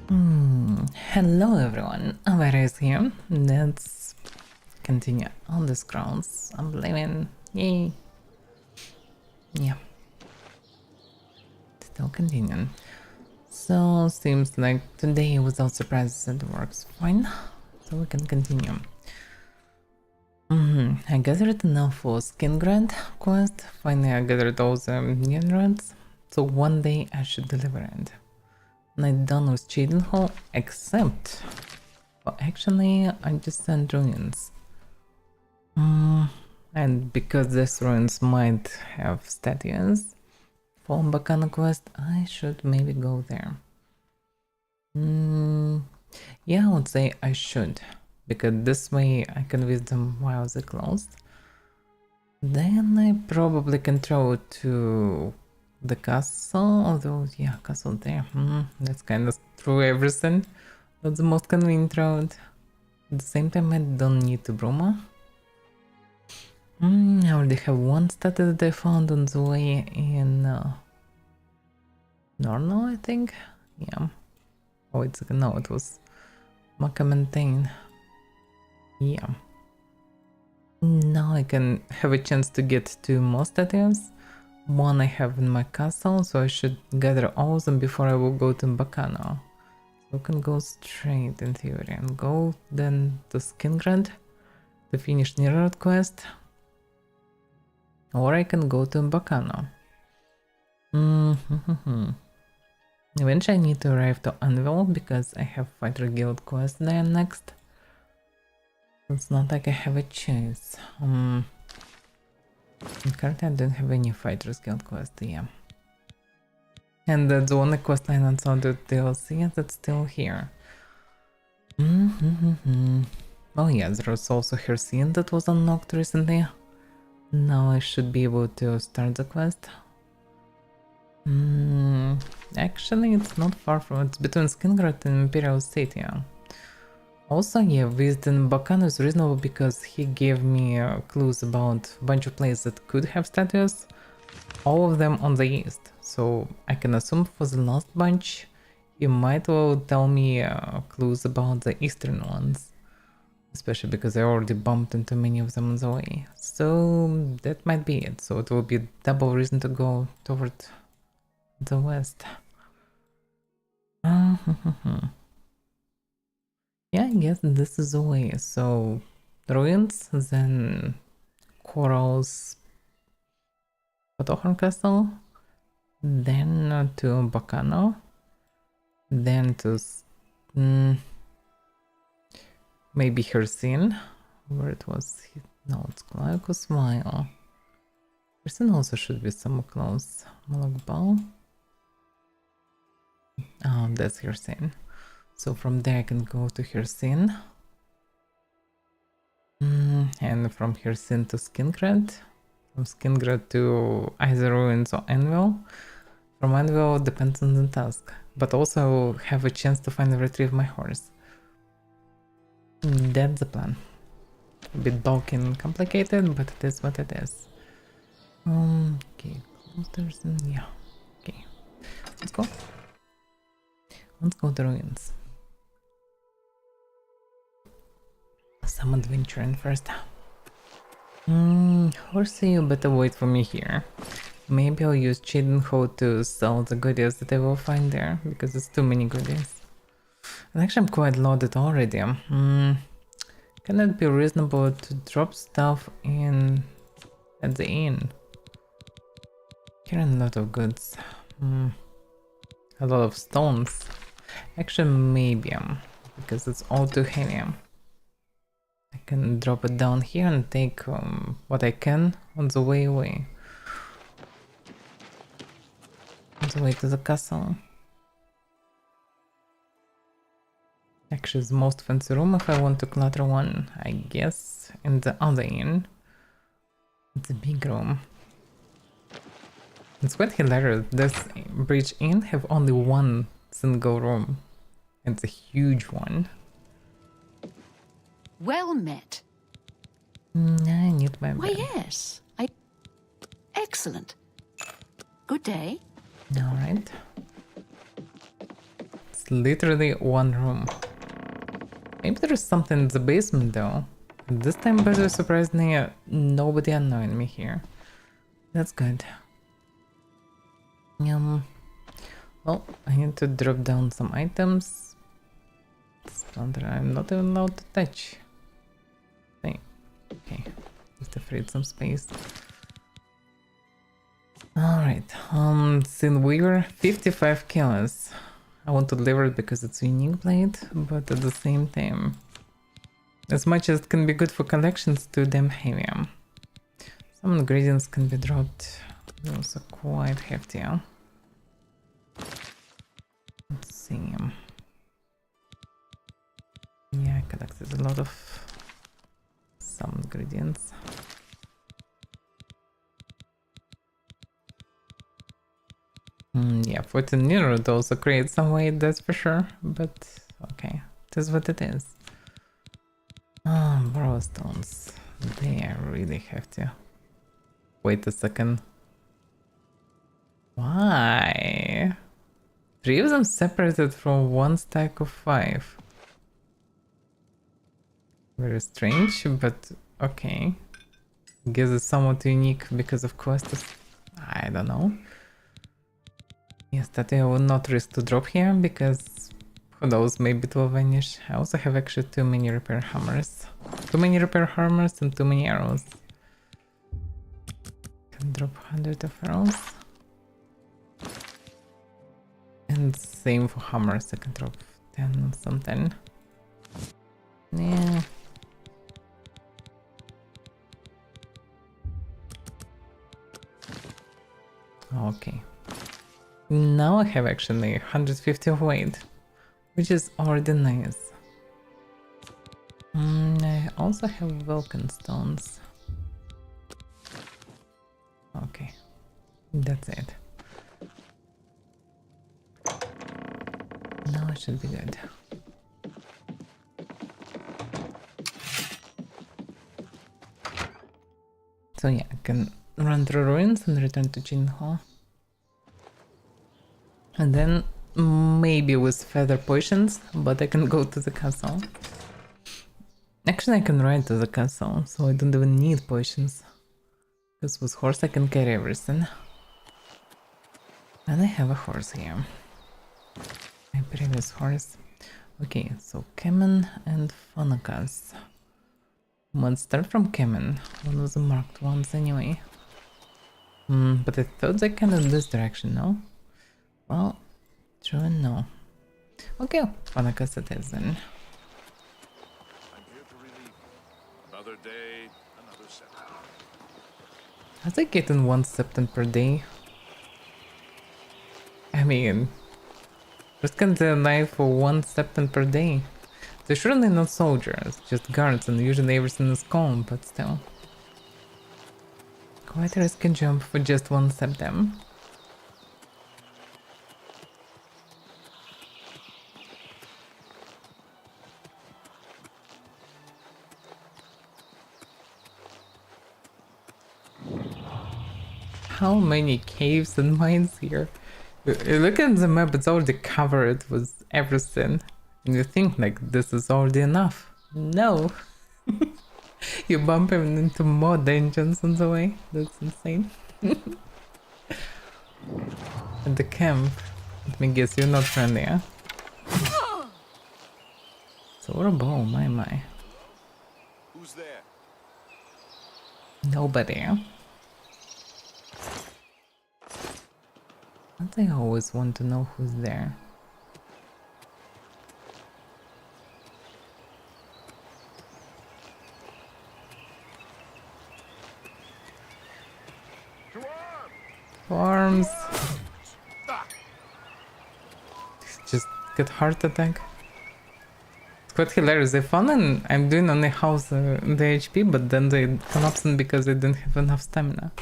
Hello everyone, Avaira is here. Let's continue on this grounds. Oblivion, yay! Yeah, still continuing. So seems like today without surprises it works fine, so we can continue. I gathered enough for skin grant quest. Finally I gathered all the minerals, so one day I should deliver it. Night done with Cheating Hall, except... Well, actually, I just sent ruins. And because these ruins might have statues for Bacana quest, I should maybe go there. Yeah, I would say I should, because this way I can visit them while they're closed. Then I probably can throw to the castle, although, yeah, castle there. That's kind of through everything. That's the most convenient route. At the same time, I don't need to Bruma. I already have one statue that I found on the way in Norno, I think. Yeah. Oh, it's no, it was Macamentane. Yeah. Now I can have a chance to get two more statues. One I have in my castle, so I should gather all of them before I will go to Bacano. So I can go straight in theory and go then to Skingrad to finish Nearroad quest. Or I can go to Bacano. Eventually I need to arrive to Anvil because I have Fighter Guild quest there next. It's not like I have a choice. Currently I don't have any Fighters Guild quest, yeah. And the only quest line on Sound DLC that's still here. Oh yeah, there was also Hercene that was unlocked recently. Now I should be able to start the quest. Actually, it's not far from it's between Skingrad and Imperial City. Also, yeah, visiting Bacano is reasonable because he gave me clues about a bunch of places that could have statues, all of them on the east. So I can assume for the last bunch, he might well tell me clues about the eastern ones. Especially because I already bumped into many of them on the way. So that might be it. So it will be double reason to go toward the west. Yeah, I guess this is the way. So ruins, then Coral's Patohorn Castle, then to Bacano, then to maybe Hercene, where it was. No, it's Glaico Smile. Hercene also should be somewhere close. Malagbal. Oh, that's Hercene. So from there I can go to Hercene. And from Hercene to Skingrad. From Skingrad to either Ruins or Anvil. From Anvil depends on the task. But also have a chance to finally retrieve my horse. That's the plan. A bit bulky and complicated, but it is what it is. Okay, close and yeah. Okay, let's go. Let's go to ruins. Some adventuring first. Horsey, you better wait for me here. Maybe I'll use Cheating Hole to sell the goodies that I will find there, because it's too many goodies. And actually I'm quite loaded already. Can it be reasonable to drop stuff in at the inn? Carrying a lot of goods. A lot of stones. Actually maybe, because it's all too heavy. I can drop it down here and take what I can on the way away. On the way to the castle. Actually, the most fancy room if I want to clutter one, I guess, in the other inn. It's a big room. It's quite hilarious. This Bridge Inn have only one single room. It's a huge one. Well met. I need my bed. Why, yes. Excellent. Good day. Alright. It's literally one room. Maybe there's something in the basement though. This time, by the way, surprisingly, nobody annoying me here. That's good. Well, I need to drop down some items. Splinter, I'm not even allowed to touch. Hey, okay, just to free some space. Alright, Sin Weaver, 55 kilos. I want to deliver it because it's a unique blade, but at the same time, as much as it can be good for collections, too damn heavy. Some ingredients can be dropped, those are quite hefty. Let's see. Yeah, I collected a lot of some ingredients. Yeah, 14 mirror would also create some weight, that's for sure, but okay, it is what it is. Borrow stones, they are really hefty. Wait a second. Why? 3 of them separated from 1 stack of 5. Very strange, but okay. Guess it's somewhat unique because of quests. I don't know. Yes, that I will not risk to drop here because who knows, maybe it will vanish. I also have actually too many repair hammers. Too many repair hammers and too many arrows. Can drop 100 of arrows. And same for hammers, I can drop 10 or something. Yeah. Okay. Now I have actually 150 of weight, which is already nice. I also have Vulcan stones. Okay, that's it. Now it should be good. So yeah, I can run through ruins and return to Jinho. And then maybe with feather potions, but I can go to the castle. Actually, I can ride to the castle, so I don't even need potions. Because with horse I can carry everything. And I have a horse here. My previous horse. Okay, so Kemen and Phonakas. Let's start from Kemen, one of the marked ones anyway. But I thought they came in this direction, no? Well, true and no. Okay, Phonakas it is then. I'm here to relieve you. Another day, another septon. Are they getting 1 septon per day? I mean, risking their life for 1 septon per day. They're surely not soldiers, just guards, and usually everything is calm, but still. Quite a risky jump for just 1 septon. How many caves and mines here? Look at the map, it's already covered with everything. And you think like this is already enough. No! You bump him into more dungeons on the way. That's insane. At the camp. Let me guess, you're not friendly, huh? So a bow, my. Who's there? Nobody. Don't I always want to know who's there? To Arms! arms! Just get heart attack. It's quite hilarious. They found and I'm doing on the house the HP, but then they collapsing because they didn't have enough stamina.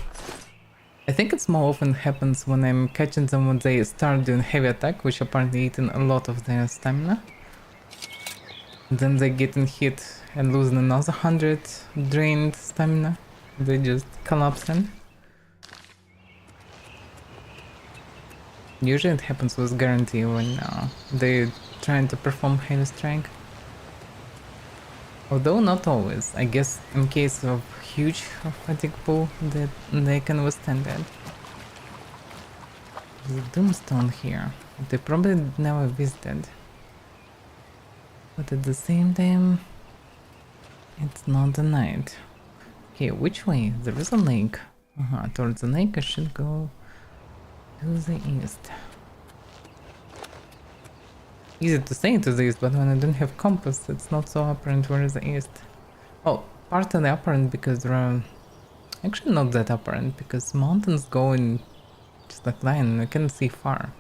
I think it's more often happens when I'm catching them when they start doing heavy attack, which apparently eating a lot of their stamina. Then they getting hit and losing another 100 drained stamina. They just collapsing. Usually it happens with guarantee when they trying to perform heavy strike. Although not always. I guess in case of huge fatigue pool that they can withstand it. There's a Doomstone here. They probably never visited. But at the same time, it's not the night. Okay, which way? There is a lake. Towards the lake I should go to the east. Easy to say to the east, but when I don't have compass, it's not so apparent where is the east. Oh, partly apparent because there are... Actually not that apparent, because mountains go in just like line and I can see far.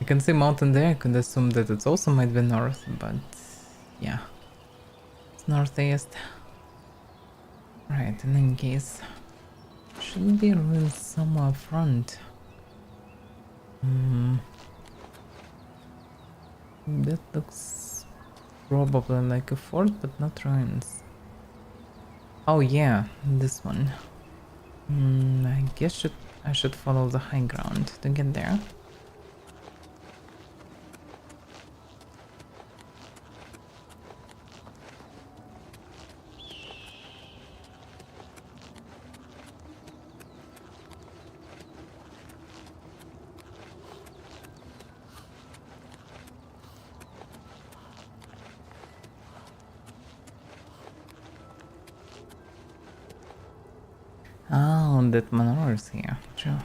I can see mountain there, I could assume that it also might be north, but yeah. It's northeast. Right, in any case, should be ruins somewhere front. That looks probably like a fort, but not ruins. Oh yeah, this one. I guess I should follow the high ground to get there. Oh, that manor is here. True.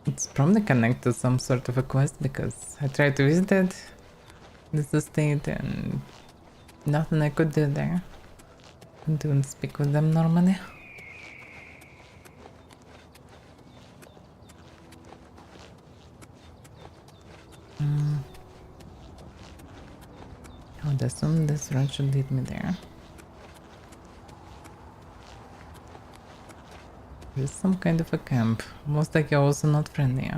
It's probably connected to some sort of a quest because I tried to visit it, this estate, and nothing I could do there. Couldn't even speak with them normally. I would assume this road should lead me there. There's some kind of a camp. Most likely also not friendly.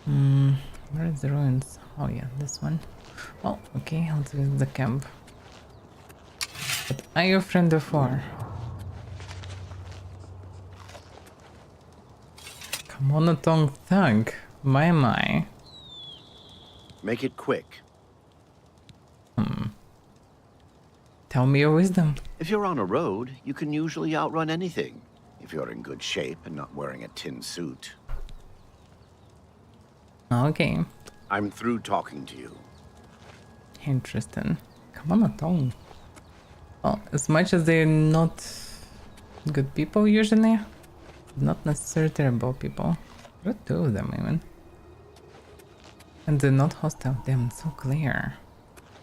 Where is the ruins? Oh yeah, this one. Oh, okay, let's visit the camp. But are you a friend or foe? Come on, a tongue thug. My. Make it quick. Tell me your wisdom. If you're on a road, you can usually outrun anything, if you're in good shape and not wearing a tin suit. Okay. I'm through talking to you. Interesting. Come on, a tongue. Well, as much as they're not good people usually, not necessarily terrible people. There are two of them even. And they're not hostile. Damn, it's so clear.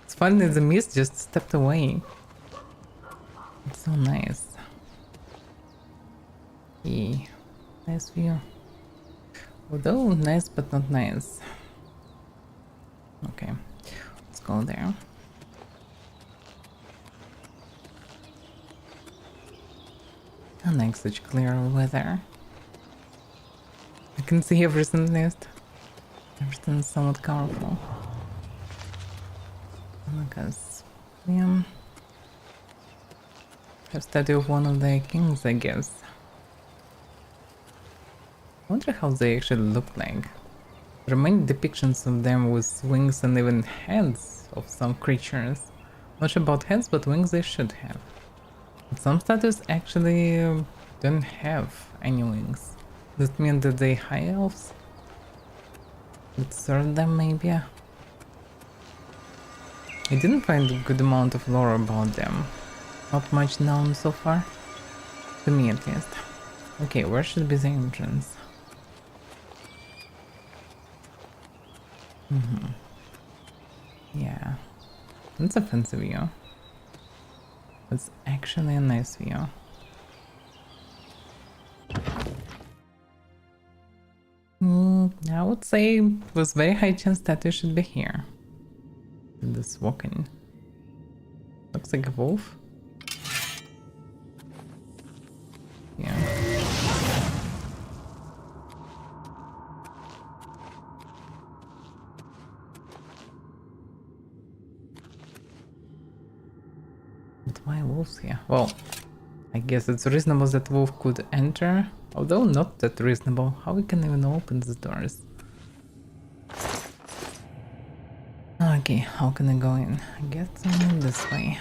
It's funny the mist just stepped away. It's so nice. Yeah, nice view. Although nice but not nice. Okay, let's go there. I like such clear weather. I can see everything in this. Everything is somewhat colorful. Because, yeah. A statue of one of the kings, I guess. I wonder how they actually look like. There are many depictions of them with wings and even heads of some creatures. Not sure about heads, but wings they should have. But some statues actually don't have any wings. Does that mean that they high elves? That serve them maybe? I didn't find a good amount of lore about them. Not much known so far. To me at least. Okay, where should be the entrance? Yeah. That's a fancy view. It's actually a nice view. I would say with very high chance that you should be here. This walking. Looks like a wolf. Yeah. But why wolves here? Well, I guess it's reasonable that wolf could enter, although not that reasonable. How we can even open these doors? Okay, how can I go in? I guess I'm this way.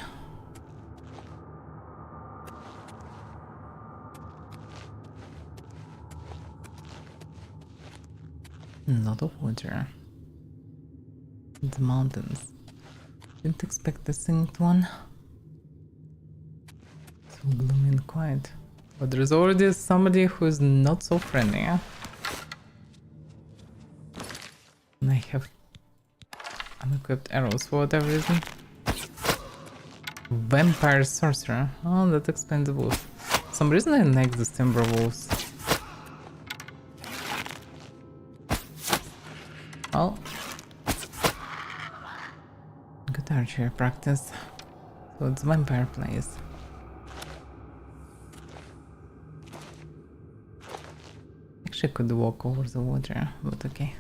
A lot of water. The mountains. Didn't expect the synced one. So gloomy and quiet. But there's already somebody who's not so friendly. And I have unequipped arrows for whatever reason. Vampire sorcerer. Oh, that explains the wolf. For some reason I like the timber wolves. Well, good archery practice. So it's vampire place. Actually could walk over the water, but okay.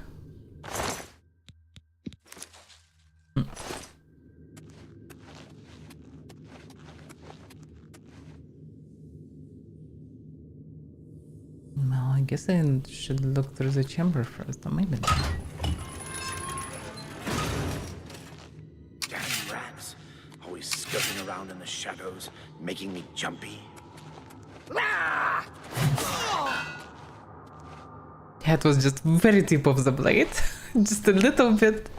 Well, I guess I should look through the chamber first, or maybe not. Damn rats. Always skirting around in the shadows, making me jumpy. That was just very tip of the blade. Just a little bit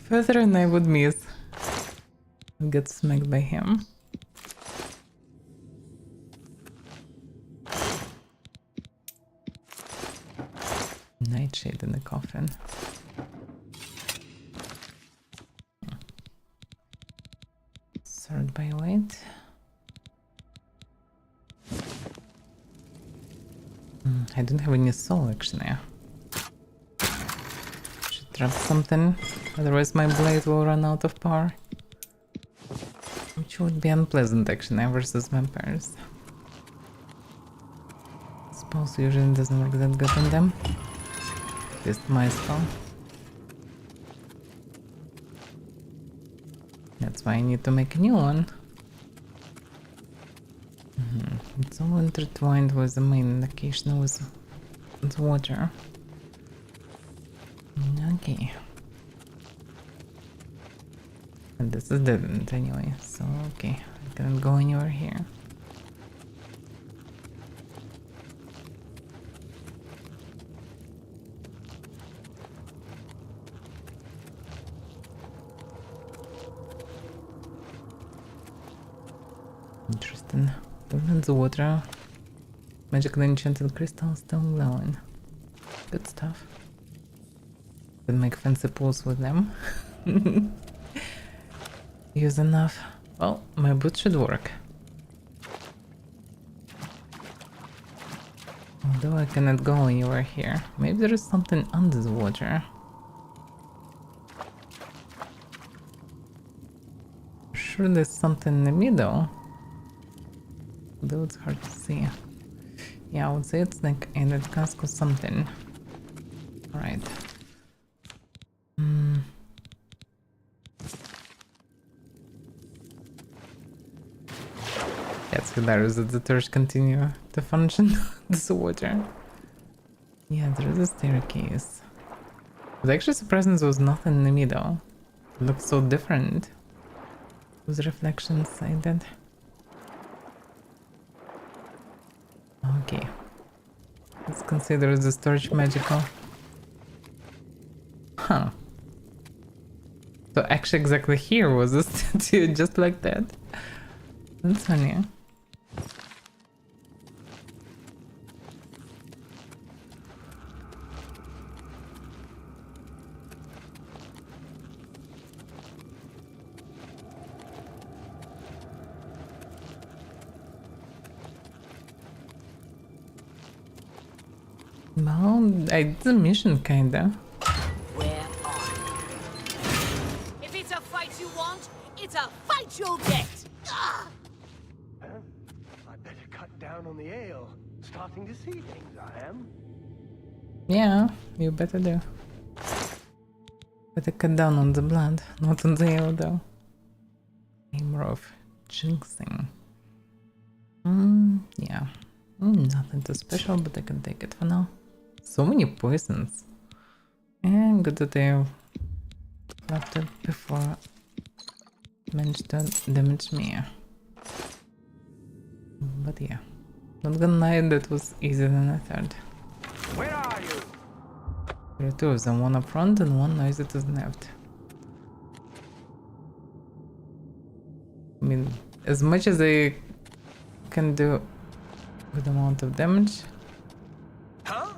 further and I would miss. Get smacked by him. Nightshade in the coffin. Sword by weight. I don't have any soul actually. Should drop something, otherwise my blade will run out of power. Which would be unpleasant actually versus vampires. Suppose usually doesn't work that good on them. Just my spell. That's why I need to make a new one. It's all intertwined with the main location with the water. Okay. And this is dead end anyway, so okay. I can't go anywhere here. Interesting. Even the water, magically enchanted crystals still glowing. Good stuff. Can make fancy pools with them. Use enough. Well, my boot should work. Although I cannot go anywhere here. Maybe there is something under the water. Sure there's something in the middle. Though it's hard to see. Yeah, I would say it's like in a cask or something. Alright. It's hilarious that the torch continue to function. This water. Yeah, there is a staircase. But actually surprising there was nothing in the middle. It looks so different. Those reflections I did. Okay. Let's consider the storage magical. Huh. So actually exactly here was a statue just like that. That's funny. Well, I did the mission kinda. Where are you? If it's a fight you want, it's a fight you'll get! Ah! I better cut down on the ale. Starting to see things, I am. Yeah, you better do. Better cut down on the blood, not on the ale though. Aim of jinxing. Yeah. Nothing too special, but I can take it for now. So many poisons. And good that I laptop before managed to damage me. But yeah, not gonna lie, that was easier than I thought. Where are you? There are two of them, one up front and one noisy to the left. I mean, as much as I can do a good amount of damage, Huh?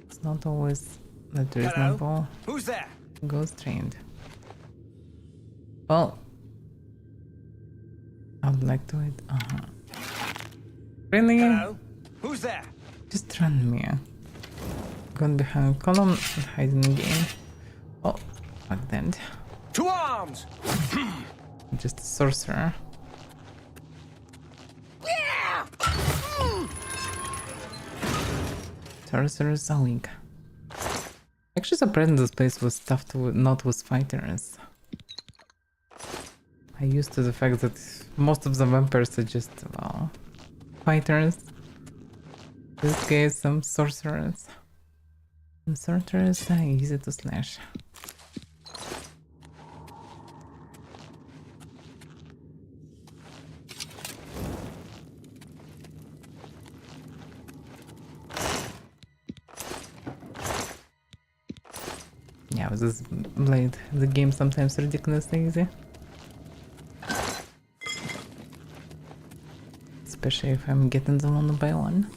it's not always that Hello? reasonable. Who's there? Ghost trained. Well, I would like to it. Really? Hello? Who's there? Just run me. Gone behind a column and hiding again. Oh, fuck that. To arms! I'm just a sorcerer. Sorcerers are weak. Actually surprised this place was stuffed with, not with fighters. I used to the fact that most of the vampires are just, well, fighters. This case, some sorcerers. And sorcerers are easy to slash. Yeah, with this blade, the game sometimes ridiculously easy. Especially if I'm getting them one by one.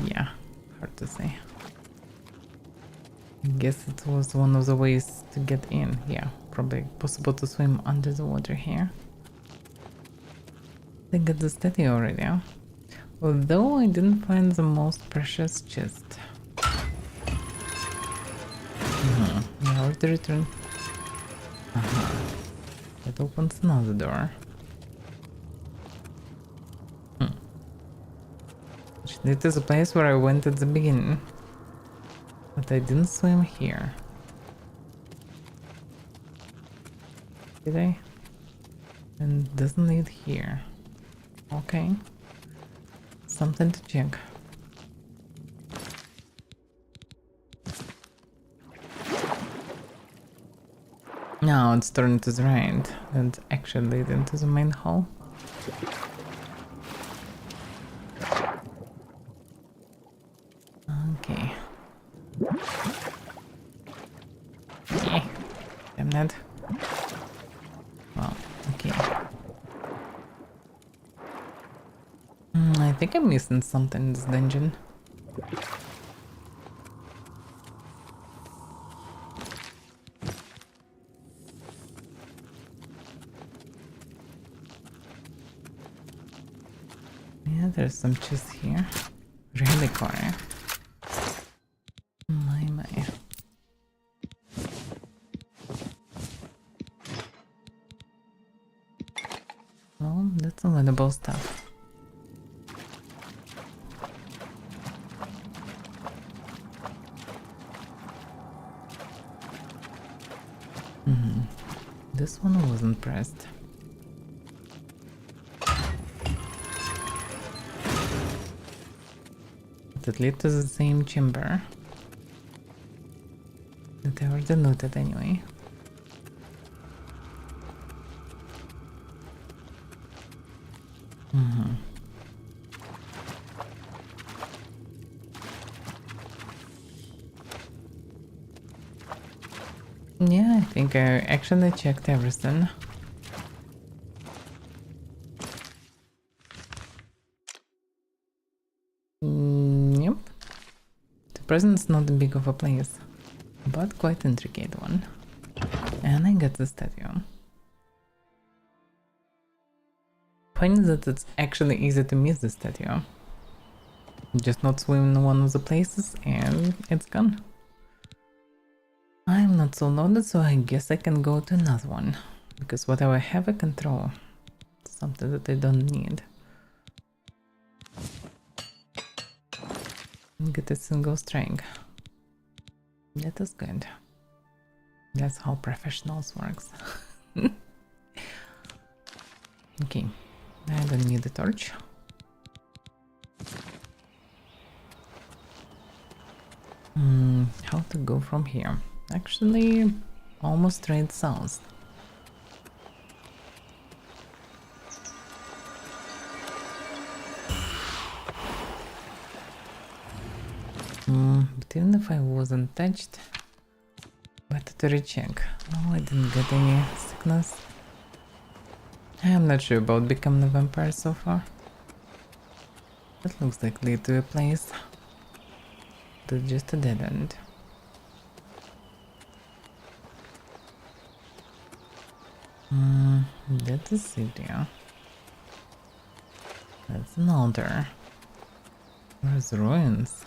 Yeah, hard to say. I guess it was one of the ways to get in. Yeah, probably possible to swim under the water here. I got the statue already. Although I didn't find the most precious chest. Now to return. That opens another door. It is a place where I went at the beginning. But I didn't swim here. Did I? And doesn't lead here. Okay. Something to check. Now it's turned to the right and actually lead into the main hall. Okay. Yeah. Damn that. Well, okay. I think I'm missing something in this dungeon. Yeah, there's some chests here. Really quiet. My. Well, that's available stuff. This one wasn't pressed. That led to the same chamber that I already looted anyway. Yeah, I think I actually checked everything. Yep. The present's not big of a place, but quite intricate one. And I got the statue. Funny that it's actually easy to miss the statue. Just not swim in one of the places and it's gone. I'm not so loaded, so I guess I can go to another one. Because whatever I have I control. Something that I don't need. Get a single string. That is good. That's how professionals works. Okay. I don't need a torch. How to go from here? Actually, almost straight south. But even if I wasn't touched, better to recheck. Oh, I didn't get any sickness. I'm not sure about becoming a vampire so far. That looks like lead to a place. That's just a dead end. That's a city. That's an altar. Where's ruins?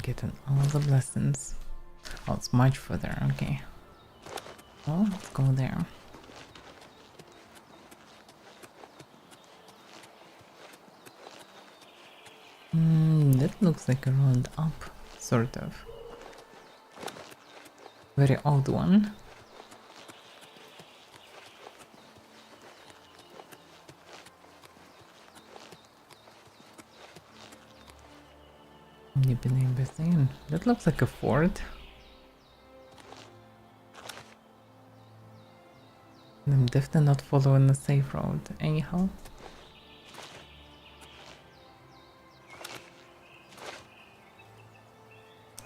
Getting all the blessings. Oh, it's much further, okay. Well, let's go there. That looks like a road up, sort of. Very old one. That looks like a fort. I'm definitely not following the safe road, anyhow.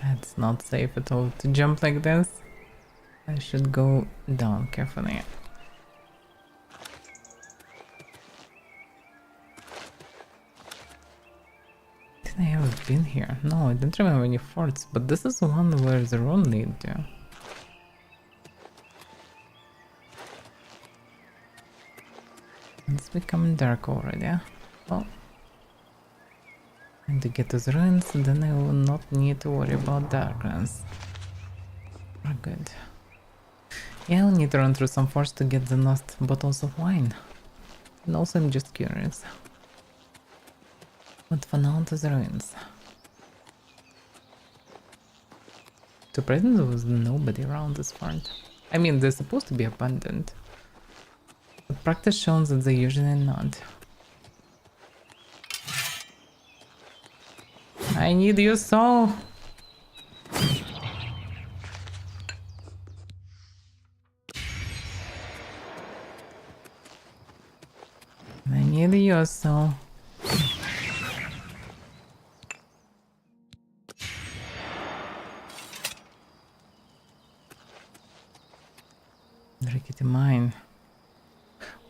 It's not safe at all to jump like this. I should go down carefully. Did I ever been here? No, I don't remember any forts, but this is the one where the road lead to. It's becoming dark already. Well, and to get those ruins, then I will not need to worry about darkness. We're good. Yeah, I'll need to run through some forts to get the last bottles of wine. And also I'm just curious. But for now, to the ruins. To present there was nobody around this part. I mean, they're supposed to be abandoned. But practice shows that they're usually not. I need your soul! I need your soul. Rickety mine.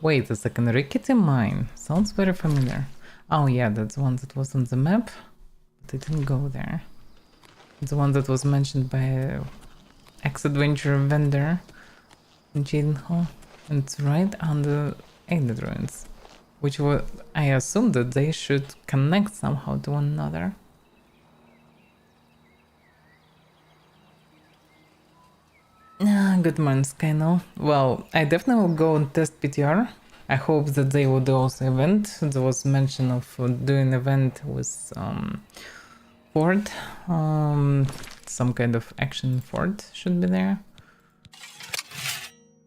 Wait a second, rickety mine. Sounds very familiar. Oh yeah, that's the one that was on the map. But I didn't go there. It's the one that was mentioned by a ex-adventure vendor in Jadenhall. And it's right under Aided Ruins. Which was, I assume that they should connect somehow to one another. Good morning, Skyno. Well, I definitely will go and test PTR. I hope that they will do also event. There was mention of doing event with fort. Some kind of action fort should be there.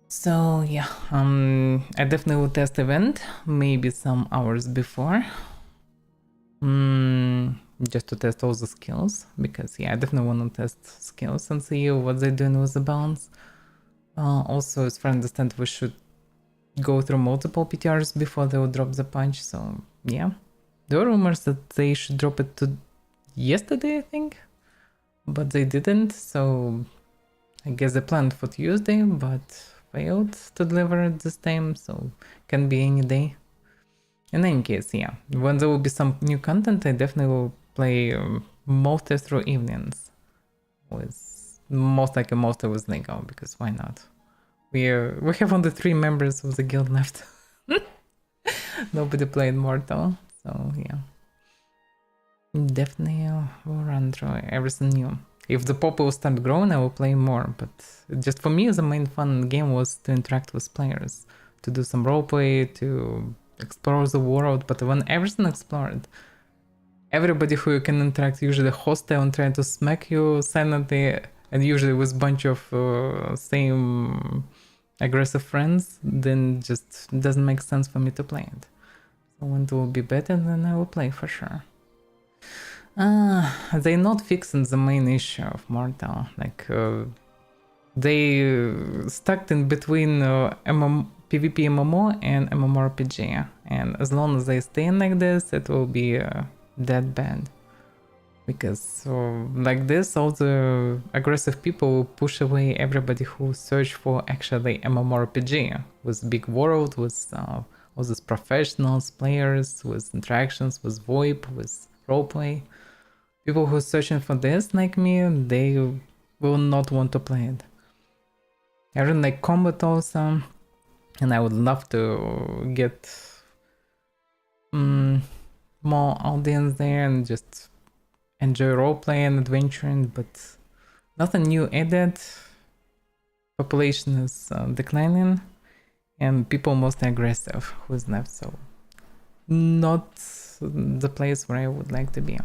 So yeah, I definitely will test event, maybe some hours before. Just to test all the skills, because yeah, I definitely want to test skills and see what they're doing with the balance. Also, as far as I understand, we should go through multiple PTRs before they will drop the patch, so yeah. There were rumors that they should drop it to yesterday, I think, but they didn't, so I guess they planned for Tuesday, but failed to deliver it this time, so can be any day. In any case, yeah, when there will be some new content, I definitely will play mostly through evenings. With most likely mostly with Lego, because why not? We have only 3 members of the guild left. Nobody played Mortal, so yeah. Definitely will run through everything new. If the pop will start growing, I will play more, but just for me, the main fun in the game was to interact with players, to do some roleplay, to explore the world, but when everything explored, everybody who you can interact usually hostile and trying to smack you silently, and usually with a bunch of same aggressive friends, then just doesn't make sense for me to play it. When it will be better, then I will play for sure. They not fixing the main issue of Mortal. Like, they stuck in between PvP MMO and MMORPG. And as long as they stay like this, it will be that bad. Because like this, all the aggressive people will push away everybody who search for actually MMORPG. With big world, with all these professionals, players, with interactions, with VoIP, with roleplay. People who are searching for this, like me, they will not want to play it. I really like combat also, and I would love to get more audience there and just enjoy roleplay and adventuring, but nothing new added. Population is declining, and people mostly aggressive who's left, so not the place where I would like to be.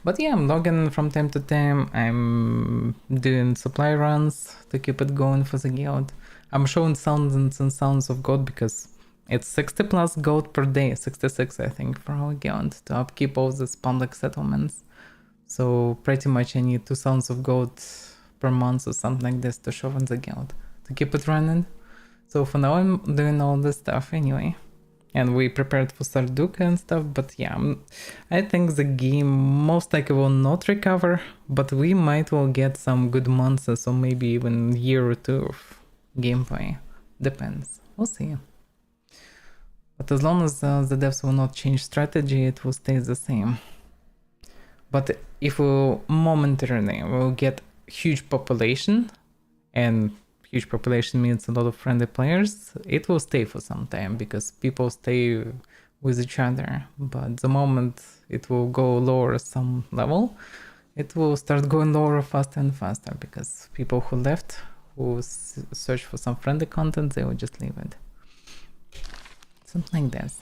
But yeah, I'm logging from time to time. I'm doing supply runs to keep it going for the guild. I'm showing thousands and thousands of gold because it's 60 plus gold per day, 66 I think for our guild to upkeep all these public settlements. So pretty much I need 2,000 of gold per month or something like this to show in the guild to keep it running. So for now I'm doing all this stuff anyway. And we prepared for Sarduka and stuff, but yeah, I think the game most likely will not recover, but we might well get some good months or maybe even a year or two of gameplay. Depends. We'll see. But as long as the devs will not change strategy, it will stay the same. But if we momentarily will get huge population, and huge population means a lot of friendly players, it will stay for some time because people stay with each other. But the moment it will go lower some level, it will start going lower faster and faster because people who left, who search for some friendly content, they will just leave it. Something like this.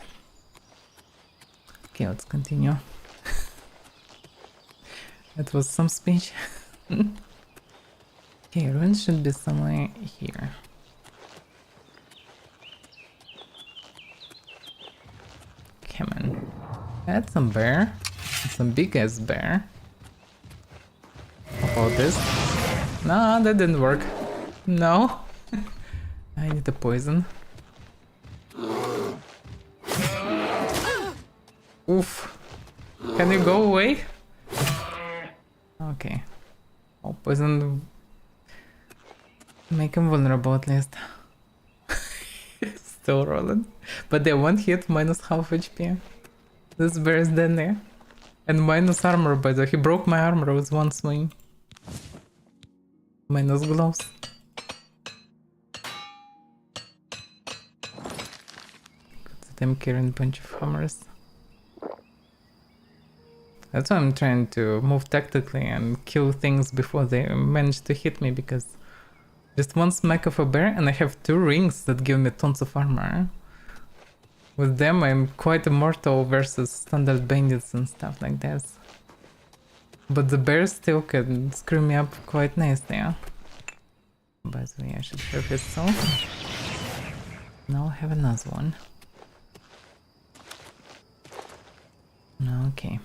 Okay, let's continue. That was some speech. Okay, ruins should be somewhere here. Come on. That's some bear. Some big ass bear. How about this? No, that didn't work. No. I need the poison. Oof. Can you go away? Okay. Oh, poison. Make him vulnerable at least. Still rolling. But they won't hit minus half HP. This bear is dead there. And minus armor, by the way. He broke my armor with one swing. Minus gloves. I'm carrying a bunch of hammers. That's why I'm trying to move tactically and kill things before they manage to hit me, because just one smack of a bear and I have 2 rings that give me tons of armor. With them I'm quite immortal versus standard bandits and stuff like this. But the bear still can screw me up quite nicely. Yeah? By the way, I should have his soul. Now I have another one. Okay.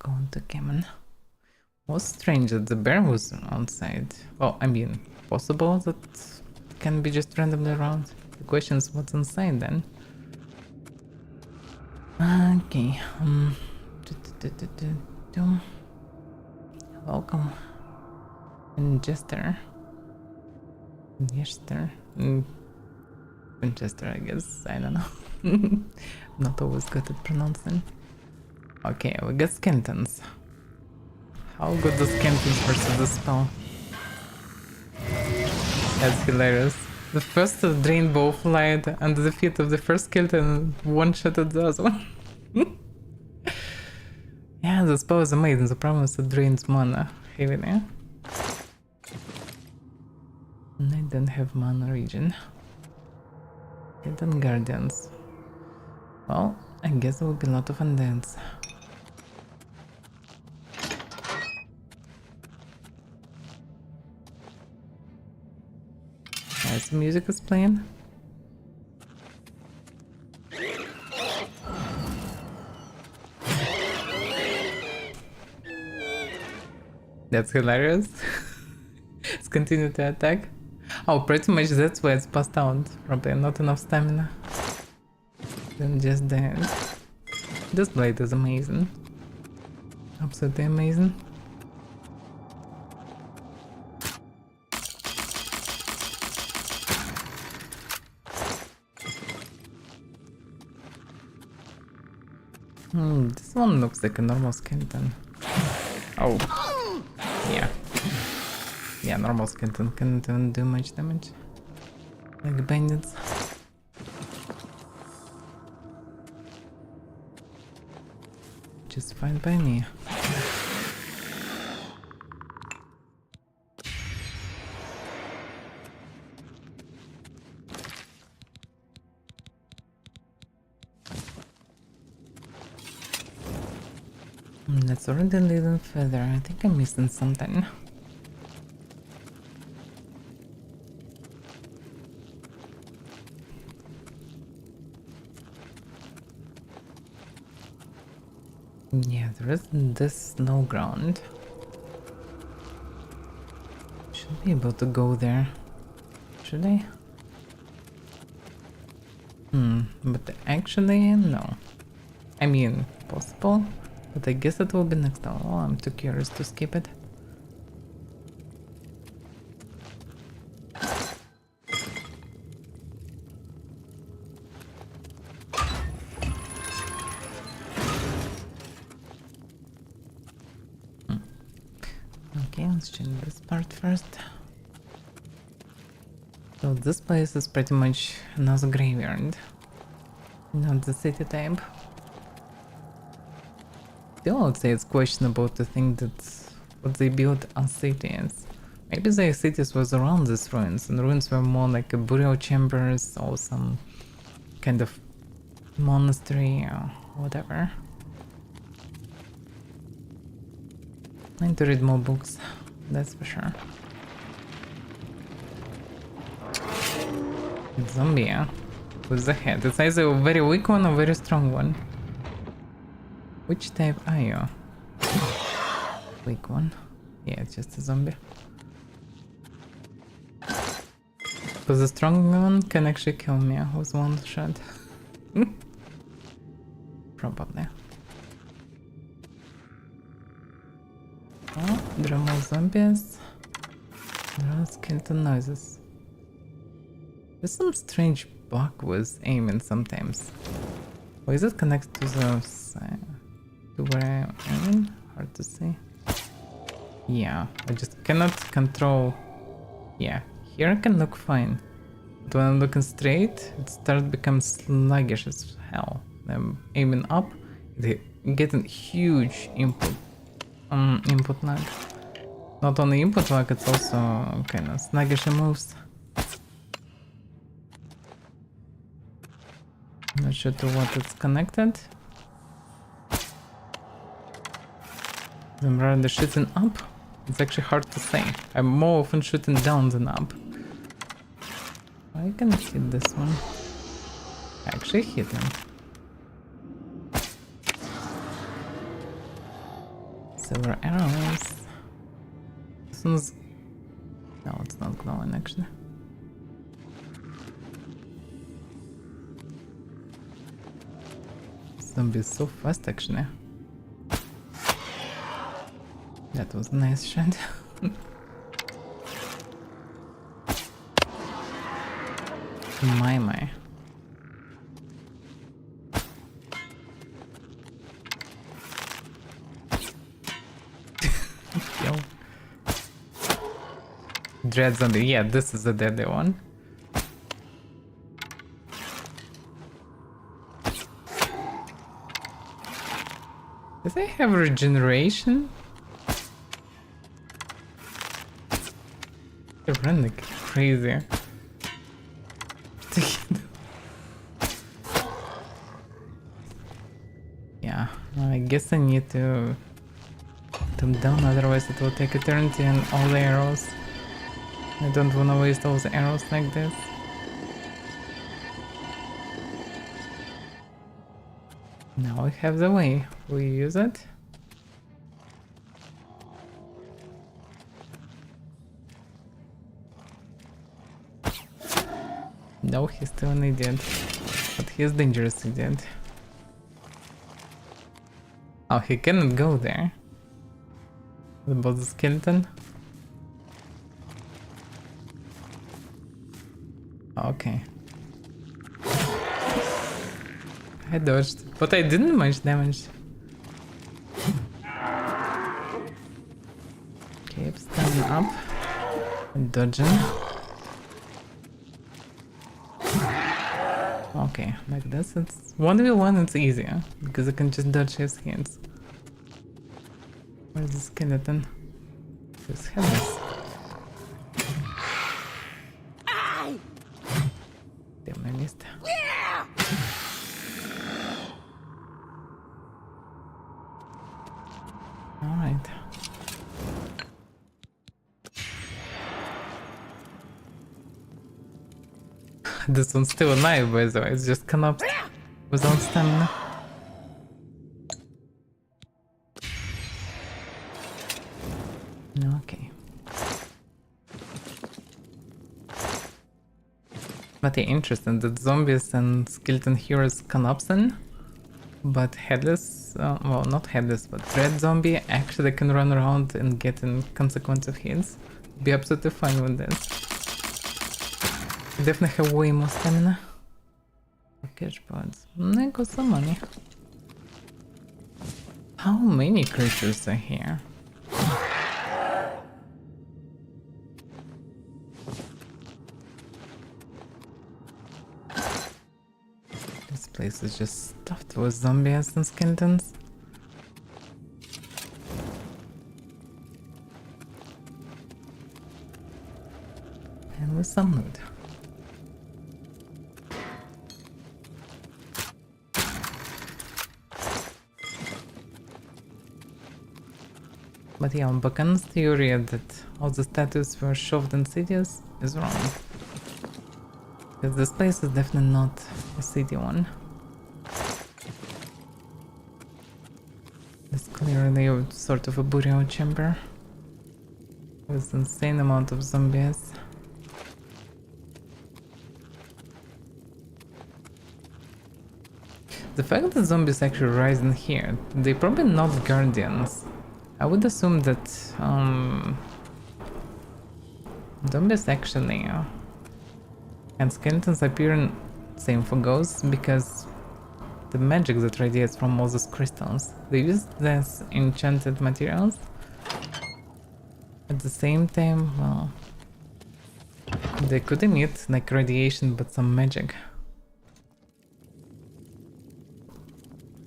Going to Cameron. Was strange that the bear was outside. Well, I mean, possible that it can be just randomly around. The question is what's inside then. Okay. Welcome. Winchester. Winchester, I guess. I don't know. Not always good at pronouncing. Okay, we got skeletons. How good the skeletons versus the spell? That's hilarious. The first drained bow flight under the feet of the first skeleton one-shotted the other one. Yeah, the spell is amazing. The problem is it drains mana heavily. And I don't have mana regen. Hidden Guardians. Well, I guess there will be a lot of undeads. As The music is playing. That's hilarious. It's continued to attack. Oh, pretty much that's why it's passed out. Probably not enough stamina. Then just dead. This blade is amazing. Absolutely amazing. This one looks like a normal skeleton. Oh. Yeah. Yeah, normal skeleton can't even do much damage. Like bandits. Just fine by me. That's already a little further. I think I'm missing something. Yeah, there is this snow ground. Should be able to go there. Should I? But actually, no. I mean, possible, but I guess it will be next time. Oh, I'm too curious to skip it. Okay, let's check this part first. So this place is pretty much another graveyard, not the city type. Still, I would say it's questionable to think that what they built are cities. Maybe the cities was around these ruins, and ruins were more like a burial chambers or some kind of monastery or whatever. I need to read more books, that's for sure. Zombie, yeah? With the head. It's either a very weak one or a very strong one. Which type are you? Weak one. Yeah, it's just a zombie. Because the strong one can actually kill me with one shot. Probably. Oh, there are more zombies. There are skeleton noises. There's some strange bug with aiming sometimes. Or is it connected to the side? To where I'm aiming? Hard to say. Yeah, I just cannot control. Yeah, here I can look fine. But when I'm looking straight, it starts to become sluggish as hell. I'm aiming up, getting huge input lag. Not only input lag, it's also kind of sluggish moves. Not sure to what it's connected. I'm rather shooting up. It's actually hard to say. I'm more often shooting down than up. I can hit this one. I actually hit him. Silver arrows. This one's... No, it's not glowing actually. Zombie is so fast actually. That was a nice shot. My. Yo. Dread zombie. Yeah, this is the deadly one. Does they have regeneration? They run like crazy. Yeah, I guess I need to put them down, otherwise it will take eternity and all the arrows I don't wanna waste all the arrows like this. Now we have the way. We use it. No, he's still an idiot. But he's dangerous idiot. Oh, he cannot go there. What about the skeleton? Okay. I dodged, but I didn't much damage. Keep standing up and dodging. Okay, like this, it's 1v1, it's easier because I can just dodge his hits. Where's the skeleton? His headless. Damn, I missed. Alright. This one's still alive, by the way, it's just collapsed without stamina. Okay. But yeah, interesting that zombies and skeleton heroes collapsing, but headless, well, not headless, but red zombie actually can run around and get in consequentive hits. Be absolutely fine with this. Definitely have way more stamina. Cash pods. I got some money. How many creatures are here? This place is just stuffed with zombies and skeletons. And with some loot. But yeah, Bakan's theory that all the statues were shoved in cities is wrong. Because this place is definitely not a city one. It's clearly sort of a burial chamber with insane amount of zombies. The fact that zombies actually rise in here, they're probably not guardians. I would assume that zombies actually and skeletons appear in same for ghosts because the magic that radiates from all those crystals. They use this enchanted materials. At the same time, well, they could emit like radiation but some magic.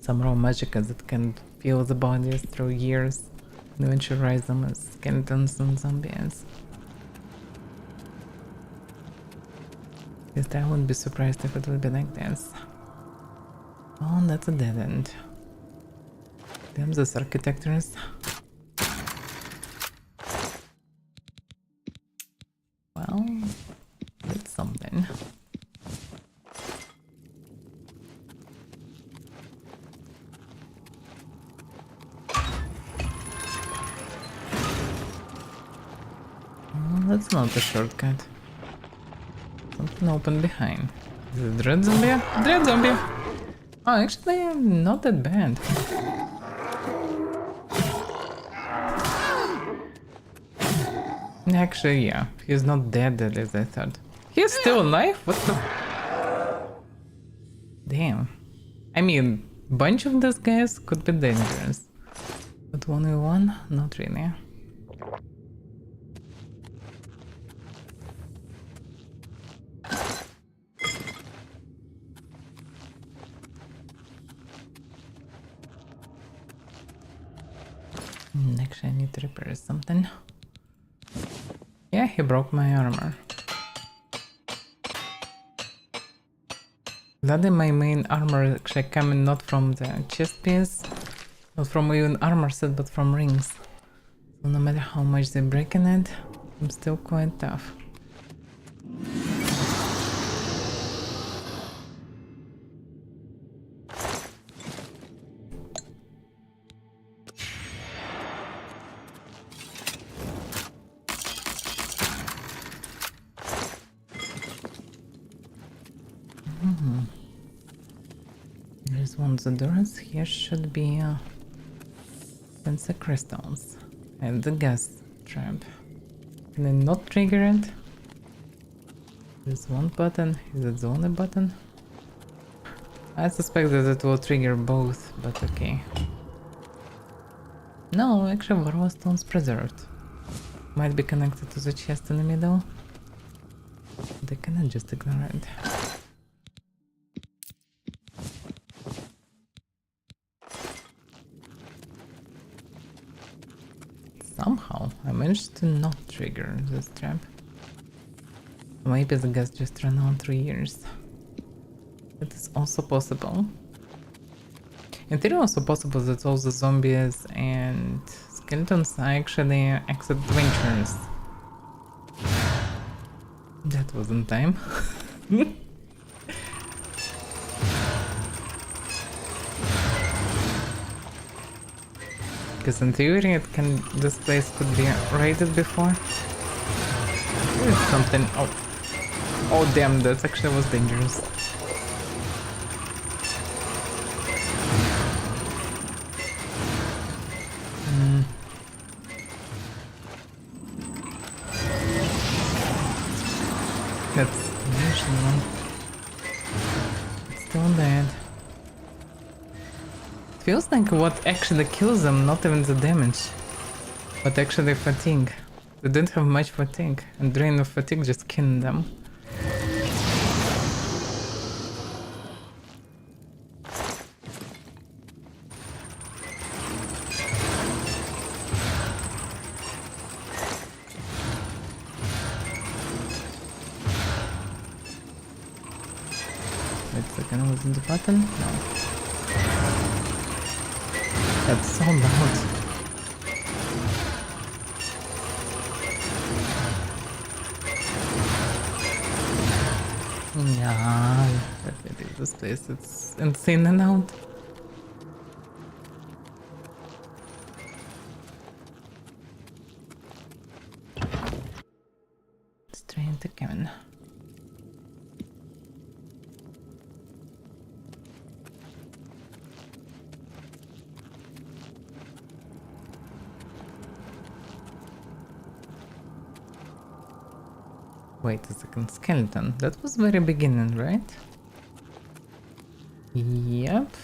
Some raw magic that can fuel the bodies through years. And eventually rise them as skeletons and zombies. Yes, I wouldn't be surprised if it would be like this. Oh, that's a dead end. Damn those architectures. Well, that's something. That's not a shortcut. Something open behind. Is it Dread Zombie? Dread Zombie! Oh, actually, not that bad. Actually, yeah, he's not dead as I thought. He's still alive? What the? Damn. I mean, bunch of these guys could be dangerous. But 1v1? Not really. Actually, I need to repair something. Yeah, he broke my armor. Glad my main armor actually coming not from the chest piece, not from even armor set, but from rings. So no matter how much they're breaking it, I'm still quite tough. There's one of the doors. Here should be sensor crystals and the gas trap. Can I not trigger it? There's one button. Is it the only button? I suspect that it will trigger both, but okay. No, actually Varroa stone's preserved. Might be connected to the chest in the middle. They cannot just ignore it. Somehow I managed to not trigger this trap. Maybe the gas just ran out 3 years. It is also possible. In theory, also possible that all the zombies and skeletons are actually exit adventurers. That wasn't time. Because in theory, this place could be raided before. There's something. Oh damn! That actually was dangerous. That's the one. It's still dead. It feels like what actually kills them, not even the damage, but actually fatigue. They didn't have much fatigue, and drain of fatigue just killed them. Wait a second, wasn't the button? No. That's so loud. Yeah, let me leave this place. It's insane and out. Straight into cabin. Wait a second, skeleton. That was very beginning, right? Yep.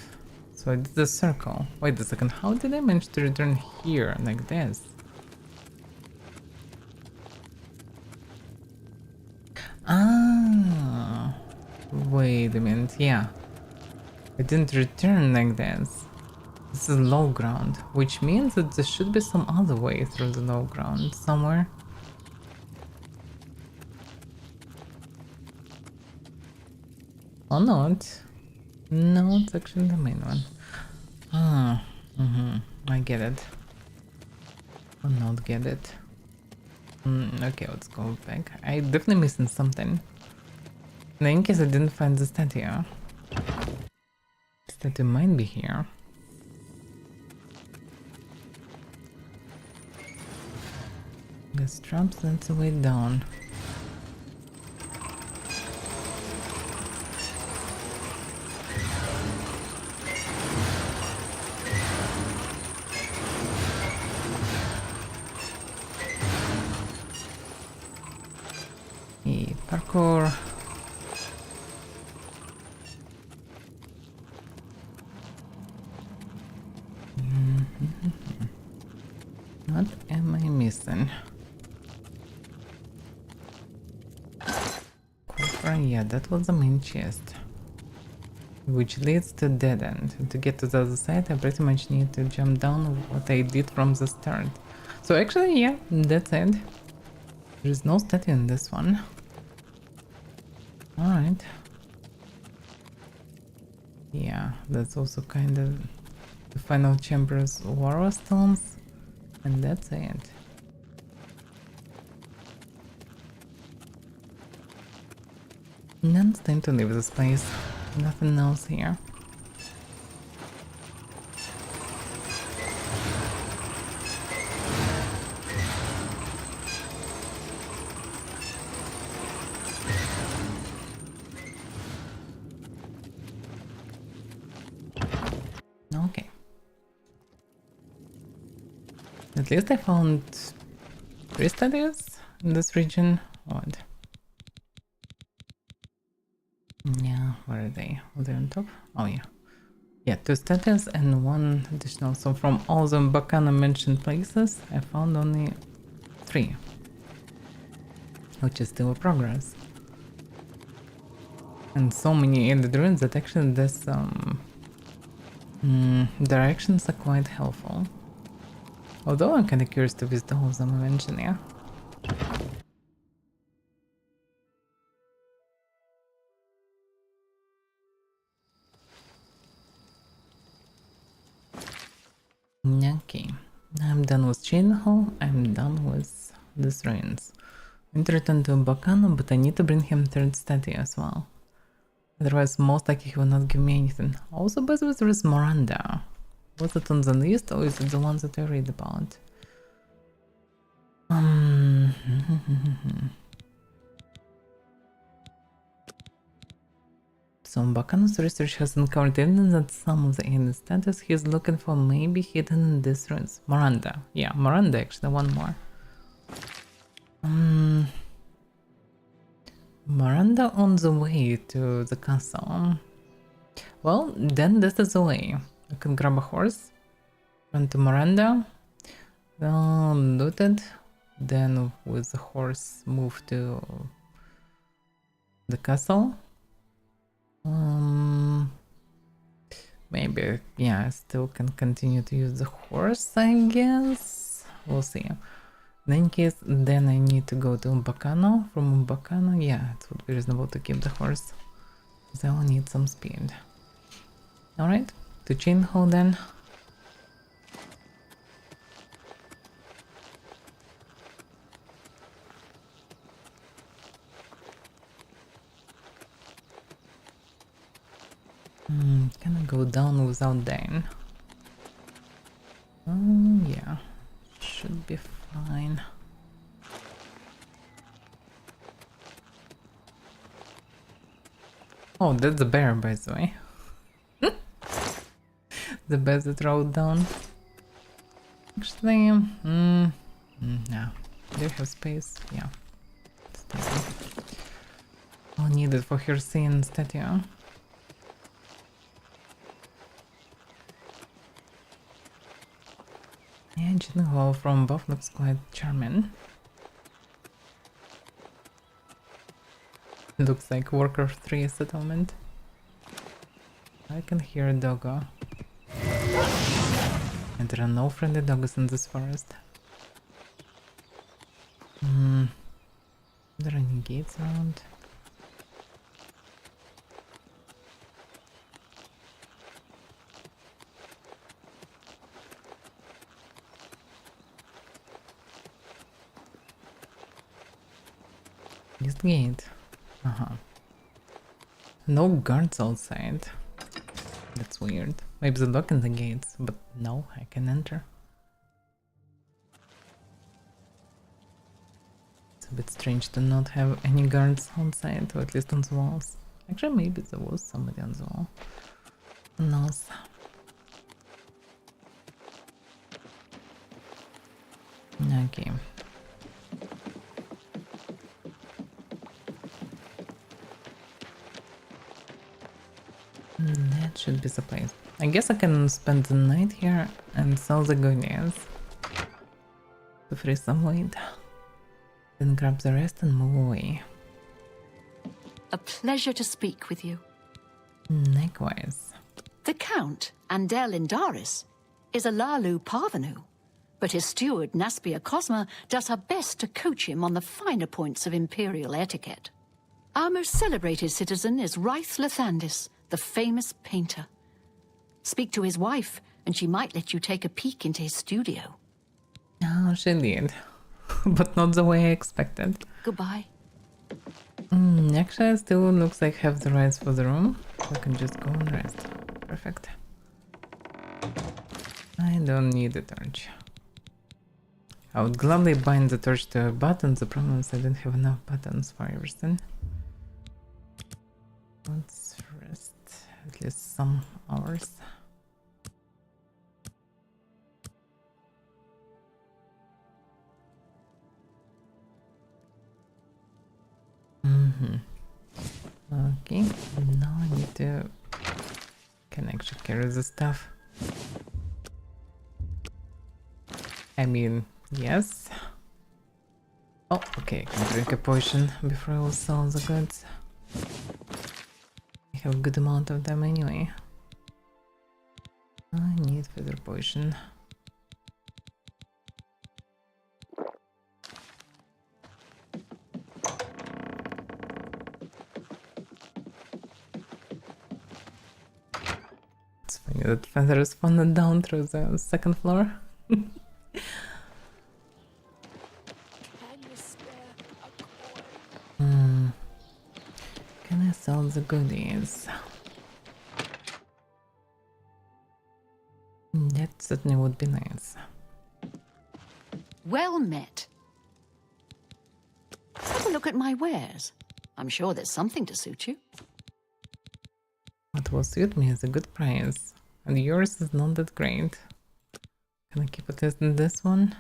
So I did the circle. Wait a second, how did I manage to return here like this? Ah, wait a minute, yeah. I didn't return like this. This is low ground, which means that there should be some other way through the low ground somewhere. Or not. No, it's actually the main one. Ah, I get it. Or not get it. Okay, let's go back. I definitely missing something. Now, in case I didn't find the statue. Statue might be here. The straps, that's the way down. Parkour. What am I missing? Copper, yeah, that was the main chest. Which leads to dead end. To get to the other side, I pretty much need to jump down what I did from the start. So actually, yeah, that's it. There is no statue in this one. Alright. Yeah, that's also kind of the final chamber's Varroa stones. And that's it. Then it's time to leave this place. Nothing else here. Okay. At least I found 3 statues in this region. Odd. Yeah, where are they? Are they on top? Oh yeah. Yeah, 2 statues and 1 additional. So from all the Bacana mentioned places, I found only 3. Which is still a progress. And so many in the ruins that actually this directions are quite helpful. Although I'm kinda curious to visit all of them eventually, yeah. Okay, I'm done with Chain Hall, I'm done with these ruins. I need to return to Bacano, but I need to bring him 3rd statue as well. Otherwise, most likely he will not give me anything. Also, by the way, there is Miranda. Was it on the list or is it the one that I read about? So Bacano's research has uncovered evidence that some of the alien statues he's looking for may be hidden in these ruins. Miranda. Yeah, Miranda actually, one more. Miranda on the way to the castle. Well, then this is the way. I can grab a horse, run to Miranda, loot it, then with the horse move to the castle. Maybe, yeah, I still can continue to use the horse, I guess. We'll see. In any case, then I need to go to Bacano. From Bacano, yeah, it would be reasonable to keep the horse. Because I will need some speed. Alright, to Chain Hall then. Can I go down without dying? Yeah, should be fine. Oh, that's the bear, by the way. The bear that rode down. Actually, no. Do you have space? Yeah. I'll need it for her scene statue. Yeah, Jingle from above looks quite charming. Looks like Worker 3 settlement. I can hear a doggo. And there are no friendly dogs in this forest. Are there any gates around? This gate. No guards outside. That's weird. Maybe the lock in the gates, but no, I can enter. It's a bit strange to not have any guards outside, or at least on the walls. Actually, maybe there was somebody on the wall. Who knows? Okay. That should be the place. I guess I can spend the night here and sell the goodies to free some weight. Then grab the rest and move away. A pleasure to speak with you. Likewise. The Count, Andel Indaris, is a Lalu parvenu, but his steward, Naspia Cosma, does her best to coach him on the finer points of imperial etiquette. Our most celebrated citizen is Raith Lathandis, the famous painter. Speak to his wife, and she might let you take a peek into his studio. Oh, she did. But not the way I expected. Goodbye. Actually, it still looks like I have the rights for the room. So I can just go and rest. Perfect. I don't need a torch. I would gladly bind the torch to a button. The problem is I don't have enough buttons for everything. Let's rest at least some hours. Okay, now I need to... Can actually carry the stuff. I mean, yes. Oh, okay, I can drink a potion before I will sell the goods. I have a good amount of them anyway. I need further potion. It's funny that feather spawned down through the second floor. Can you spare a coin? Can I sell the goodies? That certainly would be nice. Well met. Have a look at my wares. I'm sure there's something to suit you. What will suit me is a good price, and yours is not that great. Can I keep it as this one?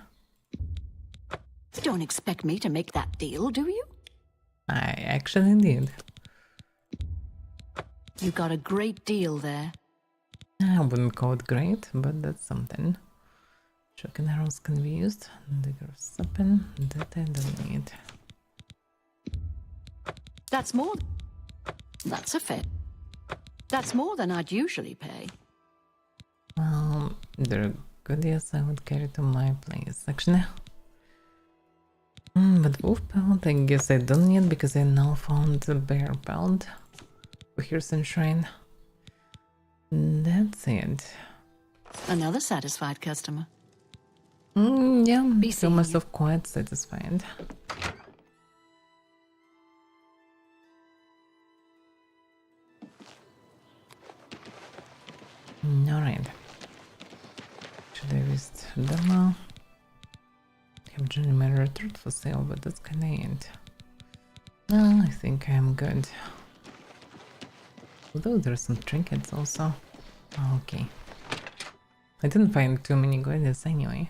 You don't expect me to make that deal, do you? I actually did. You got a great deal there. I wouldn't call it great, but that's something. Shotgun arrows can be used. Dagger of Sapin, that I don't need. That's more. That's a fair. That's more than I'd usually pay. Well, they're goodies I would carry to my place, actually. But wolf pelt, I guess I don't need because I now found the bear pelt. Here's in shrine. That's it. Another satisfied customer. Yeah, I feel seeing myself quite satisfied. Alright. Should I list demo? Have Johnny my retort for sale, but that's kinda it. No, I think I'm good. Although there's some trinkets also. Oh, okay. I didn't find too many goodies anyway.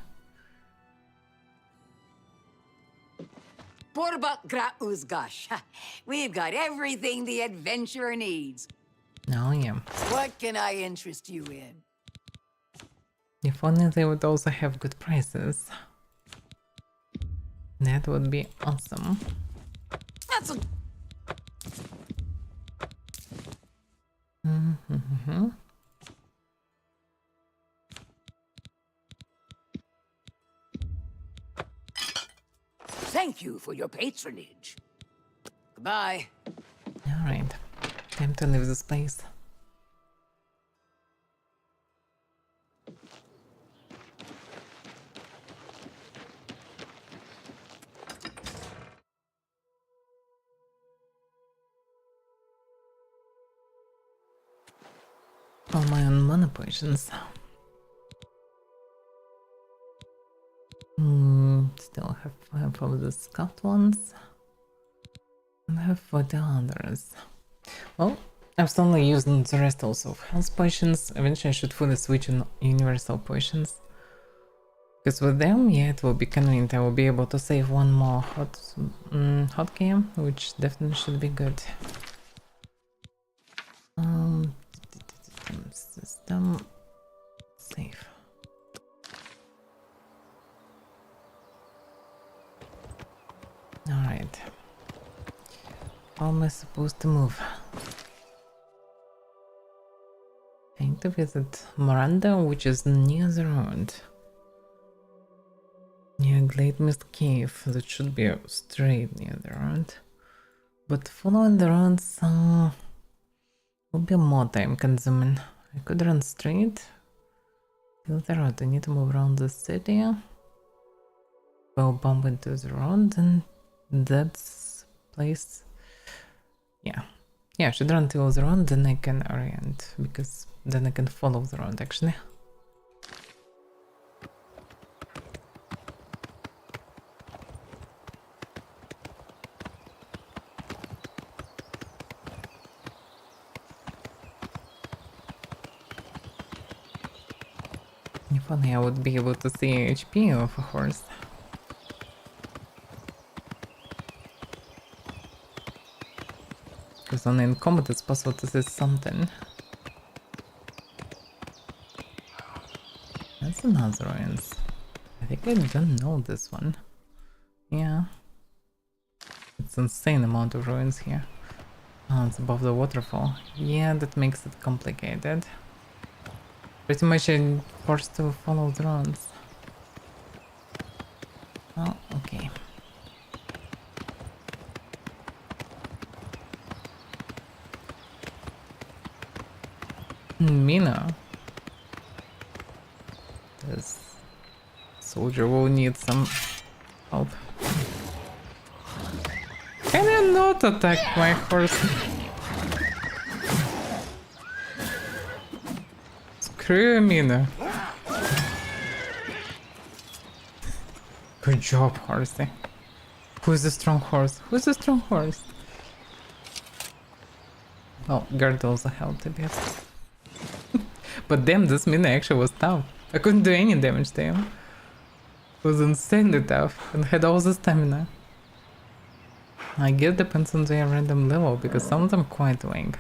Borbak gra uzgash. We've got everything the adventurer needs. Oh yeah. What can I interest you in? If only they would also have good prices. That would be awesome. That's a... Thank you for your patronage. Goodbye. Alright. Time to leave this place. All my own mana potions. Still have 5 of the scuffed ones. And I have 40 others. Well, I'm slowly using the rest also of health potions. Eventually I should fully switch on universal potions. Because with them, yeah, it will be convenient. I will be able to save one more hotkey, which definitely should be good. System save. Alright. How am I supposed to move? I need to visit Miranda, which is near the road. Near Glade Mist Cave, that should be straight near the road. But following the roads will be more time consuming. I could run straight. Build the road. I need to move around the city. We'll bump into the road and that's place Yeah. Yeah, I should run till the road, then I can orient, because then I can follow the road actually. If only I would be able to see HP of a horse. Because only in combat it's possible to see something. That's another ruins. I think I don't know this one. Yeah. It's insane amount of ruins here. Oh, it's above the waterfall. Yeah, that makes it complicated. Pretty much I'm forced to follow the ruins. Oh, okay. Mina. This soldier will need some help. Can you not attack my horse? Screw you, Mina. Good job, horsey. Who's the strong horse? Who's the strong horse? Well, guard also helped a bit. But damn, this Mina actually was tough. I couldn't do any damage to him. It was insanely tough and had all the stamina. I guess depends on their random level, because some of them quite weak.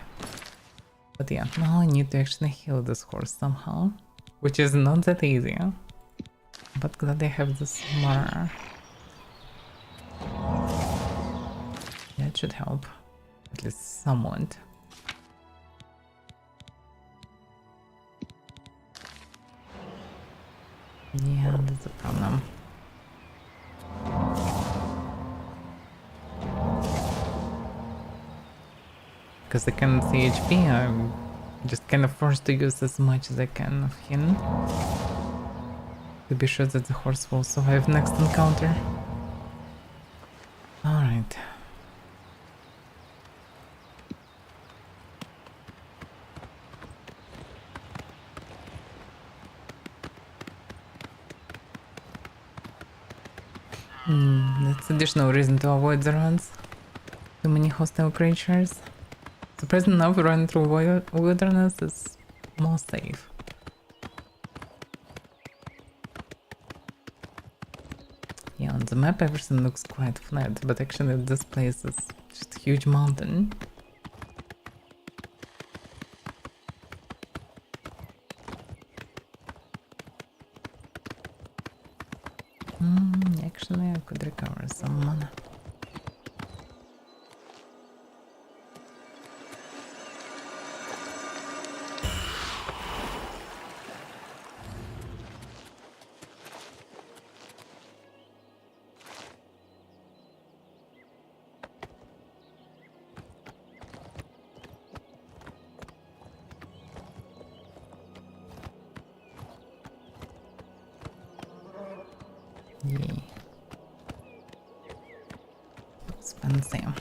But yeah, now I need to actually heal this horse somehow, which is not that easy. But glad I have this Mara. That should help, at least somewhat. Yeah, that's a problem. Because I can't see HP, I'm just kind of forced to use as much as I can of him. To be sure that the horse will survive next encounter. Alright. That's additional reason to avoid the runs. Too many hostile creatures. Surprisingly enough, running through wilderness is more safe. Yeah, on the map everything looks quite flat, but actually this place is just a huge mountain. Actually I could recover some mana. Yay. Expensive.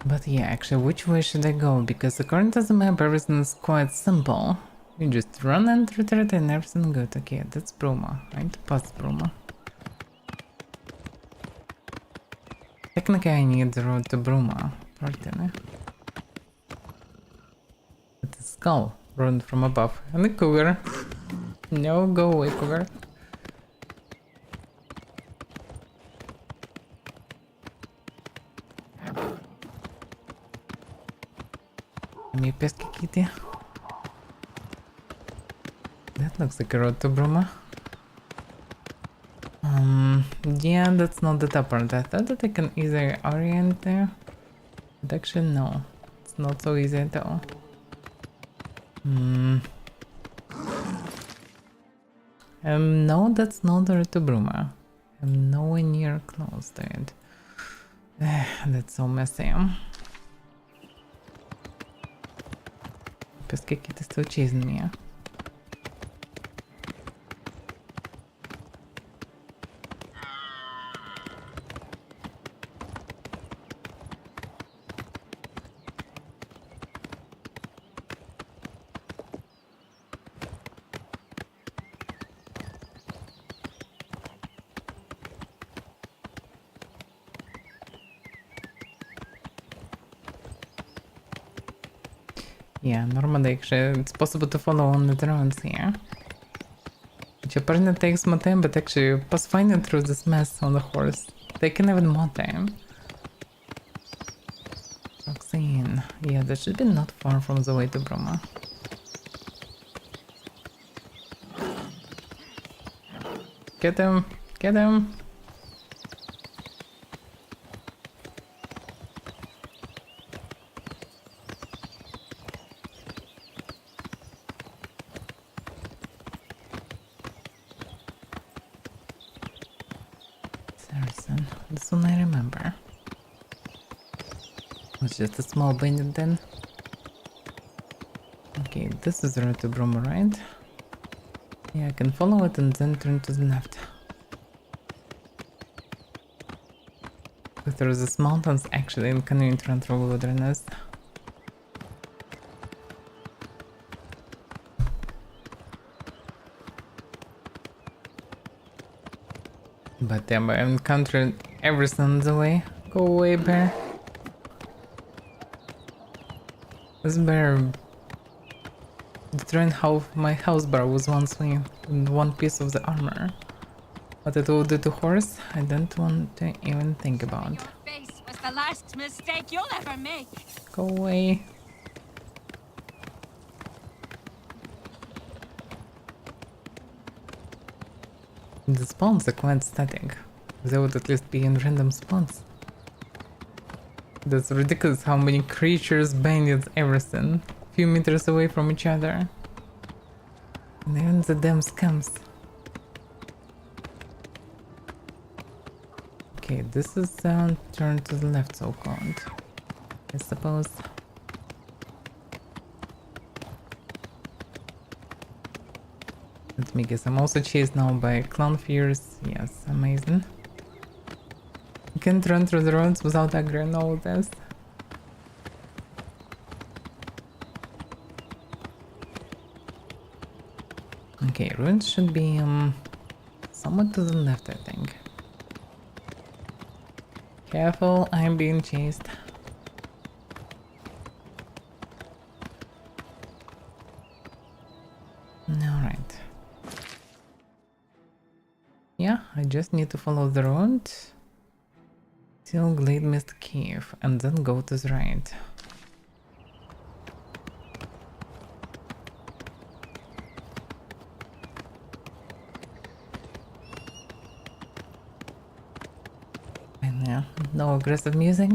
But yeah, actually, which way should I go? Because according to the map, everything is quite simple. You just run and retreat and everything good. Okay, that's Bruma. I need to pass Bruma. Technically, I need the road to Bruma. Partly. It's a skull, run from above. And a cougar. No, go away, cougar. Мне пески какие-то. That looks like a road to Bruma. Yeah, that's not the top part. I thought that I can easily orient there. But actually no. It's not so easy at all. No, that's not the road to Bruma. I'm nowhere near close to it. That's so messy. Пески какие-то still chasing me. Yeah, normally actually it's possible to follow on the drones here. Which apparently takes more time, but actually pathfinding through this mess on the horse taking even more time. Vaccine. Yeah, that should be not far from the way to Broma. Get him! Get him! Saracen. This one I remember. It was just a small bandit then. Okay, this is the road to Broma, right? Yeah, I can follow it and then turn to the left. But there's this mountains actually in canoeing run through wilderness. But damn, I encountered everything on the way. Go away, bear. This bear destroying how my house bar was once me in one piece of the armor. What it will do to horse, I don't want to even think about. Your face was the last mistake you'll ever make. Go away. The spawns are quite static. They would at least be in random spawns. That's ridiculous how many creatures, bandits, everything, few meters away from each other. And even the damn scams. Okay, this is turn to the left, so called. I suppose. Let me guess, I'm also chased now by clown fears. Yes, amazing. You can't run through the roads without aggroing all this. Okay, ruins should be somewhat to the left, I think. Careful, I'm being chased. Alright. Yeah, I just need to follow the road till Glade Mist Cave and then go to the right. And yeah, no aggressive music.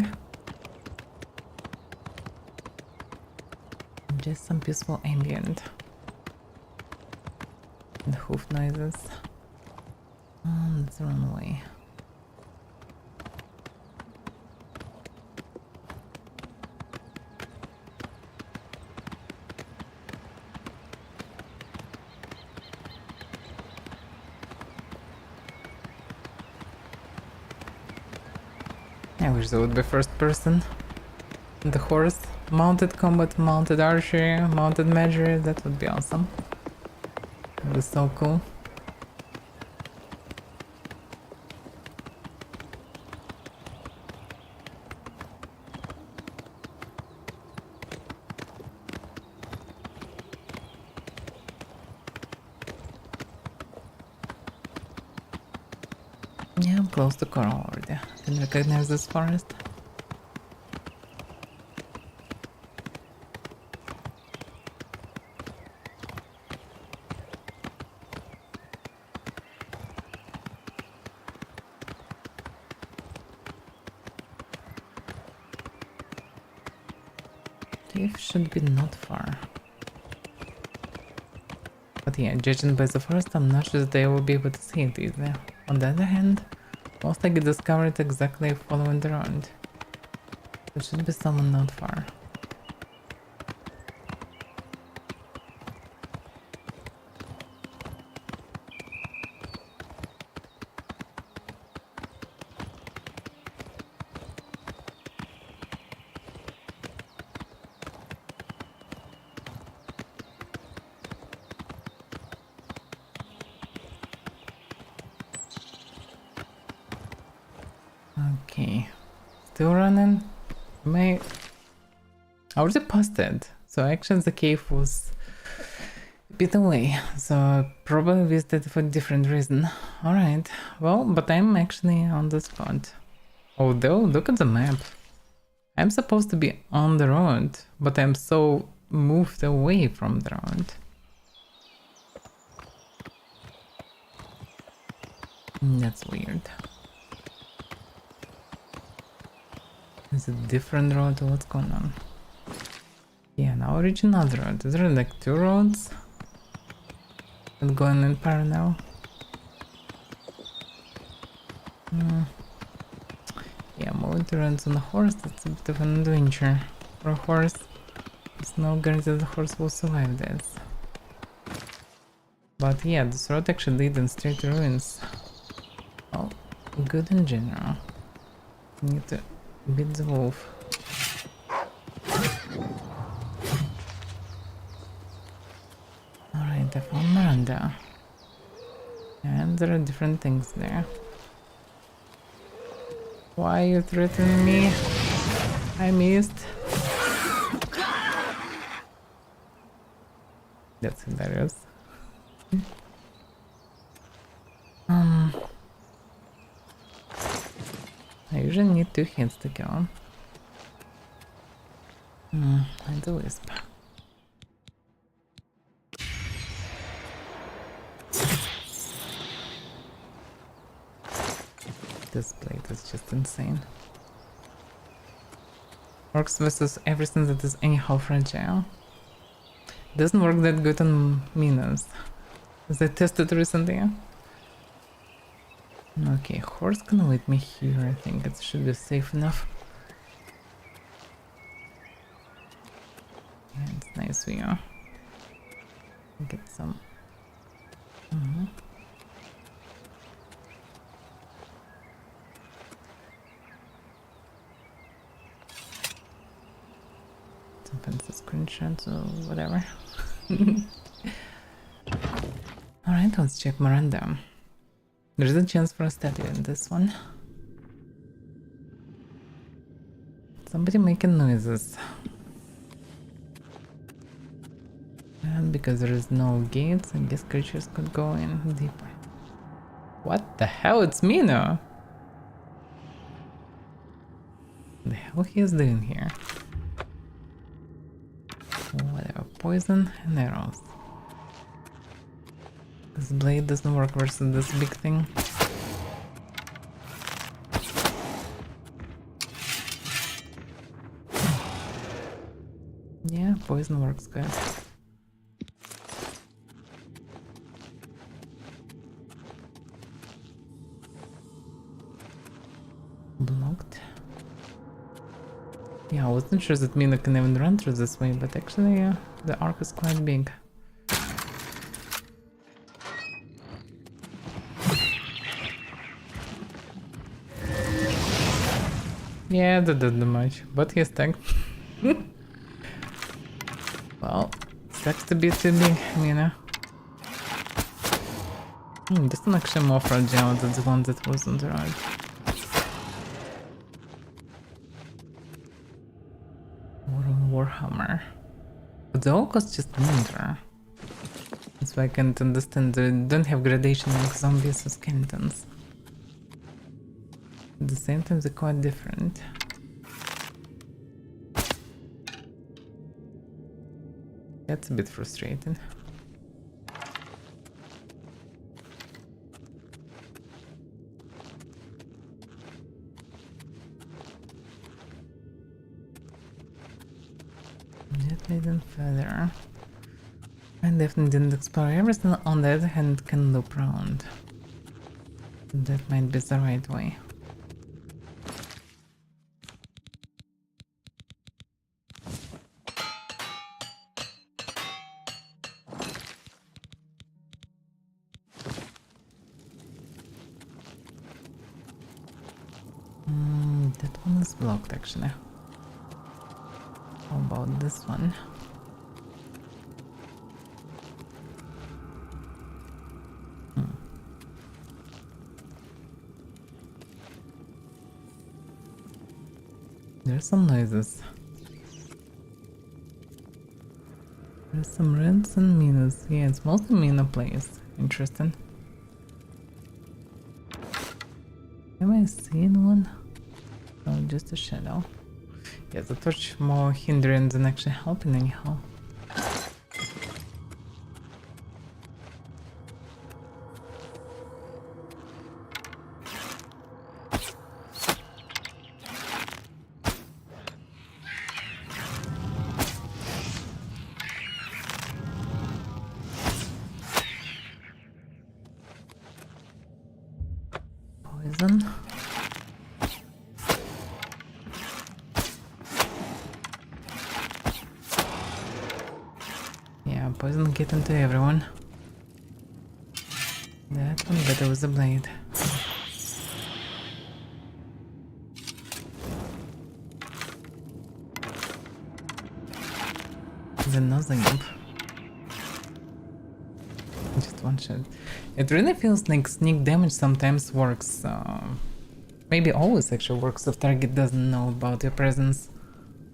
Just some peaceful ambient. And hoof noises. That's the wrong way. I wish there would be first person. The horse, mounted combat, mounted archery, mounted magic, that would be awesome. It would be so cool. Yeah, I'm close to Coral already. I can recognize this forest. Cave should be not far. But yeah, judging by the forest, I'm not sure that I will be able to see it easily. On the other hand, most likely discover it exactly following the road. There should be someone not far. Okay, still running. I already passed it. So actually the cave was a bit away, so I probably visited for a different reason. Alright, well, but I'm actually on the spot. Although, look at the map. I'm supposed to be on the road, but I'm so moved away from the road. That's weird. Is it different road or what's going on? Yeah, now I reach another road. Is there like two roads that going in parallel? Yeah, moving around on a horse, that's a bit of an adventure for a horse. There's no guarantee that the horse will survive this. But yeah, this road actually leads in straight to ruins. Well, good in general. Need to beat the wolf. Alright, I found Miranda. And there are different things there. Why are you threatening me? I missed. That's hilarious. I usually need 2 hits to kill him. And a wisp. This blade is just insane. Works versus everything that is anyhow fragile. Doesn't work that good on minas. As I tested recently. Okay, horse can wait me here. I think it should be safe enough. Yeah, it's nice view. Get some. Some fancy screenshots or whatever. Alright, let's check Miranda. There's a chance for a statue in this one. Somebody making noises. And because there is no gates, I guess creatures could go in deeper. What the hell? It's Mina! What the hell he is doing here? Whatever, poison and arrows. This blade doesn't work versus this big thing. Yeah, poison works good. Blocked. Yeah, I wasn't sure that Mina can even run through this way, but actually, yeah, the arc is quite big. Yeah, that didn't much, but he's tagged. Well, sucks to be too big, Mina. This one actually more fragile than the one that was on the right. Warhammer. But the Oak was just ninja. That's why I can't understand. They don't have gradation like zombies or skeletons. At the same time, they're quite different. That's a bit frustrating. That made them further. I definitely didn't explore everything. On the other hand, can loop around. That might be the right way. That one is blocked actually. How about this one? There's some noises. There's some reds and minas. Yeah, it's mostly mina place. Interesting. Have I seen one? No, just a shadow. Yeah, the torch more hindering than actually helping anyhow. Poison. Yeah, poison get into everyone. That one better with the blade. There's another imp. Just one shot. It really feels like sneak damage sometimes works. Maybe always actually works if target doesn't know about your presence.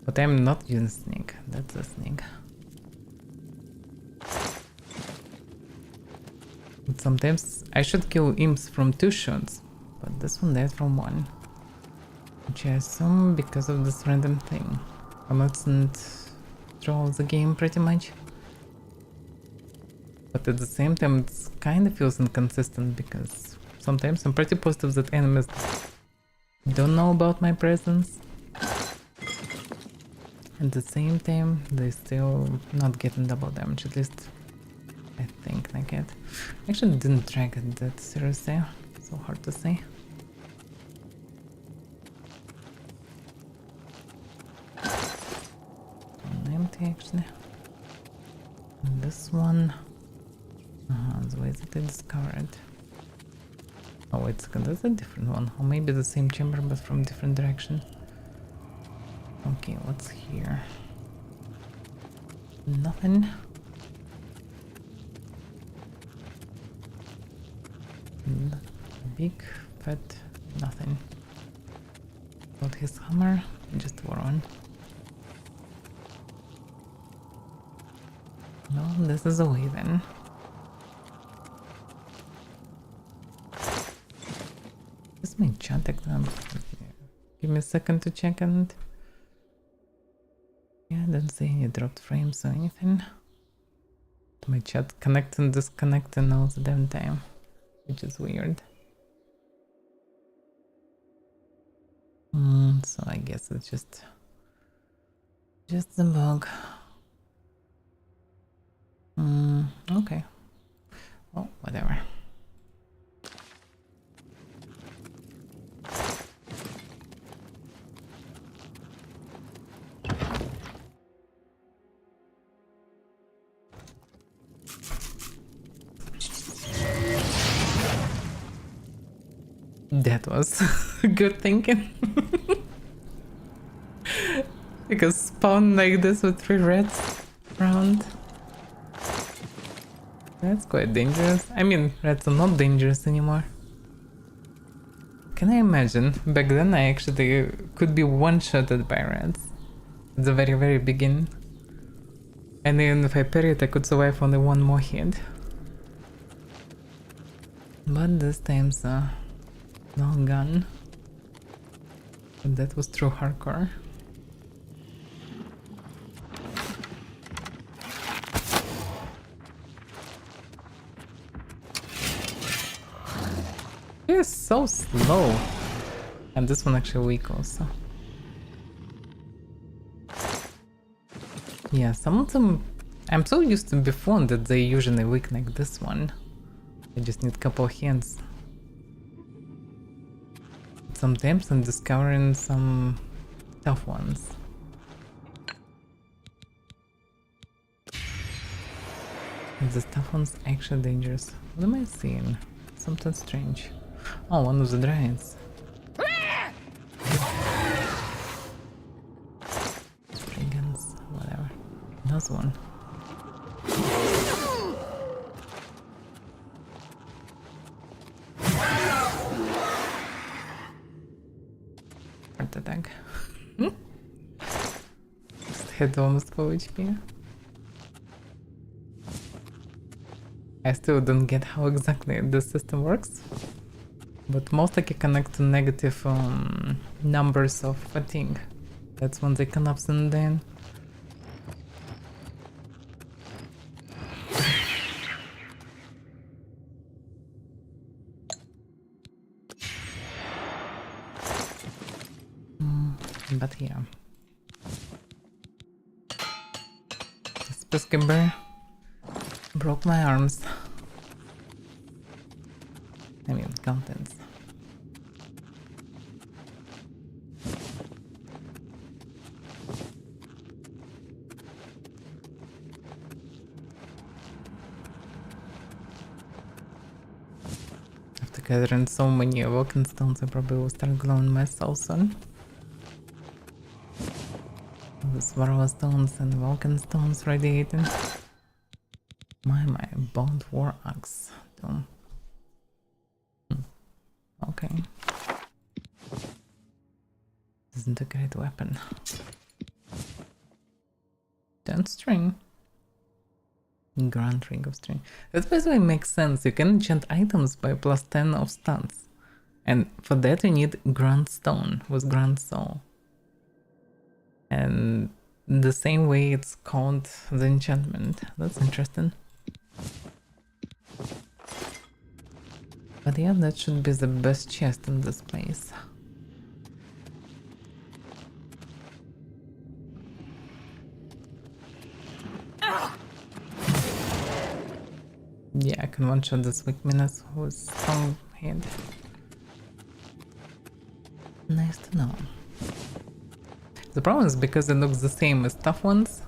But I'm not using sneak. That's a sneak. But sometimes I should kill imps from 2 shots. But this one died from 1. Which I assume because of this random thing. I'm not through the game pretty much. But at the same time it kind of feels inconsistent because sometimes I'm pretty positive that enemies don't know about my presence. At the same time they still not getting double damage, at least I think like it. Actually didn't track it that seriously, so hard to say. Empty actually. And this one. The way that I discovered. Oh wait a second, that's a different one. Or maybe the same chamber but from different direction. Okay, what's here? Nothing. Big, fat, nothing. Got his hammer, just war on. No, this is a way then. This may chat exam. Give me a second to check and yeah, I don't see any dropped frames or anything. My chat connects and disconnecting all the damn time, which is weird. So I guess it's just the bug. Okay. Well, whatever. That was good thinking. Because spawn like this with 3 reds around. That's quite dangerous. I mean, reds are not dangerous anymore. Can I imagine? Back then I actually could be one-shotted by reds. At the very, very beginning. And even if I parry it, I could survive only 1 more hit. But this time's no gun. But that was true hardcore. He is so slow. And this one actually weak also. Yeah, some of them I'm so used to before that they usually weak like this one. I just need a couple of hands. Sometimes I'm discovering some tough ones. The tough one's actually dangerous. What am I seeing? Something strange. Oh, one of the dryads. Spray guns, whatever. Another one. Heart attack. Just had almost full HP. I still don't get how exactly this system works, but most likely connect to negative numbers of fatigue. That's when they collapse and then. But yeah. This pesky bear broke my arms. I mean, contents. After gathering so many walking stones, I probably will start glowing my soul soon. With Varroa stones and Vulcan stones radiating. My Bond War Axe. Okay. Isn't a great weapon. 10 string. Grand Ring of String. That basically makes sense. You can enchant items by +10 of stats. And for that you need Grand Stone with Grand Soul. And the same way it's called the enchantment. That's interesting. But yeah, that should be the best chest in this place. Yeah, I can one-shot this weak menace with strong head. Nice to know. The problem is because it looks the same as tough ones,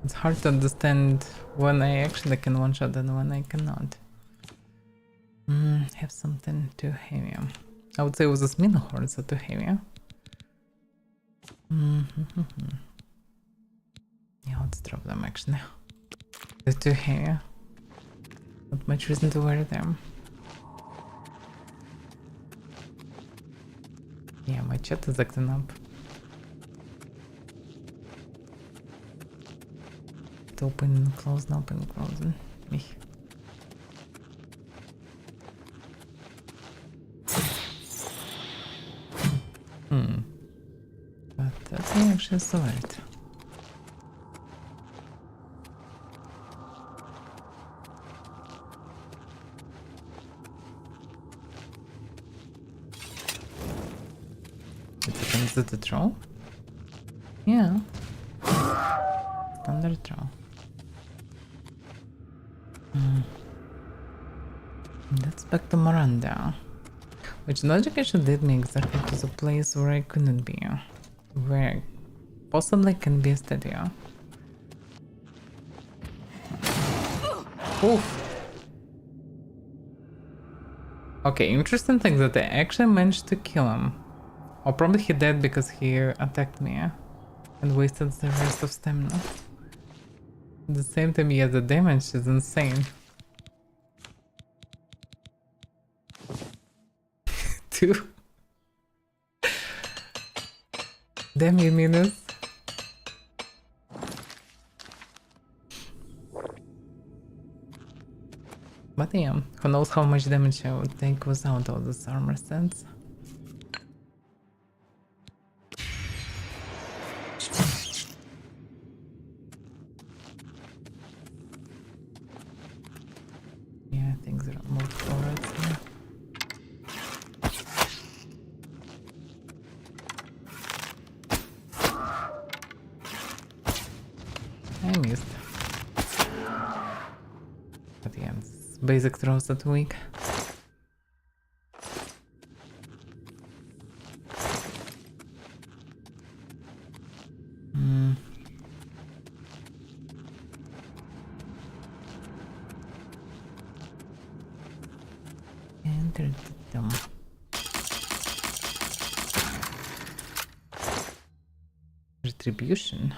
it's hard to understand when I actually can one-shot and when I cannot. Have something too heavy. I would say it was a smith horns are too heavy. Yeah, let's drop them actually. They're too heavy. Not much reason to wear them. Yeah, my chat is acting up. It's open and closed, open and closing. Me. But that's actually saw it. Is it a throw? Yeah. Standard throw. That's back to Miranda. Which logic actually did me exactly to the place where I couldn't be. Where I possibly can be a statue. Oof. Okay, interesting thing that I actually managed to kill him. Or probably he died because he attacked me and wasted the rest of stamina. At the same time, yeah, the damage is insane. Two. Damn you, Minus. But yeah, who knows how much damage I would take without all this armor sense. Yeah, things are moved forward here. I missed. But yeah, basic throws that weak. Enter them. Retribution.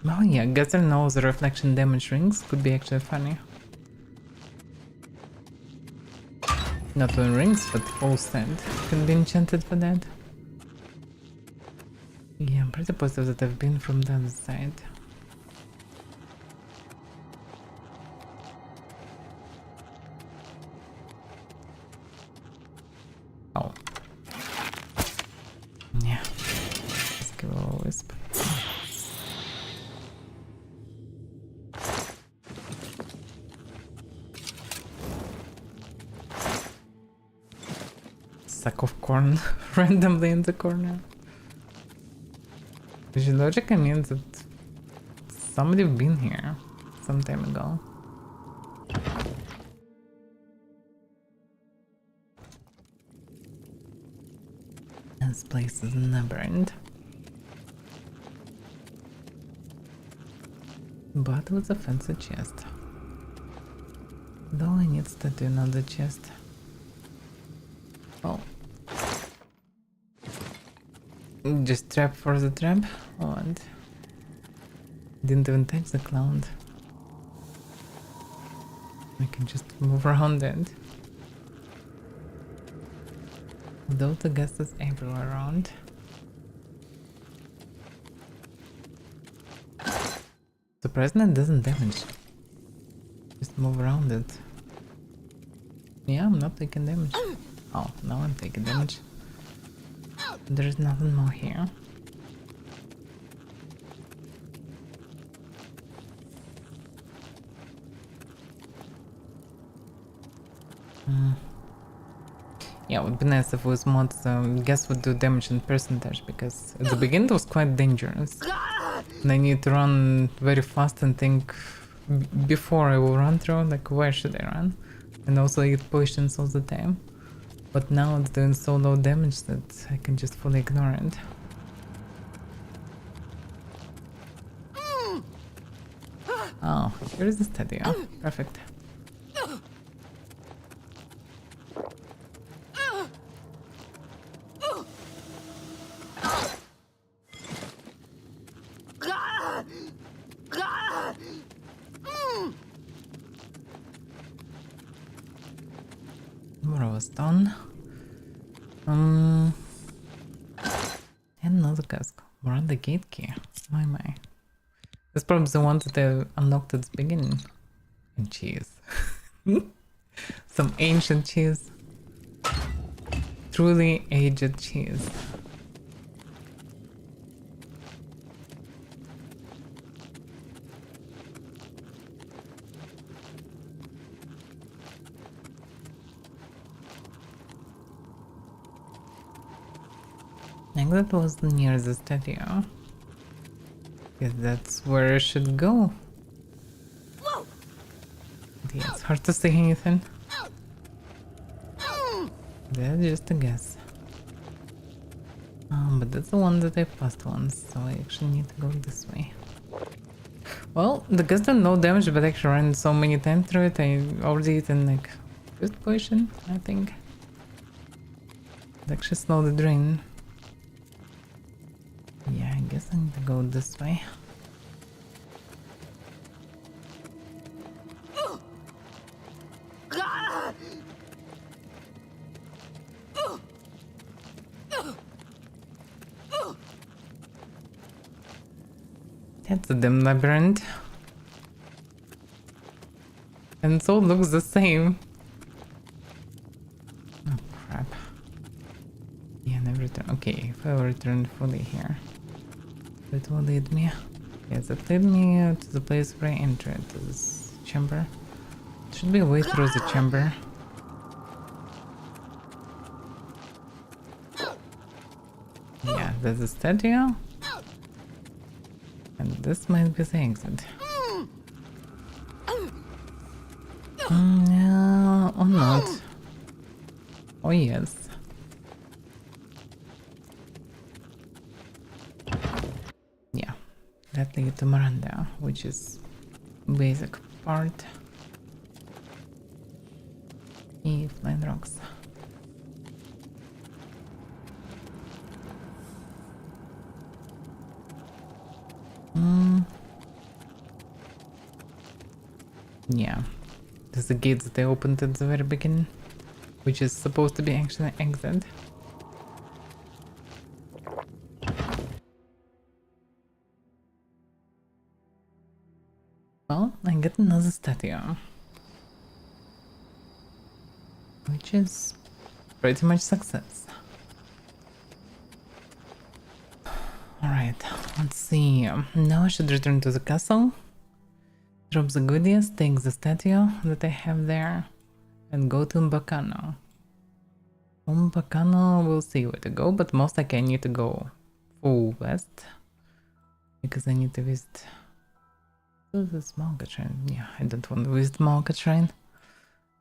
Oh yeah, Gutter knows the reflection damage rings could be actually funny. Not one rings, but full stand can be enchanted for that. Yeah, I'm pretty positive that I've been from the other side. sack of corn randomly in the corner. Which logically means that somebody been here some time ago. This place is never end. But with a fancy chest. Though I need to do another chest. Oh. Just trap for the trap? What? Didn't even touch the cloud. I can just move around it. Though the gas is everywhere around. Surprisingly, it doesn't damage. Just move around it. Yeah, I'm not taking damage. Oh, now I'm taking damage. There's nothing more here. Yeah, it would be nice if it was mods, gas would do damage in percentage, because at the beginning it was quite dangerous. And I need to run very fast and think before I will run through, like where should I run? And also I get potions all the time. But now it's doing so low damage that I can just fully ignore it. Oh, here is the statue. Perfect. More of a stone. And another cask. More on the gate key. My. That's probably the one that I unlocked at the beginning. And cheese. Some ancient cheese. Truly aged cheese. I think that was near the statue. Because that's where I should go. Whoa! Yeah, it's hard to say anything. That's just a guess. But that's the one that I passed once, so I actually need to go this way. Well, the gas done no damage, but I actually ran so many times through it, I already eaten like first potion, I think. It actually slowed the drain. Yeah, I guess I need to go this way. That's a damn labyrinth. And so it looks the same. Oh crap. Yeah, never return. Okay, if I will return fully here, it will lead me. Yes, it led me to the place where I entered, to this chamber. There should be a way through the chamber. Yeah, there's a statue. And this might be the exit. No, or not. Oh yes. Yeah, that leads to Miranda, which is basic part. Flying rocks. Yeah, there's the gates that they opened at the very beginning, which is supposed to be actually an exit. Well, I get another statue, which is pretty much success. Alright, let's see. Now I should return to the castle, drop the goodies, take the statue that I have there, and go to Bacano. From Bacano, we'll see where to go, but most likely I need to go full west. Because I need to visit the Smalka Shrine. Yeah, I don't want to visit Smalka Shrine.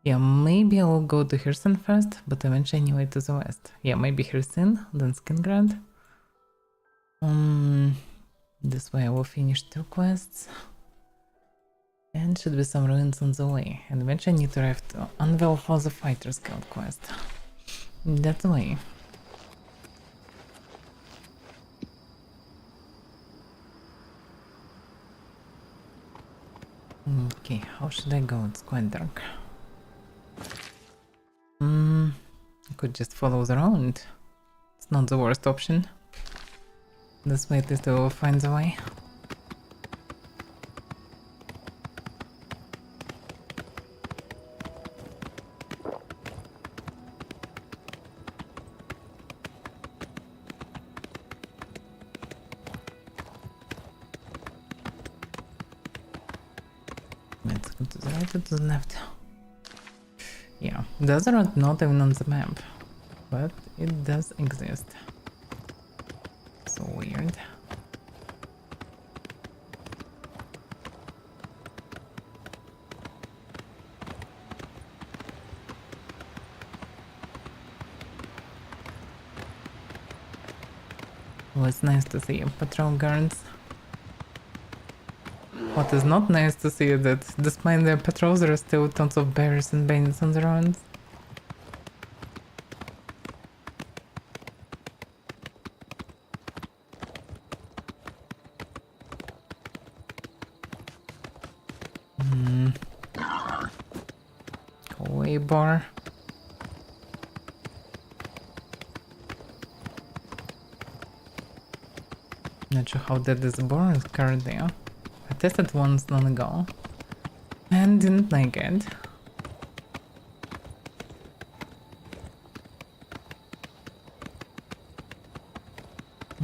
Yeah, maybe I will go to Hirsen first, but eventually anyway to the west. Yeah, maybe Hirsen, then Skingrad. This way I will finish 2 quests. And should be some ruins on the way. And eventually I need to arrive to Anvil for the Fighters Guild quest. That's the way. Okay, how should I go? It's quite dark. I could just follow the road. It's not the worst option. This way at least I will find the way. Let's go to the right or to the left. Yeah, the other road not even on the map, but it does exist. So weird. Well, it's nice to see patrol guards. What is not nice to see is that despite their patrols there are still tons of bears and bandits on the roads. Go away, bar. Not sure how dead this bar is currently. I tested once long ago and didn't like it.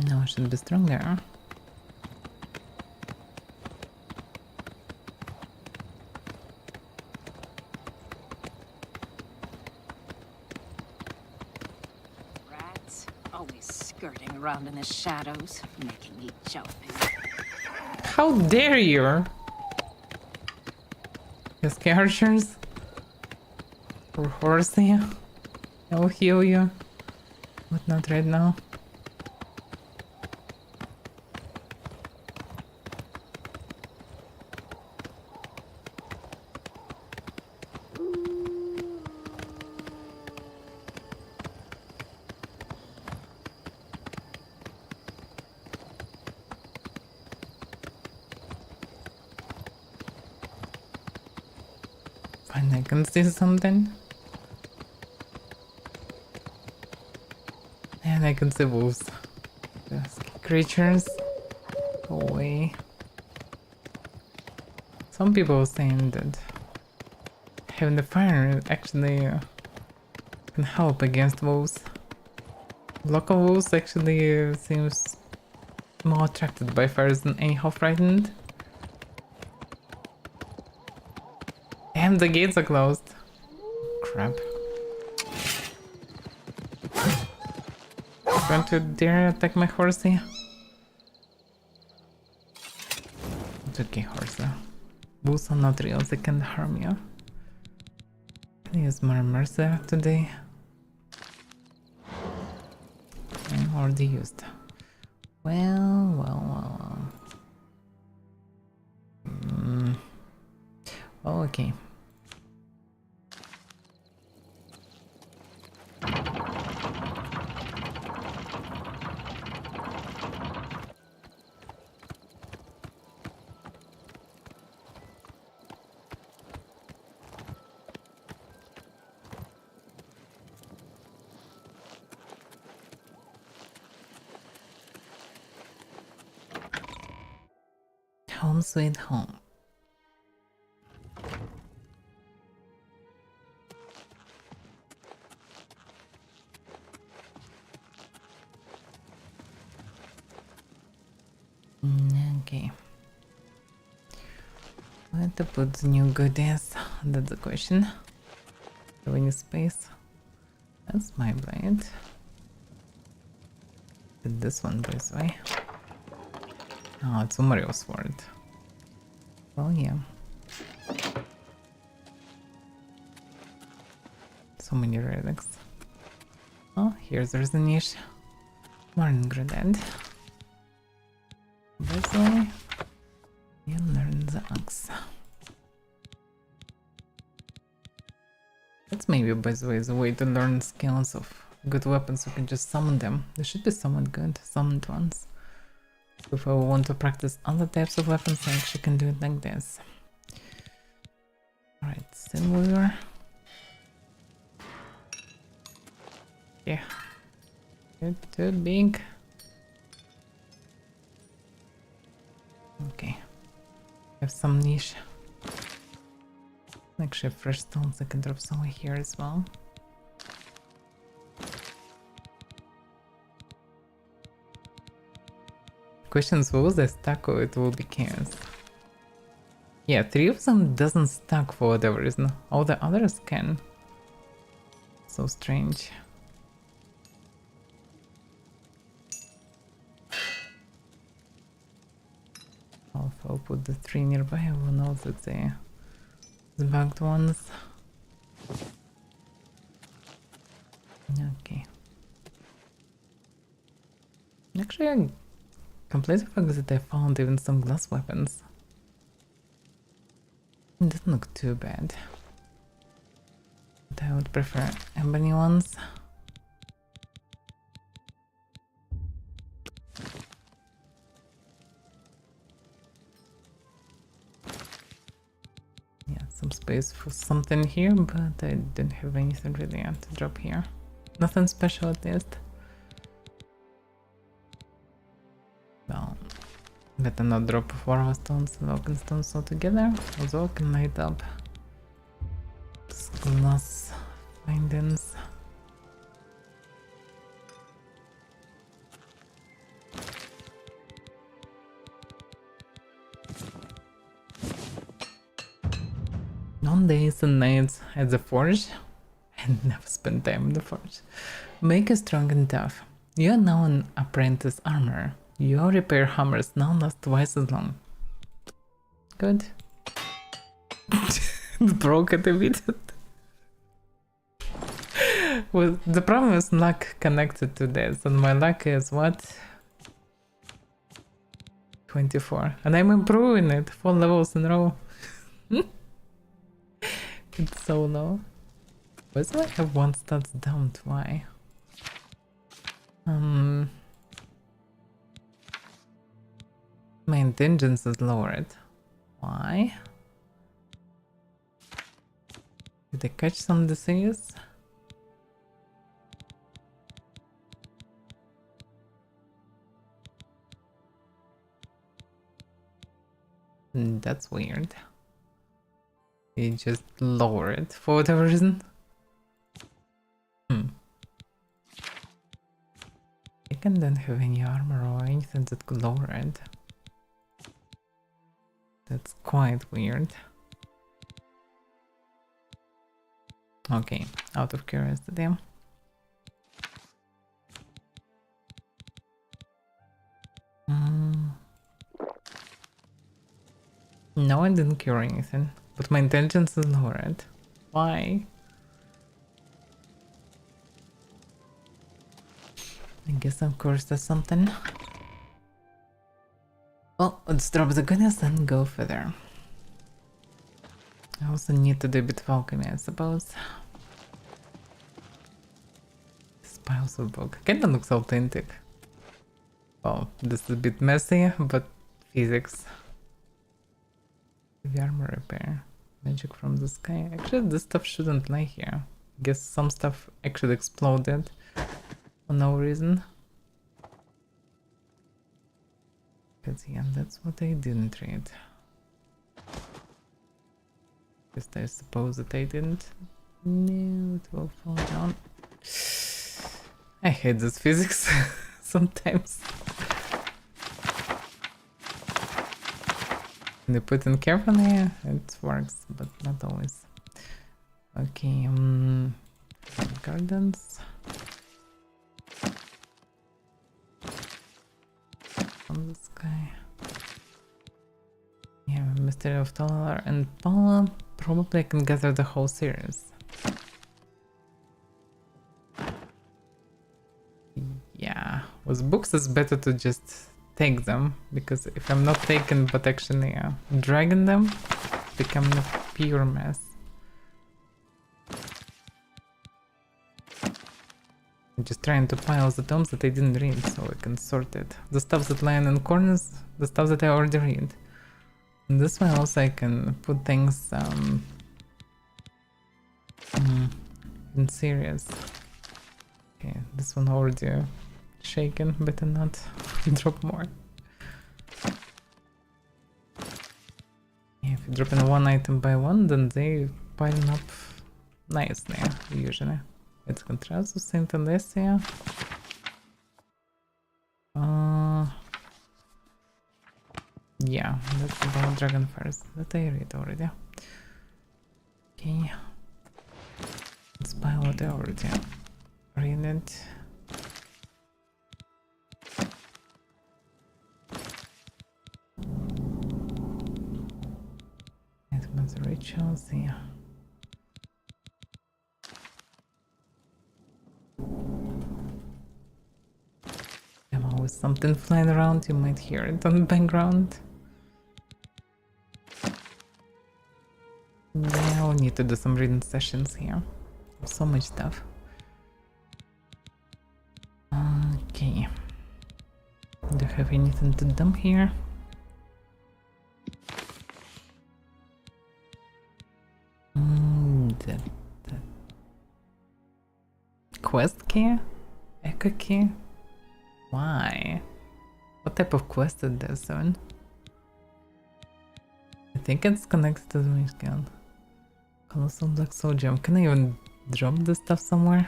Now it should be stronger. Rats, always skirting around in the shadows, making me jealous. How dare you! Yes, archers? Or horsey? I'll heal you. But not right now. Fine, I can see something. And I can see wolves. Pesky creatures. Go away. Some people are saying that having the fire actually can help against wolves. Local wolves actually seems more attracted by fires than anyhow frightened. Damn, the gates are closed. Crap. Don't you dare attack my horsey. It's okay, horsey. Bulls are not real, they can't harm you. Can I use more Immersive today? I'm already used. Well. Oh, okay. Home sweet home. Okay. Where to put the new goodies? That's the question. Do we need space? That's my blade. Did this one this way? Oh, it's a Mario sword. Well, yeah. So many relics. Oh, there's the niche. More ingredient. This way. And learn the axe. That's maybe, by the way, the way to learn skills of good weapons. You can just summon them. They should be summoned good, summoned ones. So if I want to practice other types of weapons, I actually can do it like this. Alright, silver. Yeah. Too big. Okay. Have some niche. Actually, fresh stones I can drop somewhere here as well. Questions, what was I stuck or it will be chaos? Yeah, 3 of them doesn't stack for whatever reason. All the others can. So strange. If I'll put the 3 nearby, I will know that they the bugged ones. Okay. Actually, I completely forgot that I found even some glass weapons. It doesn't look too bad. But I would prefer ebony ones. Yeah, some space for something here, but I didn't have anything really to drop here. Nothing special at least. Well, better not drop 4 stones and oaken stones altogether, although I can light up glass findings. On days and nights at the forge, I never spent time in the forge. Make you strong and tough. You are now an apprentice armorer. Your repair hammers now last twice as long. Good. It broke it a bit. Well, the problem is luck connected to this, and my luck is what? 24. And I'm improving it 4 levels in a row. It's so low. Why do I have 1 stats down? Why? My intelligence is lowered. Why? Did I catch some disease? That's weird. It just lowered for whatever reason. I don't have any armor or anything that could lower it. That's quite weird. Okay, out of curiosity. No, I didn't cure anything, but my intelligence is lowered. Why? I guess of course there's something. Well, let's drop the goodness and go further. I also need to do a bit of alchemy, I suppose. Spiles of book. Kinda looks authentic. Well, this is a bit messy, but physics. The armor repair. Magic from the sky. Actually, this stuff shouldn't lie here. Guess some stuff actually exploded for no reason. Because yeah, that's what I didn't read. Because I suppose that I didn't. No, it will fall down. I hate this physics sometimes. When you put in carefully, it works, but not always. Okay, Gardens. On this guy. Yeah, Mystery of Talar and Paula. Probably I can gather the whole series. Yeah, with books it's better to just take them, because if I'm not taken but actually dragging them, become a pure mess. I'm just trying to pile the tomes that I didn't read so I can sort it. The stuff that lie in corners, the stuff that I already read. And this way also I can put things in series. Okay, this one already shaken, better not drop more. Yeah, if you drop in one item by one, then they pile up nicely, usually. It's contrast to Saint Alessia. Yeah, that's about Dragonfires that I read already. Okay. Let's buy what I already read it. It was rituals, yeah. There's always something flying around, you might hear it on the background. Yeah, we'll need to do some reading sessions here. So much stuff. Okay. Do you have anything to dump here? That quest key? Echo key? Why? What type of quest is this one? I think it's connected to the Mishkan. Colossal Black Soul Gem. Can I even drop this stuff somewhere?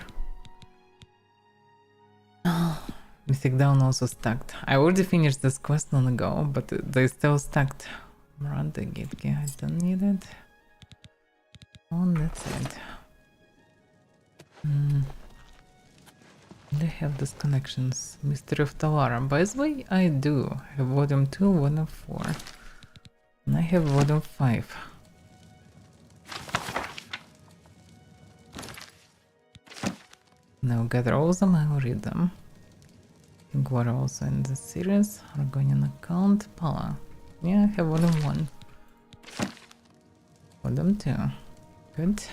Mythic Down also stacked. I already finished this quest long ago, but they still stacked. Miranda Gate key. I don't need it. Oh, that's it. They have these connections. Mystery of Talara. By the way, I do have volume 2, volume 4. And I have volume 5. Now gather all of them, I will read them. I think we're also in the series. Argonian account, Pala. Yeah, I have volume 1. Volume 2. Good.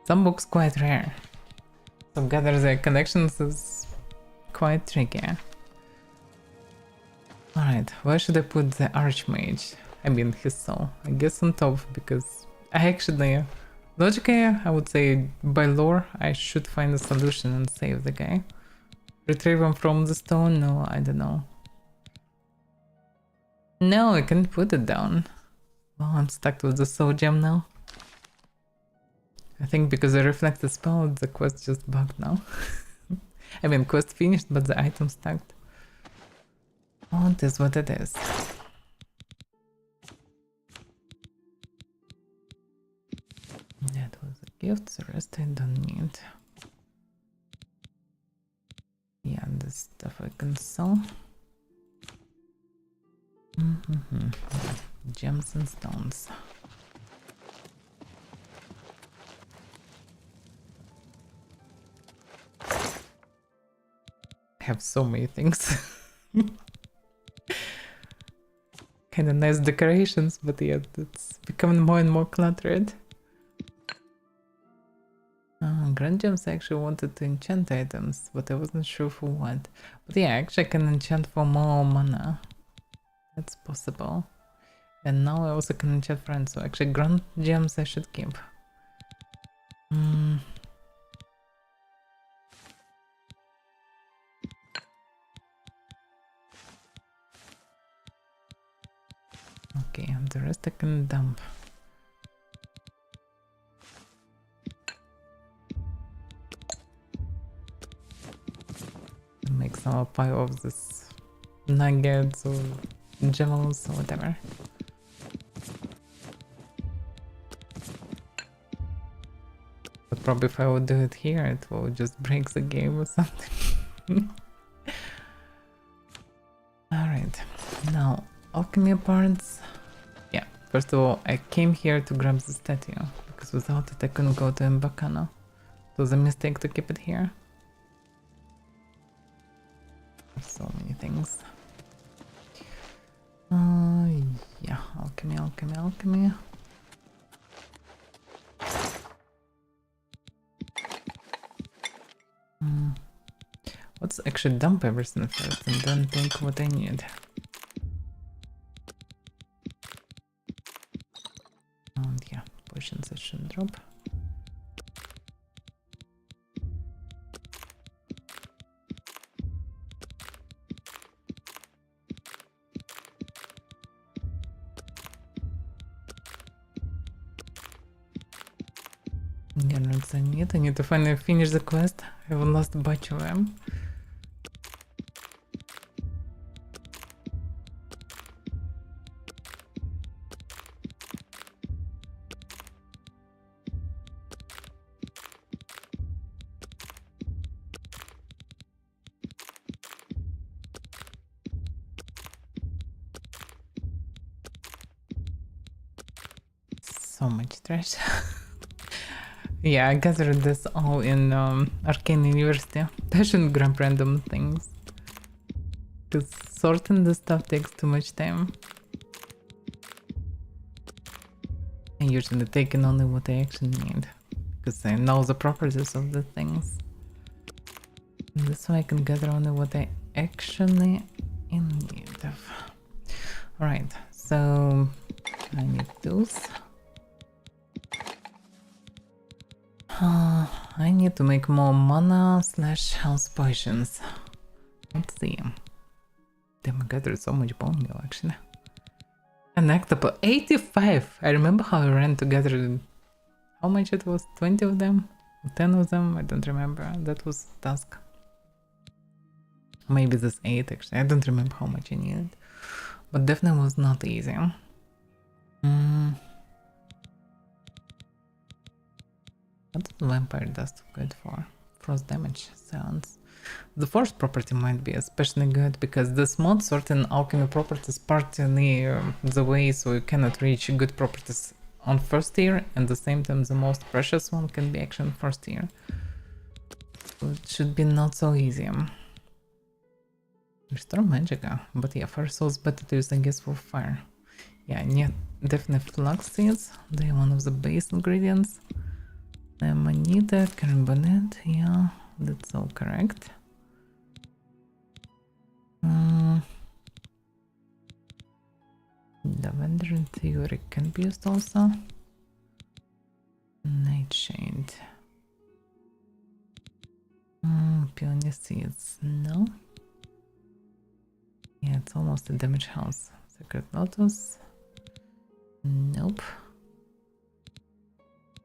Some books quite rare. So gather the connections is quite tricky. Alright, where should I put the Archmage? I mean his soul. I guess on top, because I actually... Logically, I would say by lore I should find a solution and save the guy. Retrieve him from the stone? No, I don't know. No, I can't put it down. Well, I'm stuck with the soul gem now. I think because I reflected spell, the quest just bugged now. I mean, quest finished, but the item stacked. Oh, it is what it is. That was a gift, the rest I don't need. Yeah, this stuff I can sell. Yeah. Gems and stones. I have so many things. Kinda nice decorations, but yeah, it's becoming more and more cluttered. Grand Gems I actually wanted to enchant items, but I wasn't sure for what. But yeah, actually I can enchant for more mana. That's possible. And now I also can enchant friends, so actually Grand Gems I should keep. Okay, and the rest I can dump. Make some pile of this nuggets or gemels or whatever. But Probably if I would do it here, it will just break the game or something. Alright, now alchemy parts. Yeah, first of all, I came here to grab the statue, because without it I couldn't go to Mbakano. It was a mistake to keep it here. There's so many things. Yeah, alchemy. Let's actually dump everything first and then think what I need. And yeah, potions I should drop. Yeah, that's I need to finally finish the quest. I have lost a bunch of them. So much trash. Yeah, I gathered this all in Arcane University. I shouldn't grab random things. Because sorting this stuff takes too much time. I usually take in only what I actually need. Because I know the properties of the things. And this way I can gather only what I actually in need of. Alright, so I need those. I need to make more mana / health potions. Let's see. Damn, I gathered so much bone meal actually. An octopus, 85! I remember how I ran to gather, how much it was? 20 of them? 10 of them? I don't remember. That was a task. Maybe this 8 actually. I don't remember how much I needed. But definitely was not easy. What's vampire dust good for? Frost damage, silence. The force property might be especially good because this mod certain alchemy properties partly the way so you cannot reach good properties on first tier, and at the same time the most precious one can be actually on first tier. So it should be not so easy. Restore Magicka, but yeah, fire soul's better to use I guess for fire. Yeah, I need definitely flax seeds, they're one of the base ingredients. Amanita, carbonate, yeah, that's all correct. Lavender in theory can be used also. Nightshade. Peony seeds, no. Yeah, it's almost a damage house. Sacred Lotus. Nope.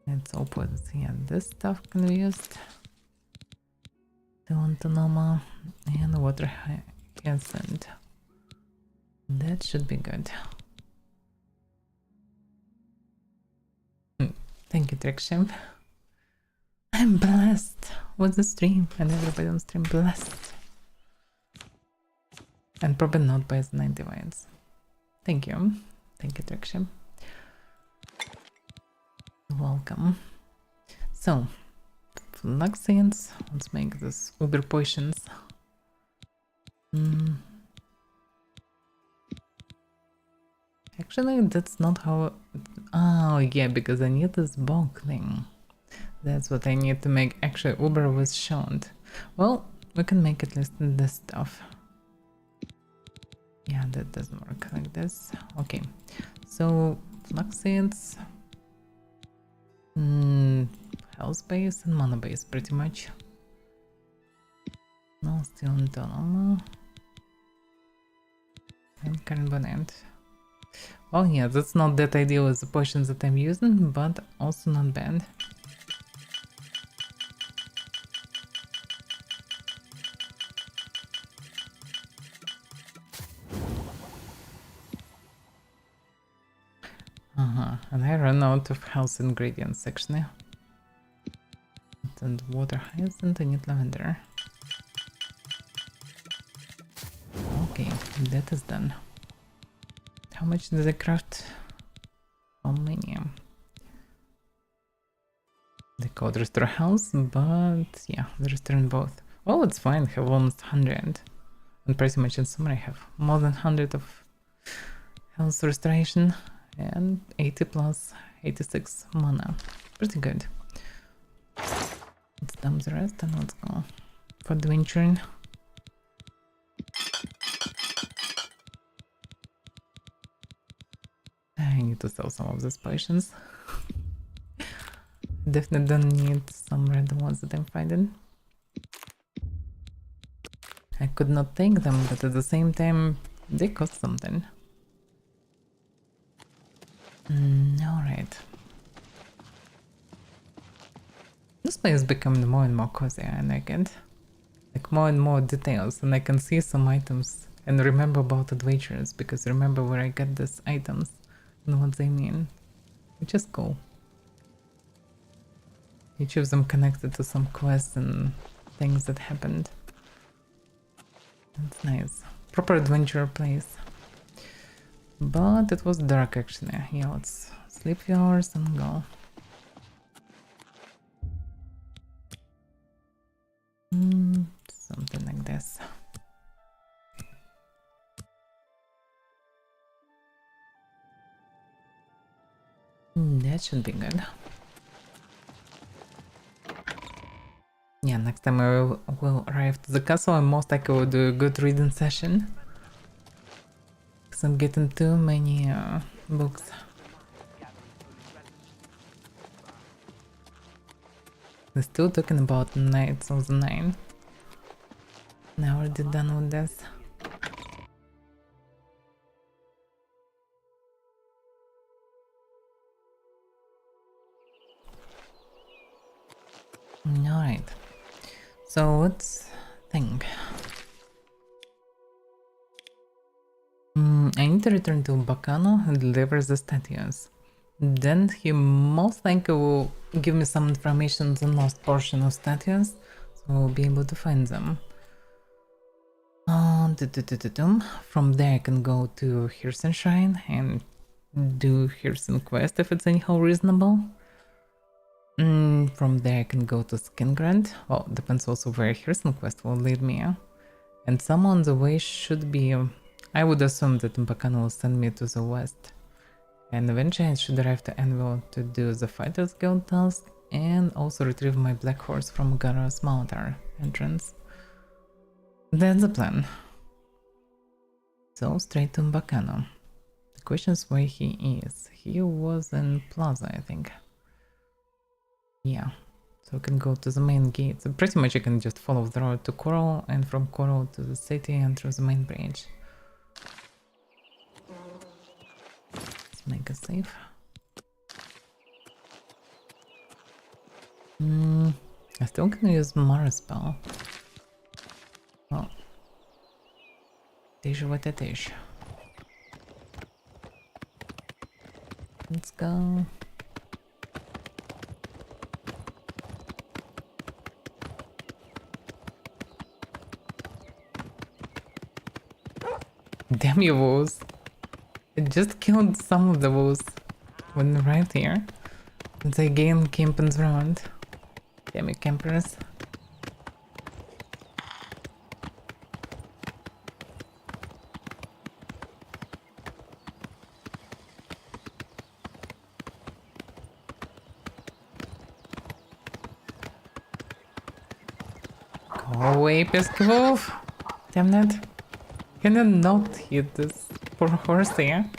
It's opposite. Yeah, this stuff can be used. Deontonoma and water hyacinth. That should be good. Thank you, Trickshim. I'm blessed with the stream and everybody on stream blessed. And probably not by the 9 divines. Thank you. Thank you, Trickshim. Welcome. So, fluxians. Let's make this uber potions. Actually, that's not how. Oh, yeah, because I need this bulk thing. That's what I need to make actually uber with shunt. Well, we can make at least this stuff. Yeah, that doesn't work like this. Okay, so fluxians. Health base and mana base pretty much. No, still Donoma. And carbonate. Oh yeah, that's not that ideal as the potions that I'm using, but also not bad. And I ran out of health ingredients actually. and water hyacinth. I need lavender. Okay, that is done. How much did I craft? How many? The code restore health, but yeah, the restore in both. Oh, it's fine, I have almost 100. And pretty much in summer I have more than 100 of health restoration and 80 plus 86 mana. Pretty good. Let's dump the rest and let's go for adventuring. I need to sell some of these potions. Definitely don't need some random ones that I'm finding. I could not take them, but at the same time, they cost something. Alright. This place is becoming more and more cozy, I like it. Like more and more details, and I can see some items and remember about adventures because remember where I got these items and what they mean, which is cool. Each of them connected to some quests and things that happened. That's nice. Proper adventure place. But it was dark actually. Yeah, let's sleep few hours and go. Something like this. That should be good. Yeah, next time I will arrive to the castle and most likely will do a good reading session. Because I'm getting too many books. We're still talking about Knights of the Nine. Now already done with this. Alright. So let's think. I need to return to Bacano and deliver the statues. Then he most likely will give me some information on the last portion of statues, so I'll be able to find them. From there I can go to Hirsen Shrine and do Hirsen Quest if it's anyhow reasonable. From there I can go to Skingrad. Well, depends also where Hirsen Quest will lead me. And some on the way should be... I would assume that Bacano will send me to the west. And eventually I should arrive to Anvil to do the Fighters Guild task and also retrieve my black horse from Gara's Maltar entrance. That's the plan. So straight to Bacano. The question is where he is. He was in Plaza, I think. Yeah, so I can go to the main gate. So pretty much I can just follow the road to Coral and from Coral to the city and through the main bridge. Let's make a save. I still can use Mara spell. Oh. It is what it is. Let's go. Damn you wolves. It just killed some of the wolves when right here. And they again camping around. Damn you campers. Go away, pesky wolf. Damn it. Can I not hit this poor horse here?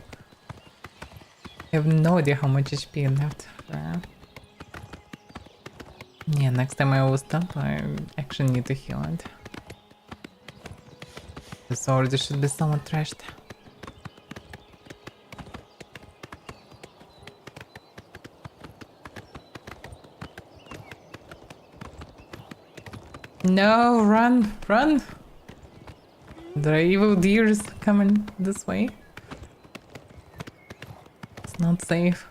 I have no idea how much HP left. Yeah, next time I will stop, I actually need to heal it. This already should be somewhat trashed. No, run, run! There are evil deers coming this way. It's not safe.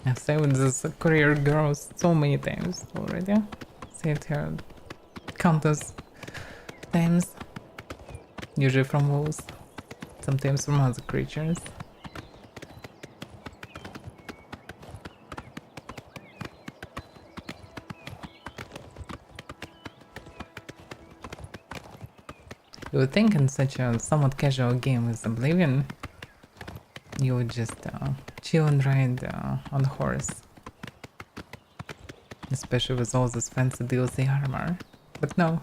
I have saved this career girl so many times already. Saved her countless times. Usually from wolves, sometimes from other creatures. You would think in such a somewhat casual game as Oblivion, you would just chill and ride on a horse. Especially with all this fancy DLC armor. But no.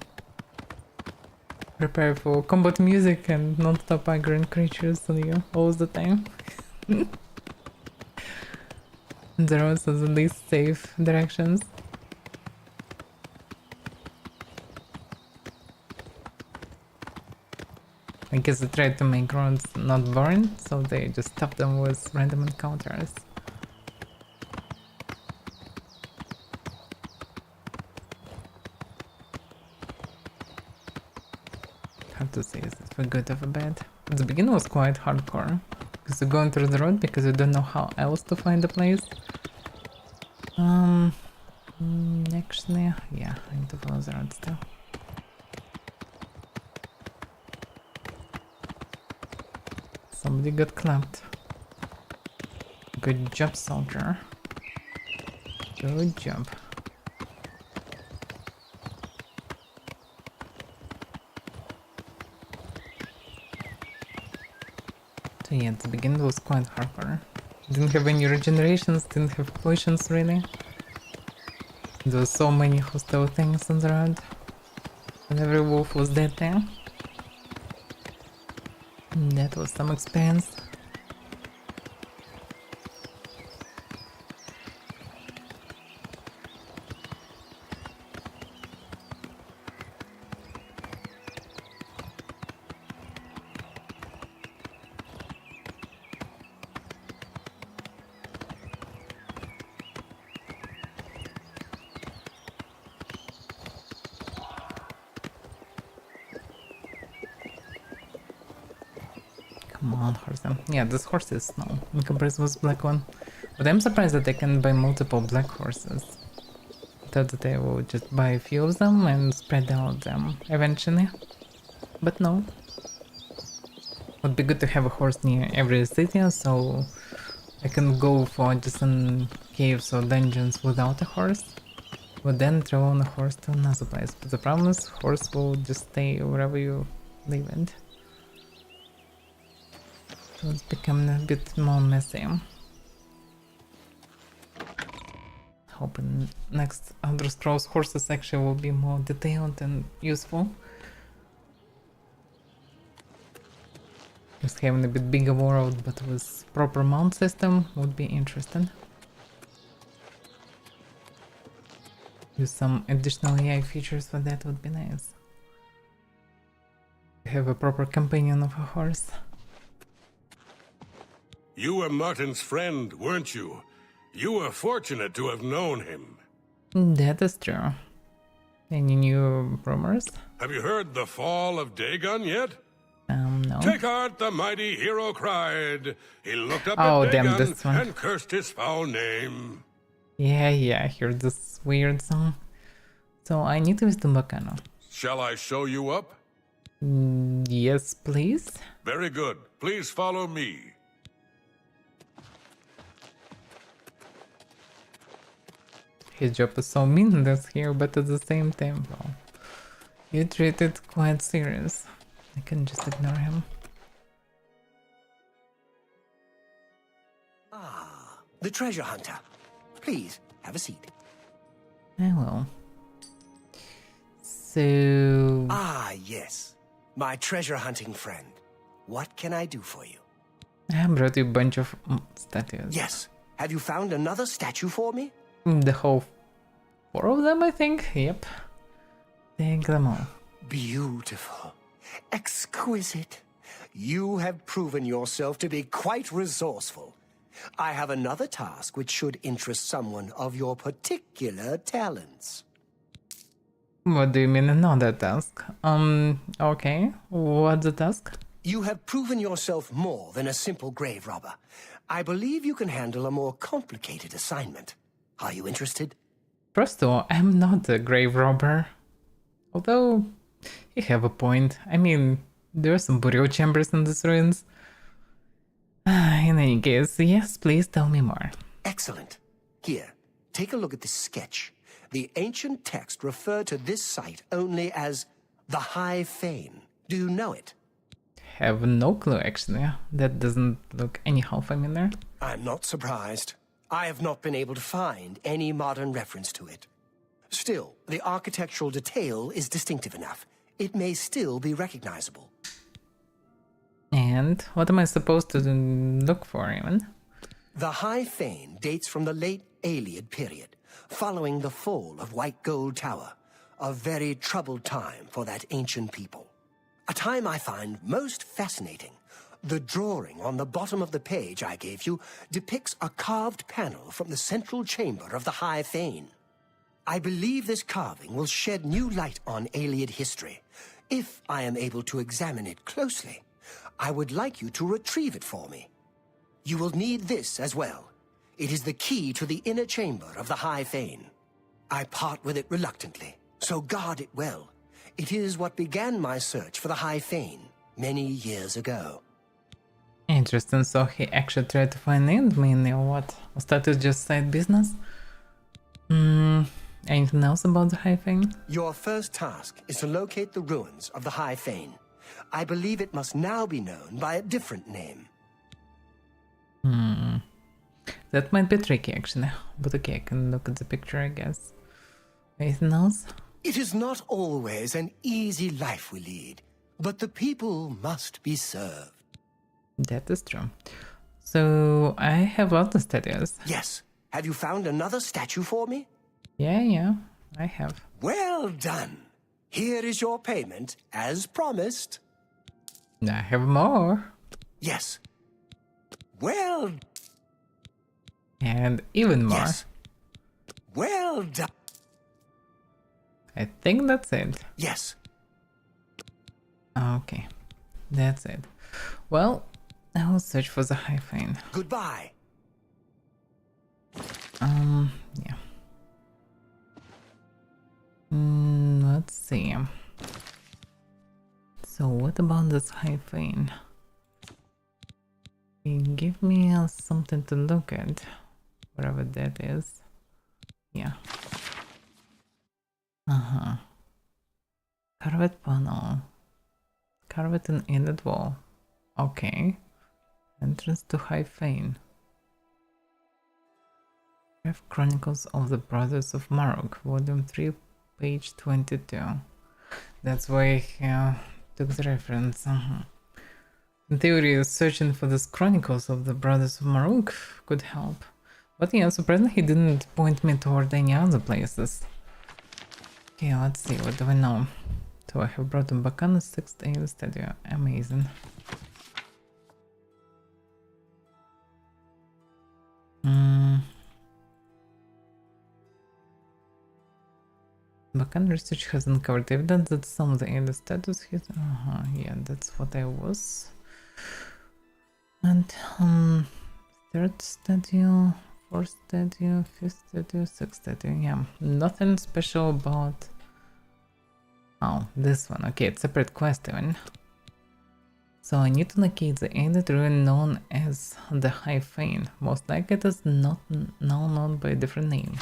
Prepare for combat music and non-stop aggroing creatures on you all the time. There are also the least safe directions. I guess they tried to make rounds not boring, so they just stuffed them with random encounters. Hard to say, is it for good or for bad? At the beginning was quite hardcore, because you're going through the road because you don't know how else to find the place. Actually, yeah, I need to follow the road still. Somebody got clapped. Good job, soldier. Good job. So yeah, at the beginning was quite hardcore. Didn't have any regenerations, didn't have potions really. There were so many hostile things on the road. And every wolf was dead there. That was some experience. Come on, horse. Yeah, this horse is small in comparison with black one. But I'm surprised that I can buy multiple black horses. I thought that I will just buy a few of them and spread out them eventually. But no. Would be good to have a horse near every city, so I can go for adjacent caves or dungeons without a horse. But then throw on a horse to another place. But the problem is, horse will just stay wherever you leave it. So it's becoming a bit more messy. Hoping next Elder Scrolls horses actually will be more detailed and useful. Just having a bit bigger world but with proper mount system would be interesting. Use some additional AI features for that would be nice. Have a proper companion of a horse. You were Martin's friend, weren't you? You were fortunate to have known him. That is true. Any new rumors? Have you heard the fall of Dagon yet? No. Take heart, the mighty hero cried. He looked up Oh, at damn, Dagon this one. and cursed his foul name. Yeah, I heard this weird song. So I need to wisdom Bacano. Shall I show you up? Yes, please. Very good. Please follow me. His job is so meaningless here, but at the same time, well, you treat it quite serious. I can just ignore him. Ah, the treasure hunter. Please, have a seat. I will. So... Ah, yes. My treasure hunting friend. What can I do for you? I brought you a bunch of statues. Yes. Have you found another statue for me? The whole 4 of them, I think. Yep. Take them all. Beautiful. Exquisite. You have proven yourself to be quite resourceful. I have another task which should interest someone of your particular talents. What do you mean another task? Okay. What's the task? You have proven yourself more than a simple grave robber. I believe you can handle a more complicated assignment. Are you interested? First of all, I'm not a grave robber. Although, you have a point. I mean, there are some burial chambers in these ruins. In any case, yes, please tell me more. Excellent. Here, take a look at this sketch. The ancient text referred to this site only as the High Fane. Do you know it? Have no clue actually. That doesn't look anyhow familiar. I'm not surprised. I have not been able to find any modern reference to it. Still, the architectural detail is distinctive enough. It may still be recognizable. And what am I supposed to look for even? The High Fane dates from the late Aeolian period, following the fall of White Gold Tower, a very troubled time for that ancient people. A time I find most fascinating. The drawing on the bottom of the page I gave you depicts a carved panel from the central chamber of the High Fane. I believe this carving will shed new light on Aeolian history. If I am able to examine it closely, I would like you to retrieve it for me. You will need this as well. It is the key to the inner chamber of the High Fane. I part with it reluctantly, so guard it well. It is what began my search for the High Fane many years ago. Interesting, so he actually tried to find it, mainly or what? Was that just side business? Anything else about the High Fane? Your first task is to locate the ruins of the High Fane. I believe it must now be known by a different name. That might be tricky actually, but okay, I can look at the picture I guess. Anything else? It is not always an easy life we lead, but the people must be served. That is true. So, I have lots of statues. Yes. Have you found another statue for me? Yeah, I have. Well done. Here is your payment, as promised. I have more. Yes. Well... And even more. Yes. Well done. I think that's it. Yes. Okay, that's it. Well, I will search for the High Fane. Goodbye. Yeah. Let's see. So what about this High Fane? Give me something to look at, whatever that is. Yeah. Carved panel. Carved and inlet wall. Okay. Entrance to High Fane. Chronicles of the Brothers of Marok, Volume 3, page 22. That's why I took the reference. In theory, searching for these Chronicles of the Brothers of Marok could help. But yeah, surprisingly he didn't point me toward any other places. Okay, let's see, what do I know? So I have brought in Bakana's 6th Aeolian statue. Amazing. Bakan research has uncovered evidence that some of the Aeolian statues his yeah, that's what I was. And third statue, fourth statue, fifth statue, sixth statue, yeah. Nothing special about this one. Okay, it's a separate quest even. So I need to locate the Aeolian ruin known as the High Fane. Most likely it is not now known by a different name.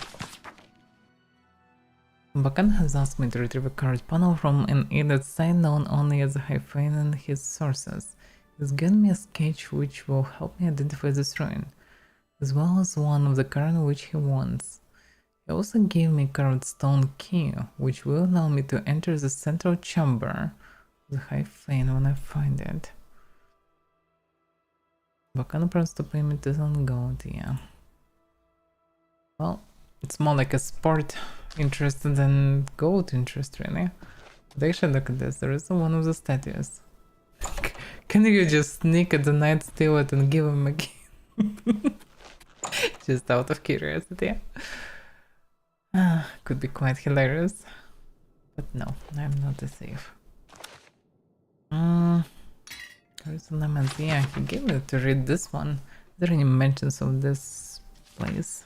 Bakan has asked me to retrieve a carved panel from an Aeolian site known only as the High Fane and his sources. He's given me a sketch which will help me identify this ruin, as well as one of the current which he wants. He also gave me a carved stone key, which will allow me to enter the central chamber of the High Fane when I find it. Bakan promised to pay me 2,000 gold, yeah. Well, it's more like a sport interest than gold interest, really. But actually, look at this, there is one of the statues. Can you just sneak at the night, steal it, and give him a key? Just out of curiosity. Could be quite hilarious. But no, I'm not a thief. There's lemons. Yeah, he gave me to read this one. there any mentions of this place?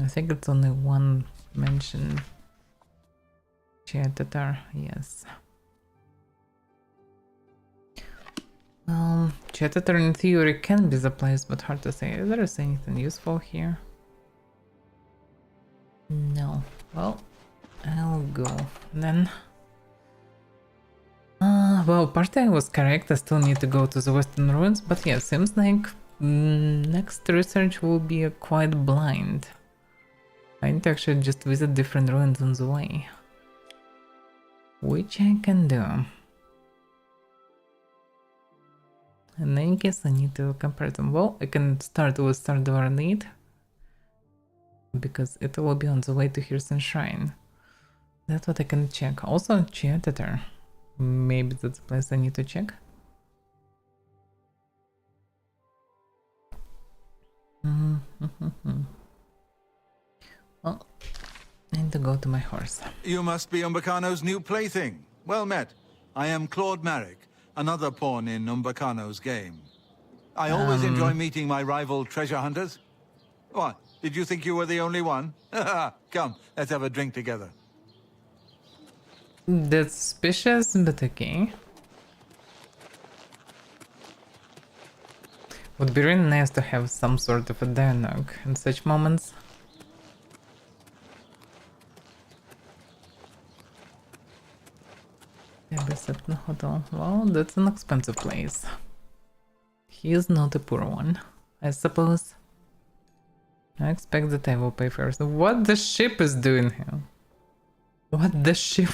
I think it's only one mention. Tatar, yes. Tatar in theory can be the place, but hard to say. Is there anything useful here? No. Well, I'll go then. Well, partly I was correct. I still need to go to the Western Ruins, but yeah, seems like next research will be quite blind. I need to actually just visit different ruins on the way, which I can do. And I guess I need to compare them. Well, I can start with Stardoor Need, because it will be on the way to Hirson Shrine. That's what I can check. Also, Tatar. Maybe that's the place I need to check. Well, I need to go to my horse. You must be Umbacano's new plaything. Well met. I am Claude Marek, another pawn in Umbacano's game. I always enjoy meeting my rival treasure hunters. What? Did you think you were the only one? Come, let's have a drink together. That's suspicious, but okay. Would be really nice to have some sort of a dialogue in such moments. Hotel. Well, that's an expensive place. He is not a poor one, I suppose. I expect that I will pay first. What the ship is doing here? What the ship?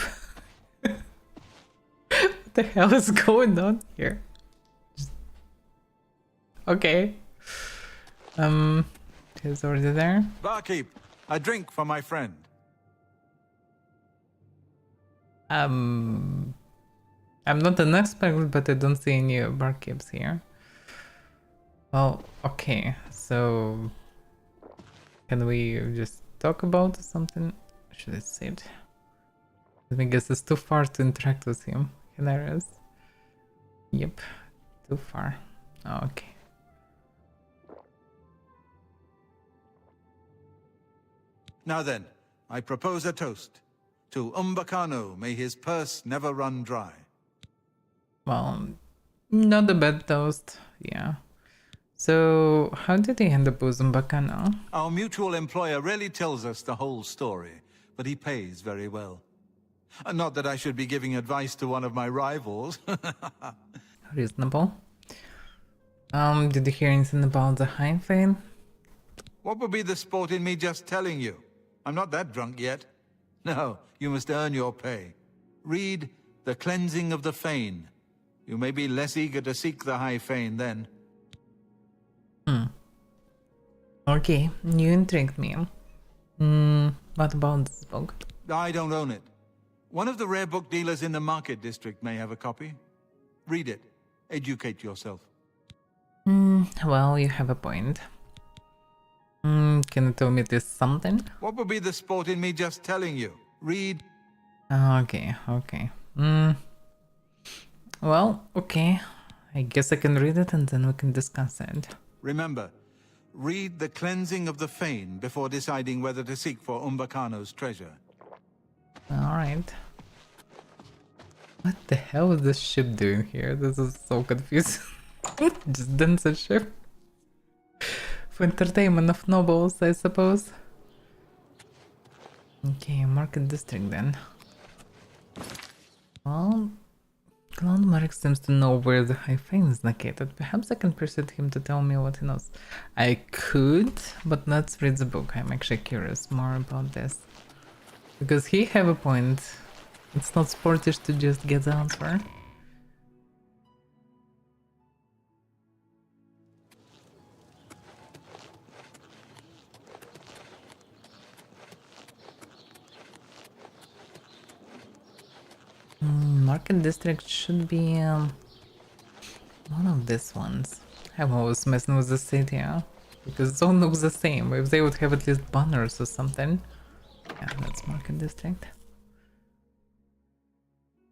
What the hell is going on here? Okay. He's already there. Barkeep, a drink for my friend. I'm not an expert, but I don't see any barkeeps here. Well, okay, so can we just talk about something? Should I say it? I guess it's too far to interact with him. Hilarious. Yep, too far. Okay. Now then, I propose a toast. To Umbacano, may his purse never run dry. Well, not a bad toast, yeah. So, how did he end up with Umbacano? Our mutual employer rarely tells us the whole story, but he pays very well. Not that I should be giving advice to one of my rivals. Reasonable. Did you hear anything about the High Fane? What would be the sport in me just telling you? I'm not that drunk yet. No, you must earn your pay. Read The Cleansing of the Fane. You may be less eager to seek the High Fane then. Okay, you intrigued me. What about this book? I don't own it. One of the rare book dealers in the market district may have a copy. Read it. Educate yourself. Well, you have a point. Can you tell me this something? What would be the sport in me just telling you? Read. Okay. Well, okay. I guess I can read it and then we can discuss it. Remember, read The Cleansing of the Fane before deciding whether to seek for Umbacano's treasure. Alright. What the hell is this ship doing here? This is so confusing. Just dance a ship. For entertainment of nobles, I suppose. Okay, market district then. Well, Claude Marek seems to know where the High Fane is located. Perhaps I can persuade him to tell me what he knows. I could, but let's read the book. I'm actually curious more about this. Because he have a point. It's not sportish to just get the answer. Market district should be one of these ones. I'm always messing with the city, yeah? Because it all looks the same. If they would have at least banners or something. Yeah, that's market district.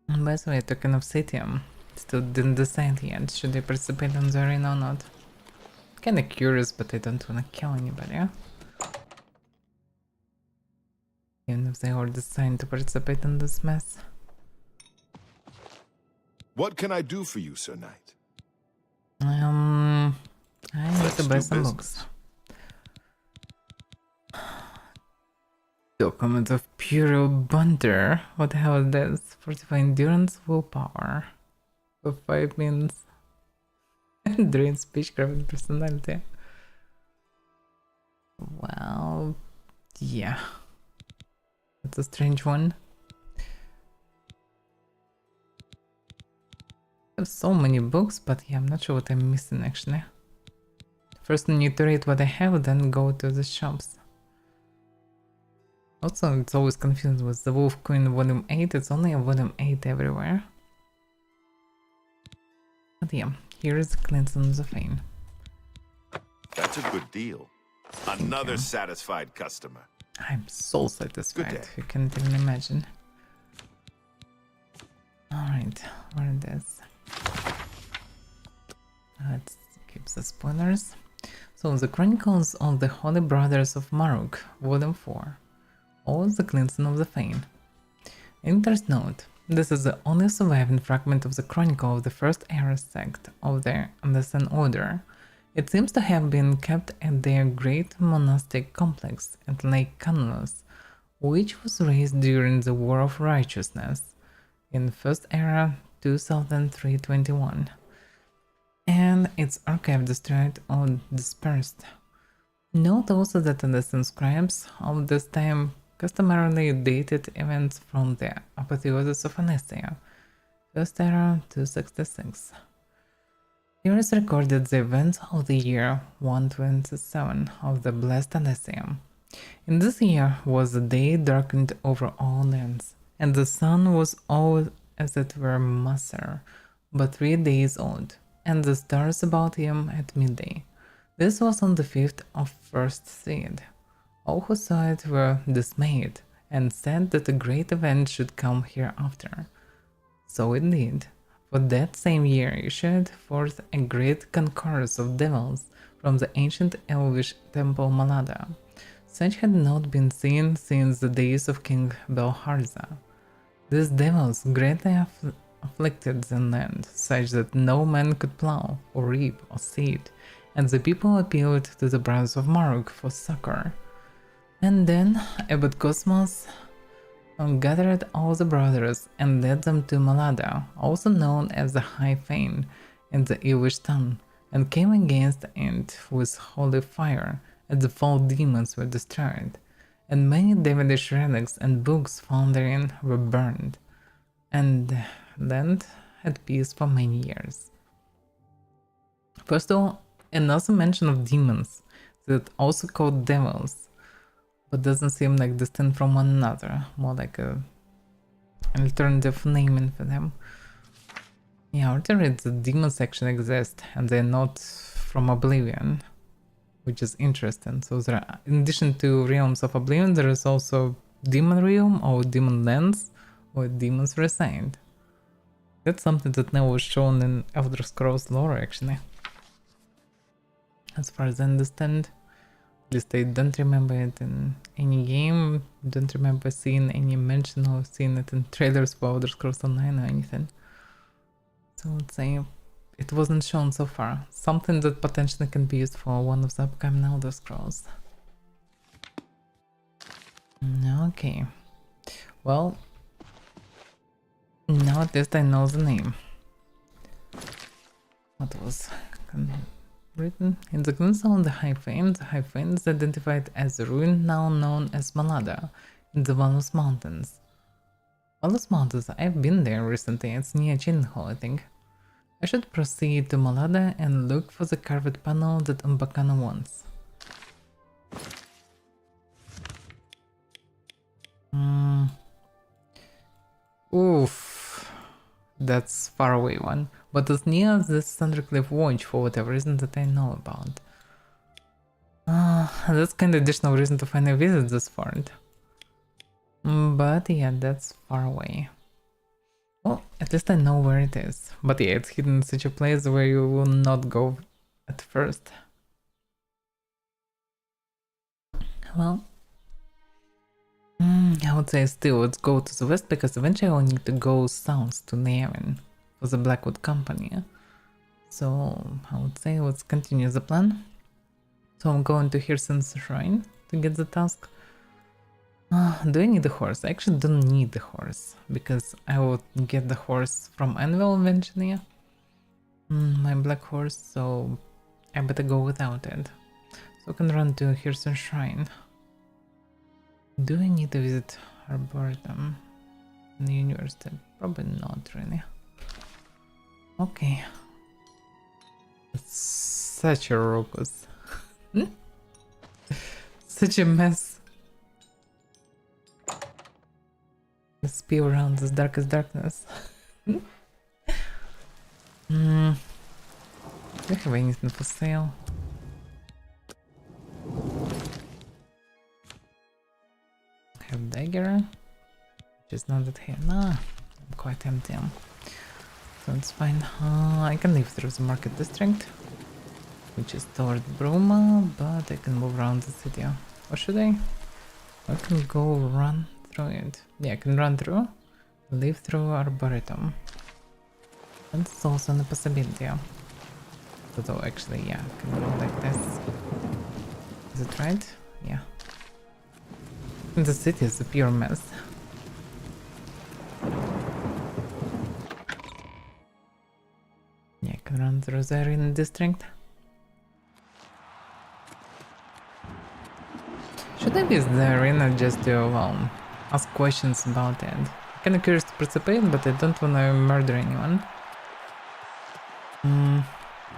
And by the way, talking of city, still didn't decide yet. Should I participate in the arena or not? Kinda curious, but I don't wanna kill anybody. Even if they are designed to participate in this mess. What can I do for you, Sir Knight? I need Let's to buy do some business. books. Document of Pure Bonder. What the hell is this? Fortify endurance, willpower. For 5 minutes. Drain speechcraft and personality. Well, yeah. That's a strange one. I have so many books, but yeah, I'm not sure what I'm missing actually. First I need to read what I have, then go to the shops. Also, it's always confusing with the Wolf Queen Volume 8, it's only a Volume 8 everywhere. But yeah, here is the Cleansing of the Fane. That's a good deal. Another you. satisfied customer. I'm so satisfied, day. you can't even imagine. Alright, where it is. Let's keep the spoilers. So, the Chronicles of the Holy Brothers of Maruk, Volume 4. Or the Cleansing of the Fane. Editor's note. This is the only surviving fragment of the Chronicle of the First Era sect of the Anderson Order. It seems to have been kept at their great monastic complex at Lake Canlos, which was raised during the War of Righteousness in First Era 2003-21, and its archive destroyed or dispersed. Note also that Anderson scribes of this time customarily dated events from the apotheosis of Anastasia, First Era 266. Here is recorded the events of the year 127 of the Blessed Anastasia. In this year was the day darkened over all lands, and the sun was all as it were Maser, but 3 days old, and the stars about him at midday. This was on the 5th of first seed. All who saw it were dismayed, and said that a great event should come hereafter. So it did, for that same year issued forth a great concourse of devils from the ancient elvish temple Malada. Such had not been seen since the days of King Belharza. These devils greatly afflicted the land, such that no man could plow, or reap, or seed, and the people appealed to the brothers of Maruk for succor. And then Abbot Cosmos gathered all the brothers and led them to Malada, also known as the High Fane, in the Elvish tongue, and came against it with holy fire, and the foul demons were destroyed, and many devilish relics and books found therein were burned, and land had peace for many years. First of all, another mention of demons that also called devils, but doesn't seem like distinct from one another, more like an alternative naming for them. Yeah, I already read the demons actually exist, and they're not from Oblivion, which is interesting. So there are, in addition to realms of Oblivion, there is also demon realm or demon lands where demons reside. That's something that never was shown in Elder Scrolls lore actually. As far as I understand. At least I don't remember it in any game, don't remember seeing any mention or seeing it in trailers for Elder Scrolls Online or anything. So let's say it wasn't shown so far. Something that potentially can be used for one of the upcoming Elder Scrolls. Okay. Well, now at least I know the name. What was written? In the Glimpse on the High Fane is identified as a ruin now known as Malada in the Valus Mountains. Valus Mountains, I've been there recently, it's near Chinho, I think. I should proceed to Malada and look for the carved panel that Umbakana wants. Oof, that's far away one. But it's near this Thundercliff Watch for whatever reason that I know about. That's kind of additional reason to finally visit this fort. But yeah, that's far away. Well, at least I know where it is. But yeah, it's hidden in such a place where you will not go at first. Well, I would say still let's go to the west because eventually I'll need to go south to Nearin for the Blackwood Company. So I would say let's continue the plan. So I'm going to Hirson's Shrine to get the task. Do I need a horse? I actually don't need the horse because I will get the horse from Anvil eventually. My black horse, so I better go without it. So I can run to Hirson's Shrine. Do I need to visit Arboretum in the university? Probably not really. Okay. It's such a ruckus. Such a mess. Let's be around this darkest darkness. Do I have anything for sale? I have dagger. Just not that here. Nah, I'm quite empty. So it's fine. I can live through the market district, which is toward Bruma, but I can move around the city. Or should I? I can go run through it. Yeah, I can run through, live through Arboretum. That's also a possibility. Although actually, yeah, I can go like this. Is it right? Yeah. The city is a pure mess. Yeah, I can run through the arena district. Should I visit the arena just to ask questions about it? I'm kinda curious to participate, but I don't wanna murder anyone.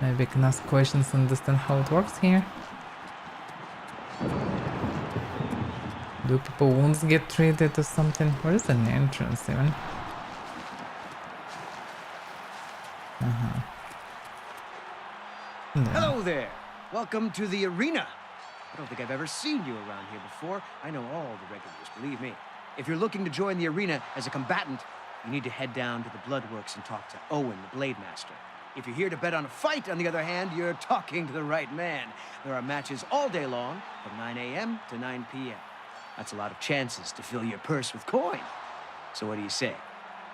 Maybe I can ask questions and understand how it works here. Do people wounds get treated or something? Where is an entrance even? Hello there! Welcome to the arena! I don't think I've ever seen you around here before. I know all the regulars, believe me. If you're looking to join the arena as a combatant, you need to head down to the Bloodworks and talk to Owen, the Blade Master. If you're here to bet on a fight, on the other hand, you're talking to the right man. There are matches all day long, from 9 a.m. to 9 p.m. That's a lot of chances to fill your purse with coin. So what do you say?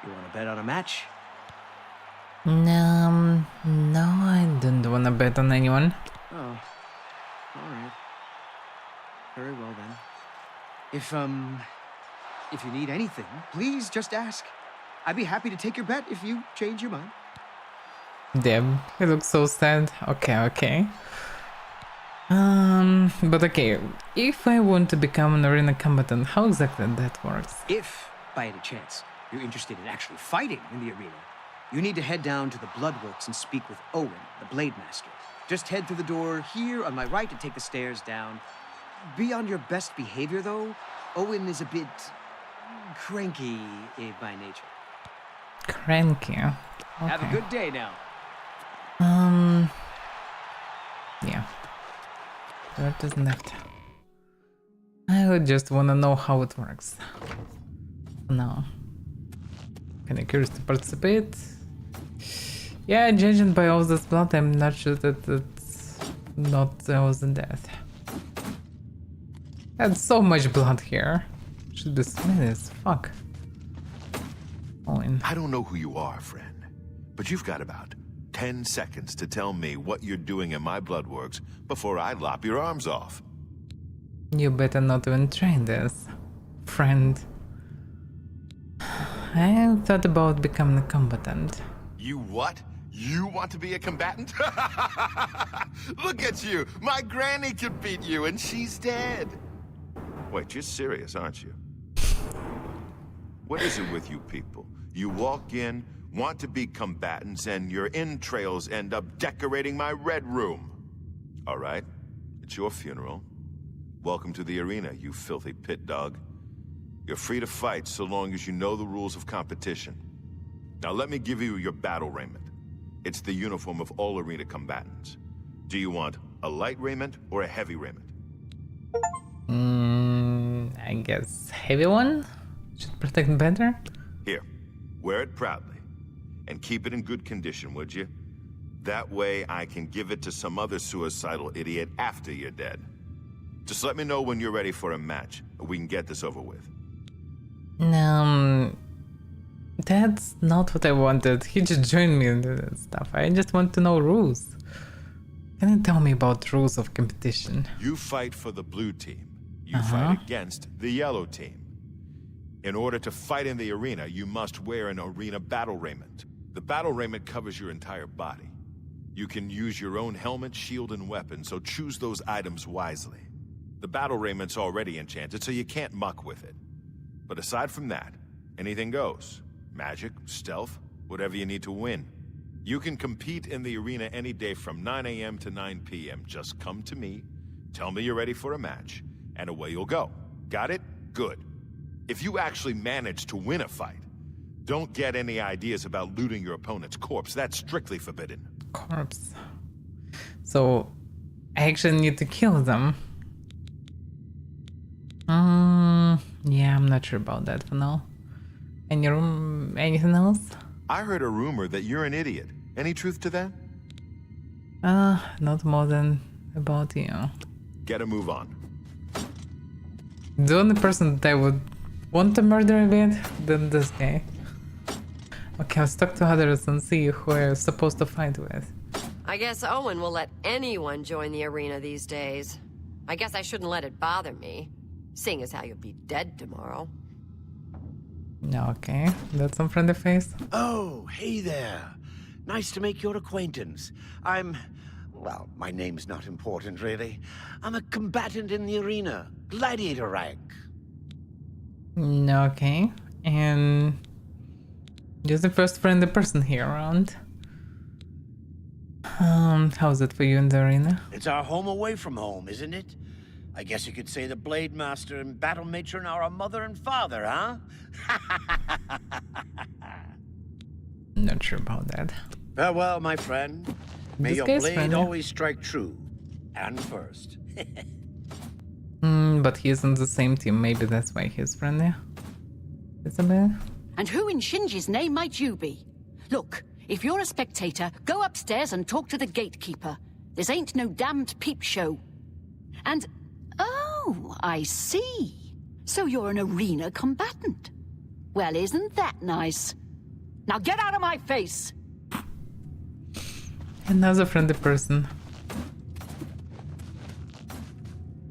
You want to bet on a match? No, I don't wanna bet on anyone. Oh, all right. Very well then. If you need anything, please just ask. I'd be happy to take your bet if you change your mind. Deb, he looks so sad. Okay. But okay, if I want to become an arena combatant, how exactly that works? If, by any chance, you're interested in actually fighting in the arena, you need to head down to the Bloodworks and speak with Owen, the Blade Master. Just head through the door here on my right and take the stairs down. Be on your best behavior, though. Owen is a bit cranky by nature. Cranky. Okay. Have a good day now. Yeah. That is left. I would just wanna know how it works. No. Kinda curious to participate. Yeah, judging by all this blood, I'm not sure that it's not there was a death. Had so much blood here. Should be smelly as fuck. Owen. I don't know who you are, friend, but you've got about 10 seconds to tell me what you're doing in my bloodworks before I lop your arms off. You better not even try this, friend. I thought about becoming a combatant. You what? You want to be a combatant? Look at you! My granny could beat you, and she's dead. Wait, you're serious, aren't you? What is it with you people? You walk in, want to be combatants, and your entrails end up decorating my red room. All right, it's your funeral. Welcome to the arena, you filthy pit dog. You're free to fight so long as you know the rules of competition. Now let me give you your battle raiment. It's the uniform of all arena combatants. Do you want a light raiment or a heavy raiment? I guess heavy one should protect better. Here, wear it proudly. And keep it in good condition, would you? That way I can give it to some other suicidal idiot after you're dead. Just let me know when you're ready for a match, and we can get this over with. That's not what I wanted. He just joined me in that stuff. I just want to know rules. Can you tell me about rules of competition? You fight for the blue team. You fight against the yellow team. In order to fight in the arena, you must wear an arena battle raiment. The battle raiment covers your entire body. You can use your own helmet, shield, and weapon, so choose those items wisely. The battle raiment's already enchanted, so you can't muck with it. But aside from that, anything goes. Magic, stealth, whatever you need to win. You can compete in the arena any day from 9 a.m. to 9 p.m. Just come to me, tell me you're ready for a match, and away you'll go. Got it? Good. If you actually manage to win a fight, don't get any ideas about looting your opponent's corpse. That's strictly forbidden. Corpse. So, I actually need to kill them. Yeah, I'm not sure about that for now. Anything else? I heard a rumor that you're an idiot. Any truth to that? Not more than about you. Get a move on. The only person that I would want to murder a bit than this guy. Okay, I'll talk to others and see who I'm supposed to fight with. I guess Owen will let anyone join the arena these days. I guess I shouldn't let it bother me, seeing as how you'll be dead tomorrow. Okay, that's some friendly face. Oh, hey there. Nice to make your acquaintance. Well, my name's not important, really. I'm a combatant in the arena, gladiator rank. Okay, and you're the first friendly person here around. How's it for you in the arena? It's our home away from home, isn't it? I guess you could say the Blade Master and Battle Matron are our mother and father, huh? Not sure about that. Farewell, my friend. May This your guy's blade friendly. always strike true. And first. But he's on the same team, maybe that's why he's friendly. Isabel? And who in Shinji's name might you be? Look, if you're a spectator, go upstairs and talk to the gatekeeper. This ain't no damned peep show. And, oh, I see. So you're an arena combatant. Well, isn't that nice? Now get out of my face! Another friendly person.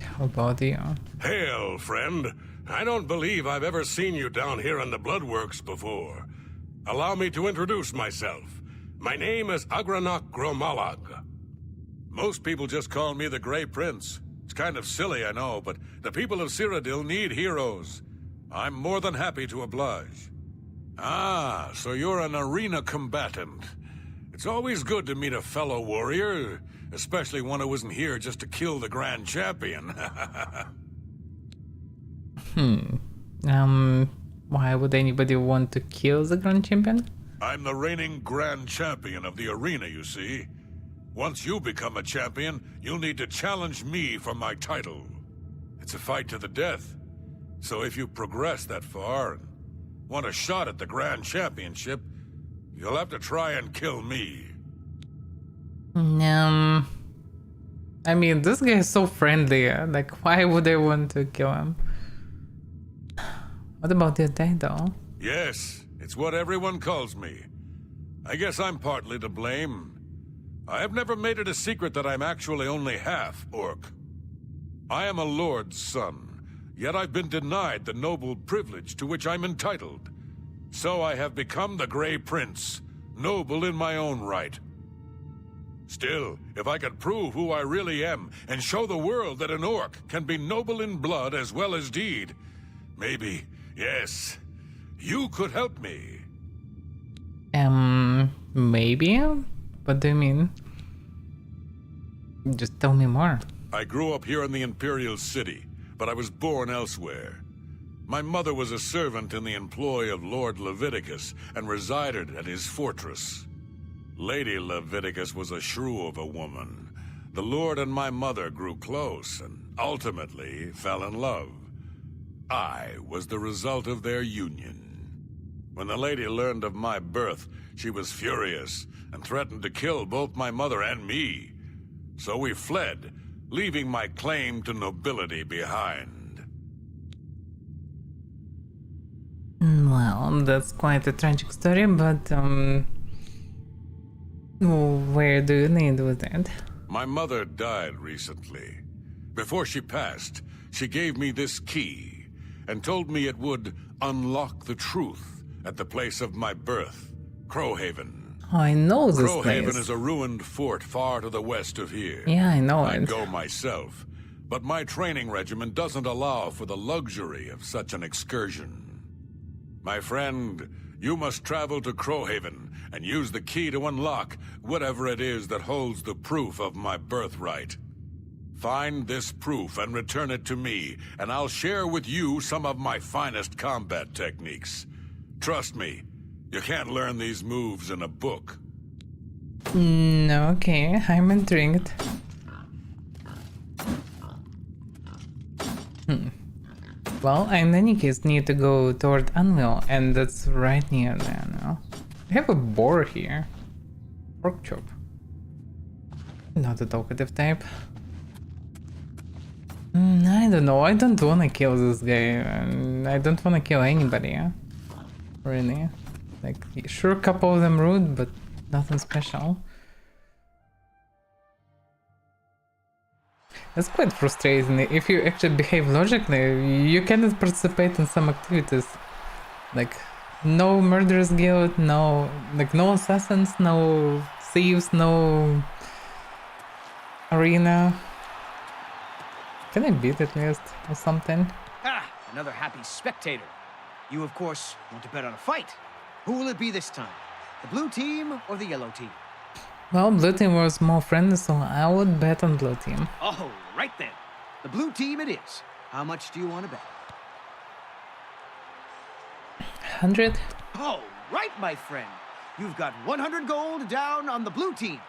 How about you? Hail, friend. I don't believe I've ever seen you down here in the Bloodworks before. Allow me to introduce myself. My name is Agranok Gromalag. Most people just call me the Grey Prince. It's kind of silly, I know, but the people of Cyrodiil need heroes. I'm more than happy to oblige. Ah, so you're an arena combatant. It's always good to meet a fellow warrior, especially one who isn't here just to kill the Grand Champion. Why would anybody want to kill the Grand Champion? I'm the reigning Grand Champion of the arena, you see. Once you become a champion, you'll need to challenge me for my title. It's a fight to the death. So if you progress that far and want a shot at the Grand Championship, you'll have to try and kill me. I mean, this guy is so friendly. Like, why would I want to kill him? What about your title? Yes, it's what everyone calls me. I guess I'm partly to blame. I have never made it a secret that I'm actually only half orc. I am a lord's son, yet I've been denied the noble privilege to which I'm entitled. So I have become the Grey Prince, noble in my own right. Still, if I could prove who I really am and show the world that an orc can be noble in blood as well as deed, maybe, yes, you could help me. Maybe? What do you mean? Just tell me more. I grew up here in the Imperial City, but I was born elsewhere. My mother was a servant in the employ of Lord Leviticus and resided at his fortress. Lady Leviticus was a shrew of a woman. The Lord and my mother grew close and ultimately fell in love. I was the result of their union. When the lady learned of my birth, she was furious and threatened to kill both my mother and me. So we fled, leaving my claim to nobility behind. Well, that's quite a tragic story, but where do you need with it? My mother died recently. Before she passed, she gave me this key and told me it would unlock the truth at the place of my birth, Crowhaven. I know this Crowhaven place. is a ruined fort far to the west of here. Yeah, I know I'd it. go myself, but my training regimen doesn't allow for the luxury of such an excursion. My friend, you must travel to Crowhaven and use the key to unlock whatever it is that holds the proof of my birthright. Find this proof and return it to me, and I'll share with you some of my finest combat techniques. Trust me, you can't learn these moves in a book. Okay, I'm intrigued. Well, I in any case need to go toward Anvil, and that's right near there now. I have a boar here. Pork chop. Not a talkative type. I don't know, I don't wanna kill this guy. I don't wanna kill anybody, really. Like, sure, a couple of them rude, but nothing special. That's quite frustrating. If you actually behave logically, you cannot participate in some activities. Like, no murderous guild, no assassins, no thieves, no arena. Can I beat at least or something? Ah, another happy spectator. You, of course, want to bet on a fight. Who will it be this time? The blue team or the yellow team? Well, blue team was more friendly, so I would bet on blue team. Oh, right then. The blue team it is. How much do you want to bet? 100? Oh, right, my friend. You've got 100 gold down on the blue team.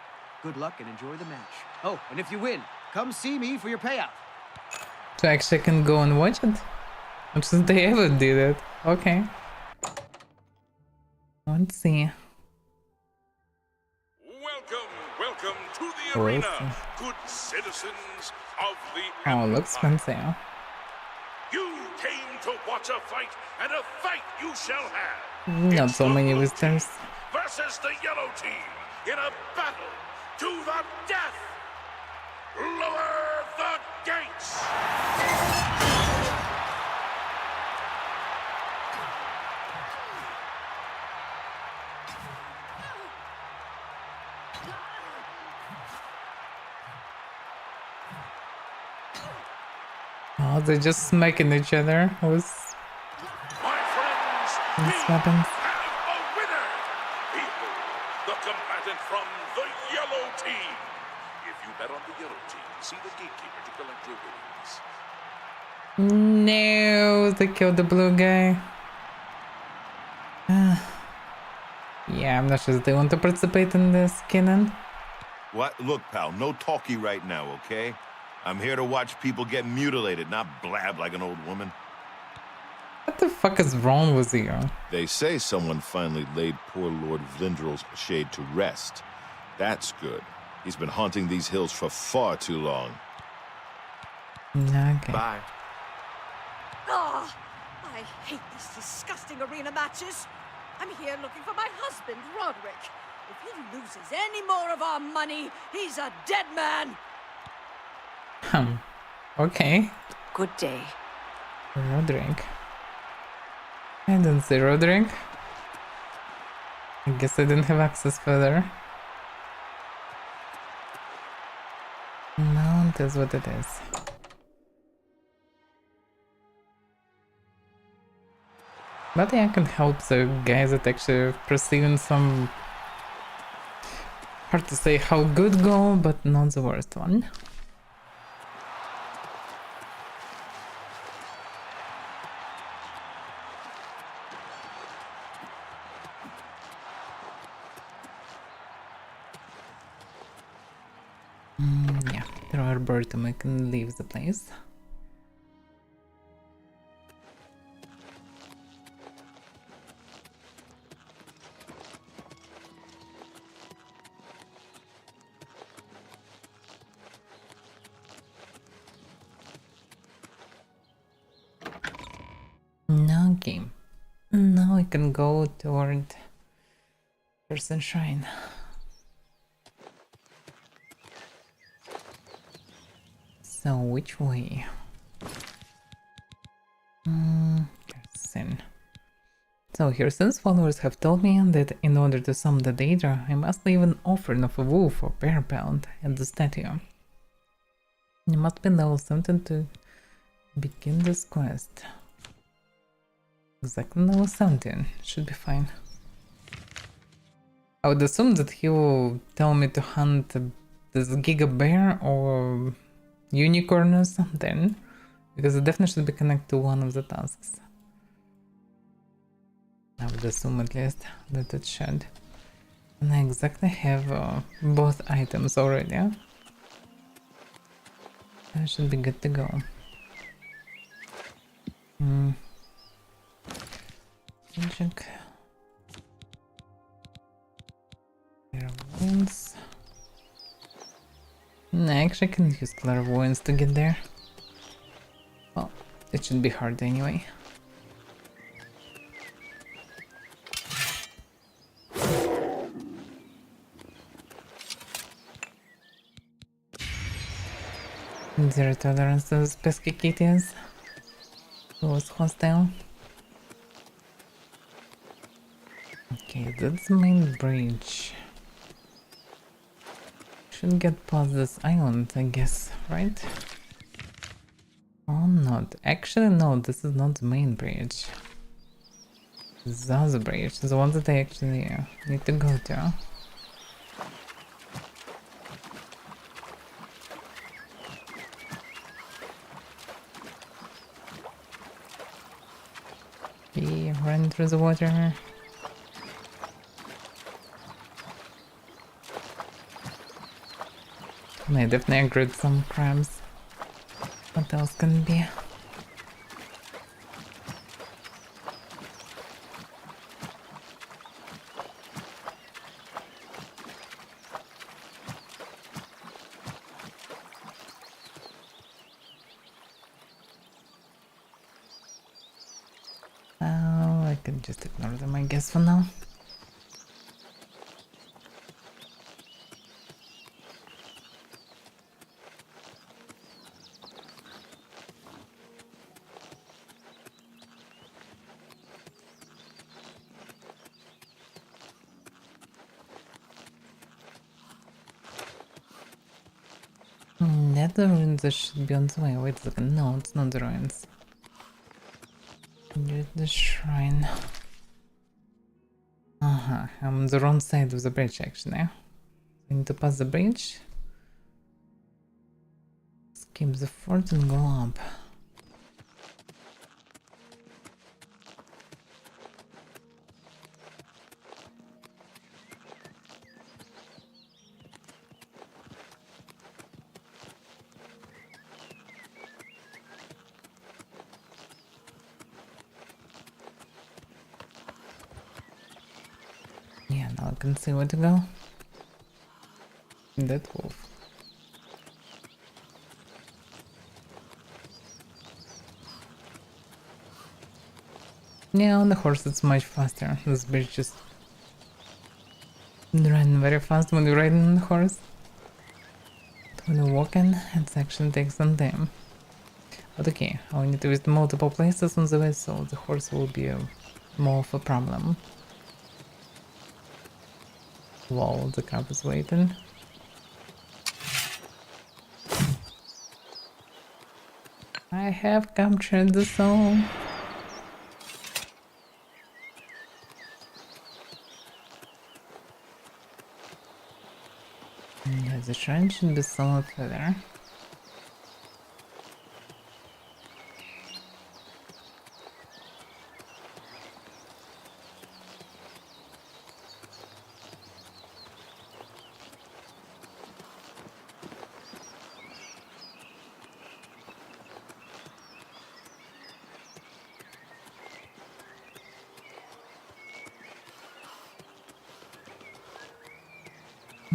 Good luck and enjoy the match. Oh, and if you win, come see me for your payout. So I actually can go and watch it? Which since they ever did it. Okay. Let's see. Welcome to the arena, good citizens of the Oh, looks fancy. You came to watch a fight, and a fight you shall have. Not It's so the many blue visitors. team versus the yellow team in a battle to the death. Lower the gates. Oh, they're just smacking each other with My friends, these weapons. have a winner. Behold, the combatant from the yellow team. If you bet on the yellow team, see the gatekeeper to collect your winnings. No, they killed the blue guy. Yeah, I'm not sure if they want to participate in this, Kenan. What? Look, pal, no talkie right now, okay? I'm here to watch people get mutilated, not blab like an old woman. What the fuck is wrong with you? They say someone finally laid poor Lord Vlindrel's shade to rest. That's good. He's been haunting these hills for far too long. Okay. Bye. Ah, I hate these disgusting arena matches. I'm here looking for my husband, Roderick. If he loses any more of our money, he's a dead man. Okay. Good day. Roderick. I didn't see Roderick. I guess I didn't have access further. No, that's what it is. But yeah, I can help the guys that actually perceiving some... Hard to say how good goal, but not the worst one. Yeah, throw our bird and we can leave the place. Okay. Now I can go toward Person Shrine. So which way? Person. So Hirsen's followers have told me that in order to summon the Daedra, I must leave an offering of a wolf or bear pound at the statue. You must be level 17 to begin this quest. Exactly level 17, should be fine. I would assume that he will tell me to hunt this Giga Bear or Unicorn or something, because it definitely should be connected to one of the tasks. I would assume at least that it should. And I exactly have both items already. I should be good to go. Magic. Clairvoyance. I actually can use Clairvoyance to get there. Well, it should be hard anyway. Zero tolerance to those pesky kitties. It was hostile. Okay, that's the main bridge. Should get past this island, I guess, right? Or not. Actually, no, this is not the main bridge. This is the other bridge, the one that I actually need to go to. Okay, run through the water. And I definitely agreed some crabs. What else can it be? Oh, I can just ignore them, I guess, for now. The ruins should be on the way. Wait a second. No, it's not the ruins. The shrine. I'm on the wrong side of the bridge actually. I need to pass the bridge, skip the fort and go up. Yeah, now I can see where to go. That wolf. Yeah, on the horse it's much faster. This bridge just ran very fast when you're riding on the horse. But when you're walking, it actually takes some time. But okay, I need to visit multiple places on the way, so the horse will be more of a problem. While the crab is waiting. I have captured the soul. Yeah, the shrine should be somewhat further.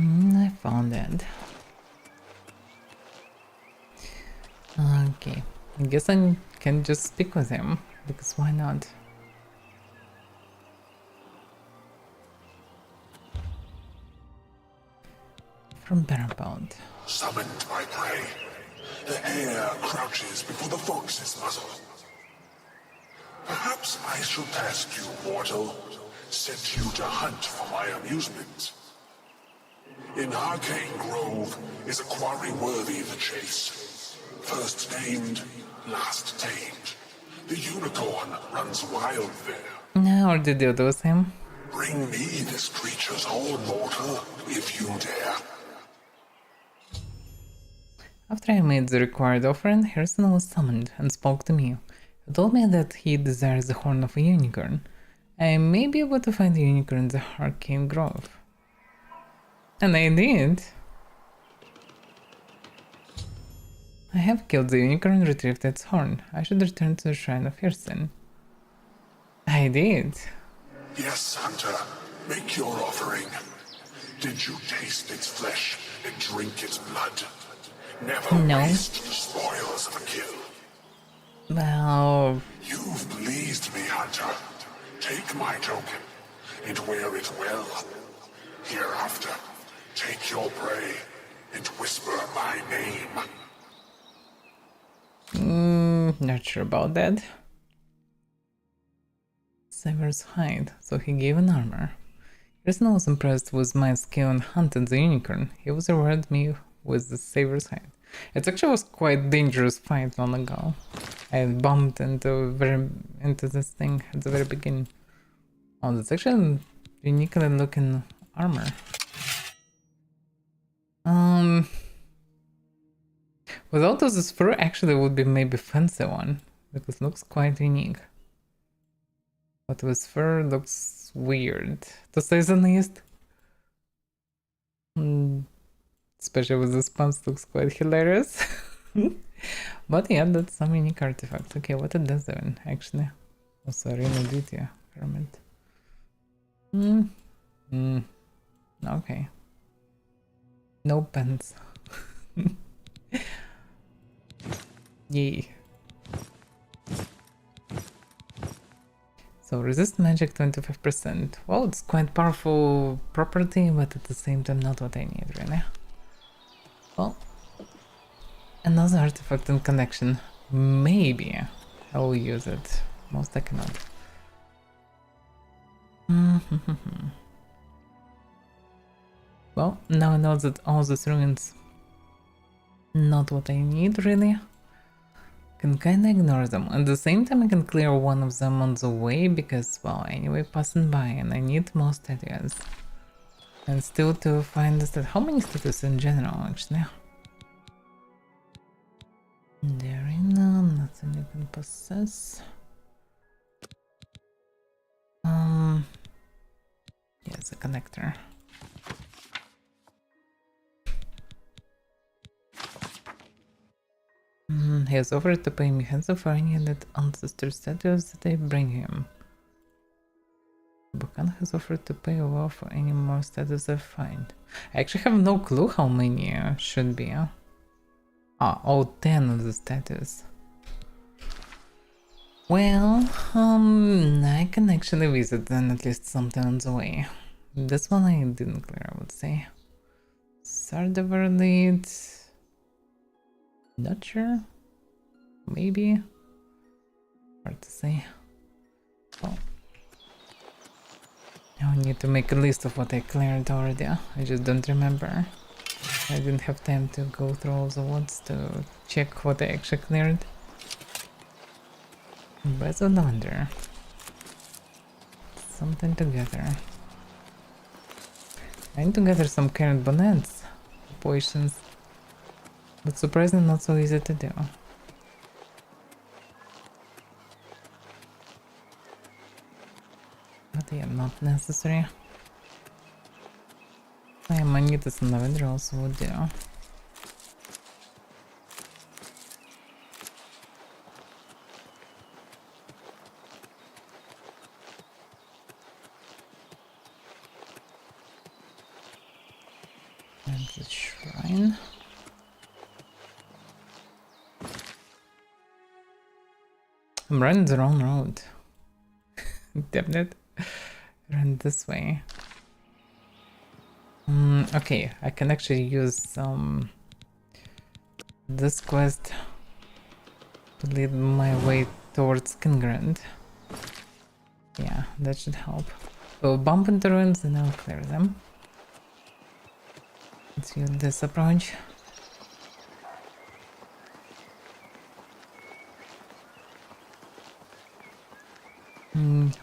I found it. Okay, I guess I can just speak with him, because why not? from Barabond. Summoned by prey, the hare crouches before the fox's muzzle. Perhaps I should ask you, mortal, sent you to hunt for my amusement. In Arcane Grove is a quarry worthy the chase. First named, last tamed. The unicorn runs wild there. No, or did you lose him? Bring me this creature's horn, mortal, if you dare. After I made the required offering, Harrison was summoned and spoke to me. He told me that he desires the horn of a unicorn. I may be able to find the unicorn in the Arcane Grove. And I did. I have killed the unicorn and retrieved its horn. I should return to the Shrine of Harrison. I did. Yes, Hunter. Make your offering. Did you taste its flesh and drink its blood? Never waste the spoils of a kill. Well... You've pleased me, Hunter. Take my token and wear it well. Hereafter, take your prey and whisper my name. Not sure about that. Sever's hide, so he gave an armor. Harrison was impressed with my skill and hunted the unicorn. He was rewarded me with the Saver's hide. It actually was quite dangerous fight long ago. I bumped into this thing at the very beginning. Oh, that's actually uniquely looking armor. Without this fur, actually would be maybe fancy one, because it looks quite unique. But with fur looks weird, to say the least. Especially with the pants, looks quite hilarious. But yeah, that's some unique artifact. Okay, what it does then, actually. Also, Arena Duty Hermit. Okay. No pants. Yay. So resist magic 25%. Well, it's quite powerful property, but at the same time not what I need really. Well, another artifact in connection. Maybe I will use it. Most I cannot. Well, now I know that all these ruins not what I need really. Can kinda ignore them. At the same time I can clear one of them on the way because, well, anyway, passing by and I need more statues. And still to find the statue. How many statues in general actually? The arena, nothing you can possess. Yes, a connector. He has offered to pay me handsome for any of that ancestor statues that I bring him. Buchan has offered to pay well for any more statues I find. I actually have no clue how many should be. Oh, 10 of the statues. Well, I can actually visit then at least something on the way. This one I didn't clear, I would say. Sardavar leads. Not sure. Maybe. Hard to say. Oh. Now I need to make a list of what I cleared already. I just don't remember. I didn't have time to go through all the ones to check what I actually cleared. Breath of Lavender. Something to gather. I need to gather some current bonnets. Potions. But surprisingly not so easy to do. But yeah, not necessary. Magnetus and Lavender also would do. And the shrine. I'm running the wrong road. Damn it. Run this way. Okay, I can actually use this quest to lead my way towards Kingrand. Yeah, that should help. So bump into ruins and I'll clear them. Let's use this approach.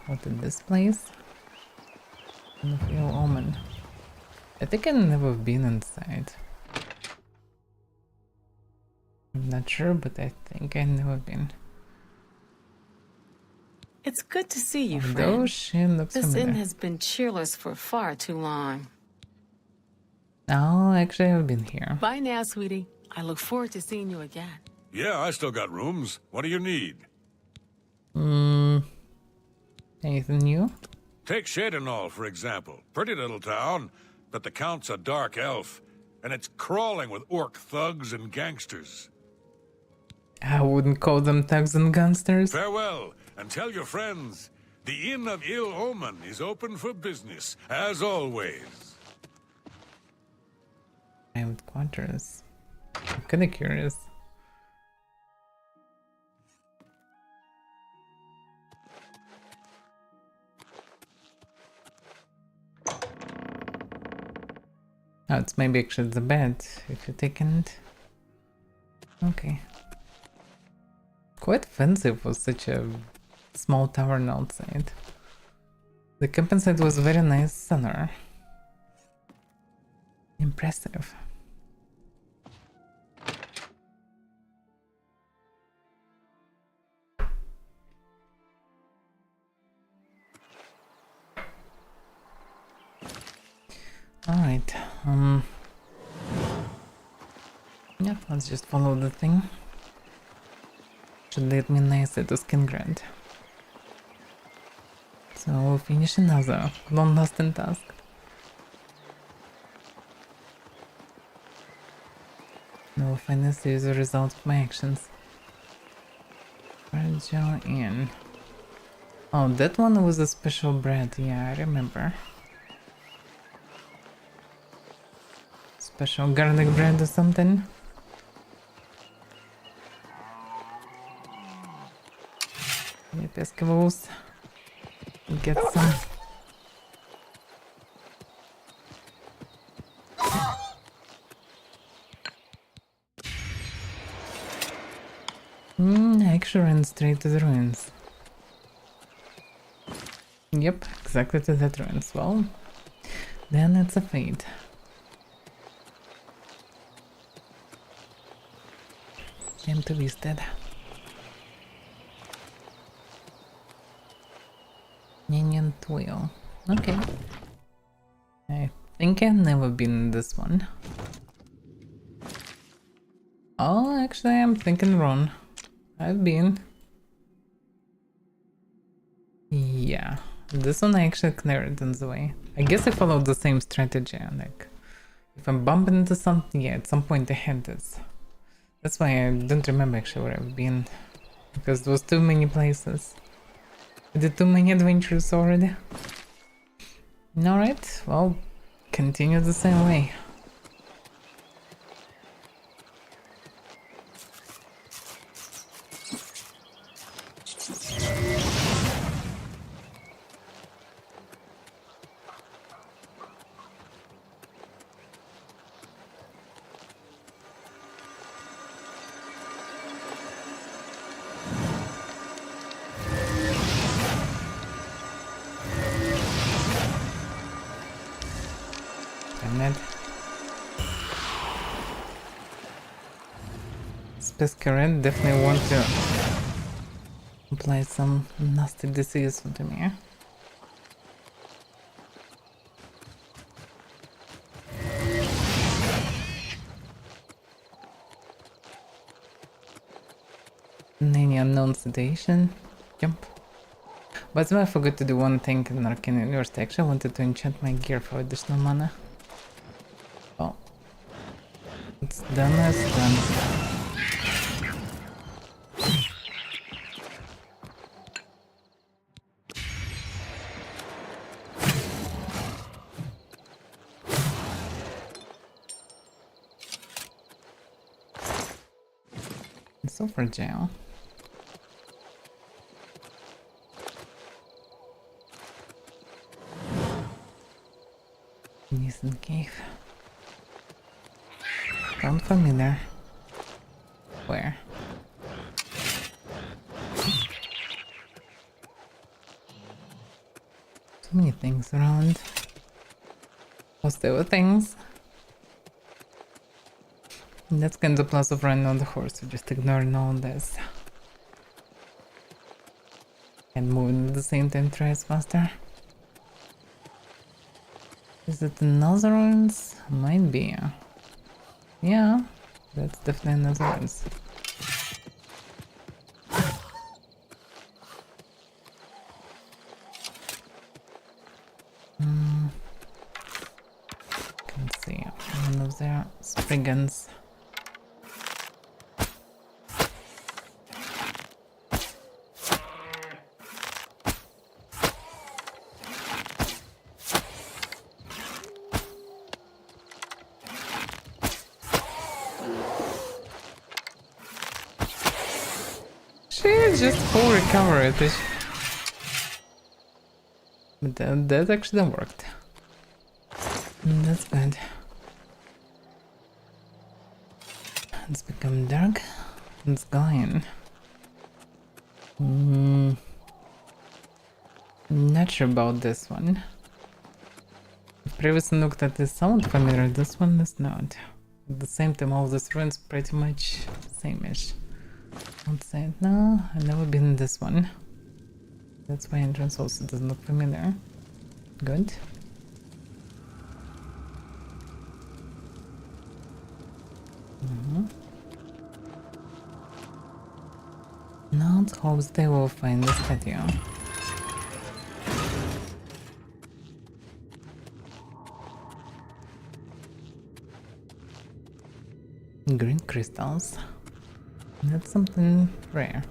What is this place? Ill Omen. I think I've never been inside. I'm not sure, but I think I've never been. It's good to see you, Although friend. she looks This familiar. inn has been cheerless for far too long. Oh, actually I've been here. Bye now, sweetie. I look forward to seeing you again. Yeah, I still got rooms. What do you need? Anything new? Take Shadenall, for example. Pretty little town, but the Count's a dark elf, and it's crawling with orc thugs and gangsters. I wouldn't call them thugs and gangsters. Farewell, and tell your friends, the Inn of Ill Omen is open for business, as always. Private quarters. I'm kinda curious. Oh, it's maybe actually the bed, if you're taking it. Okay. Quite fancy for such a small tavern outside. The campsite was very nice center. Impressive. Alright, yeah, let's just follow the thing. Should lead me nicely to Skingrad. So we'll finish another long-lasting task. Now we'll finally see the result of my actions. Virgil Inn. Oh, that one was a special bread, yeah, I remember. Special garlic bread or something. Yeah, pescavals. Get some. I actually ran straight to the ruins. Yep, exactly to that ruins. Well, then it's a fate. I'm to be dead. Ninian Twill. Okay. I think I've never been in this one. Oh, actually I'm thinking wrong. I've been. Yeah. This one I actually cleared on the way. I guess I followed the same strategy. Like, if I'm bumping into something, yeah, at some point I had this. That's why I don't remember actually where I've been. Because there was too many places. I did too many adventures already. Alright, well, continue the same way. Pescaret definitely want to apply some nasty disease onto me. Any unknown sedation. Jump. By the way, I forgot to do one thing in Arcane University. Actually, I wanted to enchant my gear for additional mana. Oh. It's done as done. It's so fragile. Decent cave. Sound familiar. Where? So many things around. Was there were things? That's kind of the plus of running on the horse, so just ignoring all this. And moving at the same time tries faster. Is it another ones? Might be. Yeah, that's definitely another ones. Can see one of their spriggans. She's just full recovery. But that actually worked. That's good. It's become dark. It's going. Not sure about this one. Previously looked at this sound familiar, this one is not. At the same time, all these ruins pretty much same-ish. I'd say no, I've never been in this one. That's why entrance also doesn't look familiar. Good. Now let's hope they will find the statue. Green crystals. That's something rare.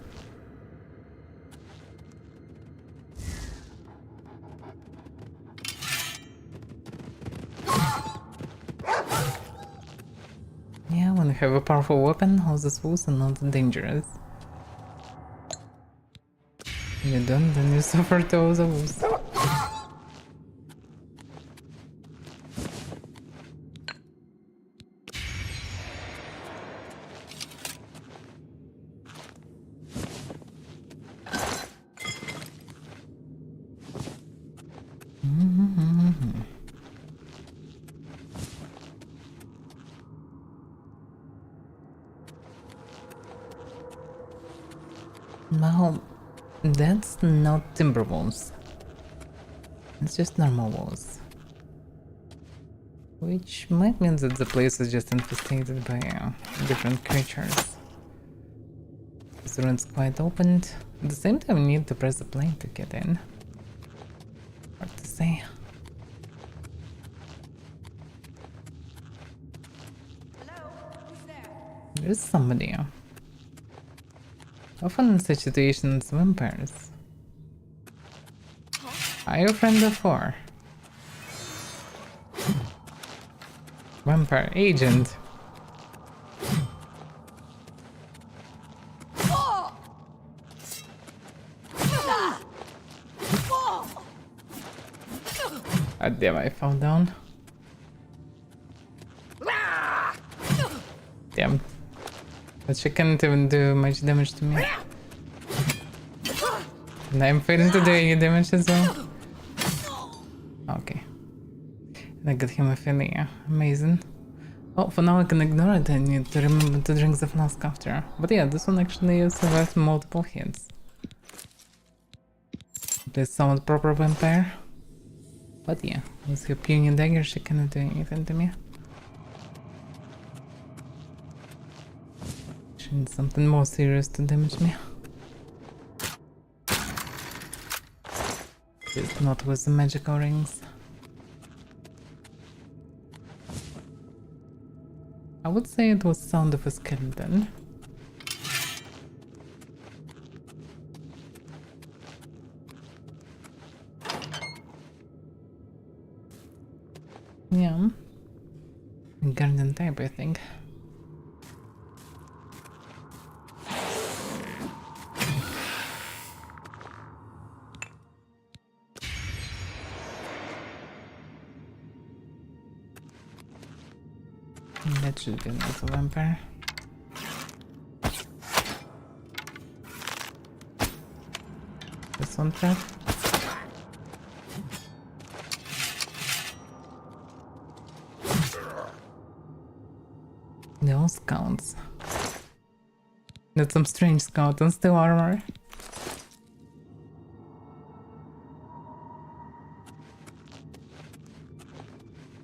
Yeah, when you have a powerful weapon, all these wolves are not dangerous. You don't, then you suffer to all the wolves. Now, that's not timber wolves. It's just normal wolves. Which might mean that the place is just infested by different creatures. This ruin's quite opened. At the same time, you need to press the plane to get in. Hard to say. Hello? Who's there? There's somebody. Often in such situations, vampires. Are you a friend of four? Vampire agent. Ah, damn, I fell down. Damn. But she can't even do much damage to me. And I'm failing to do any damage as well. Okay. And I got him a failure. Amazing. Oh, for now I can ignore it. I need to remember to drink the flask after. But yeah, this one actually survived multiple hits. This sounds proper vampire. But yeah, with her puny dagger she cannot do anything to me. She needs something more serious to damage me. It's not with the magical rings. I would say it was sound of a skeleton. Yeah. Garden type, I think. That should be not a vampire. This one trap. No scouts. That's some strange scout and still armor.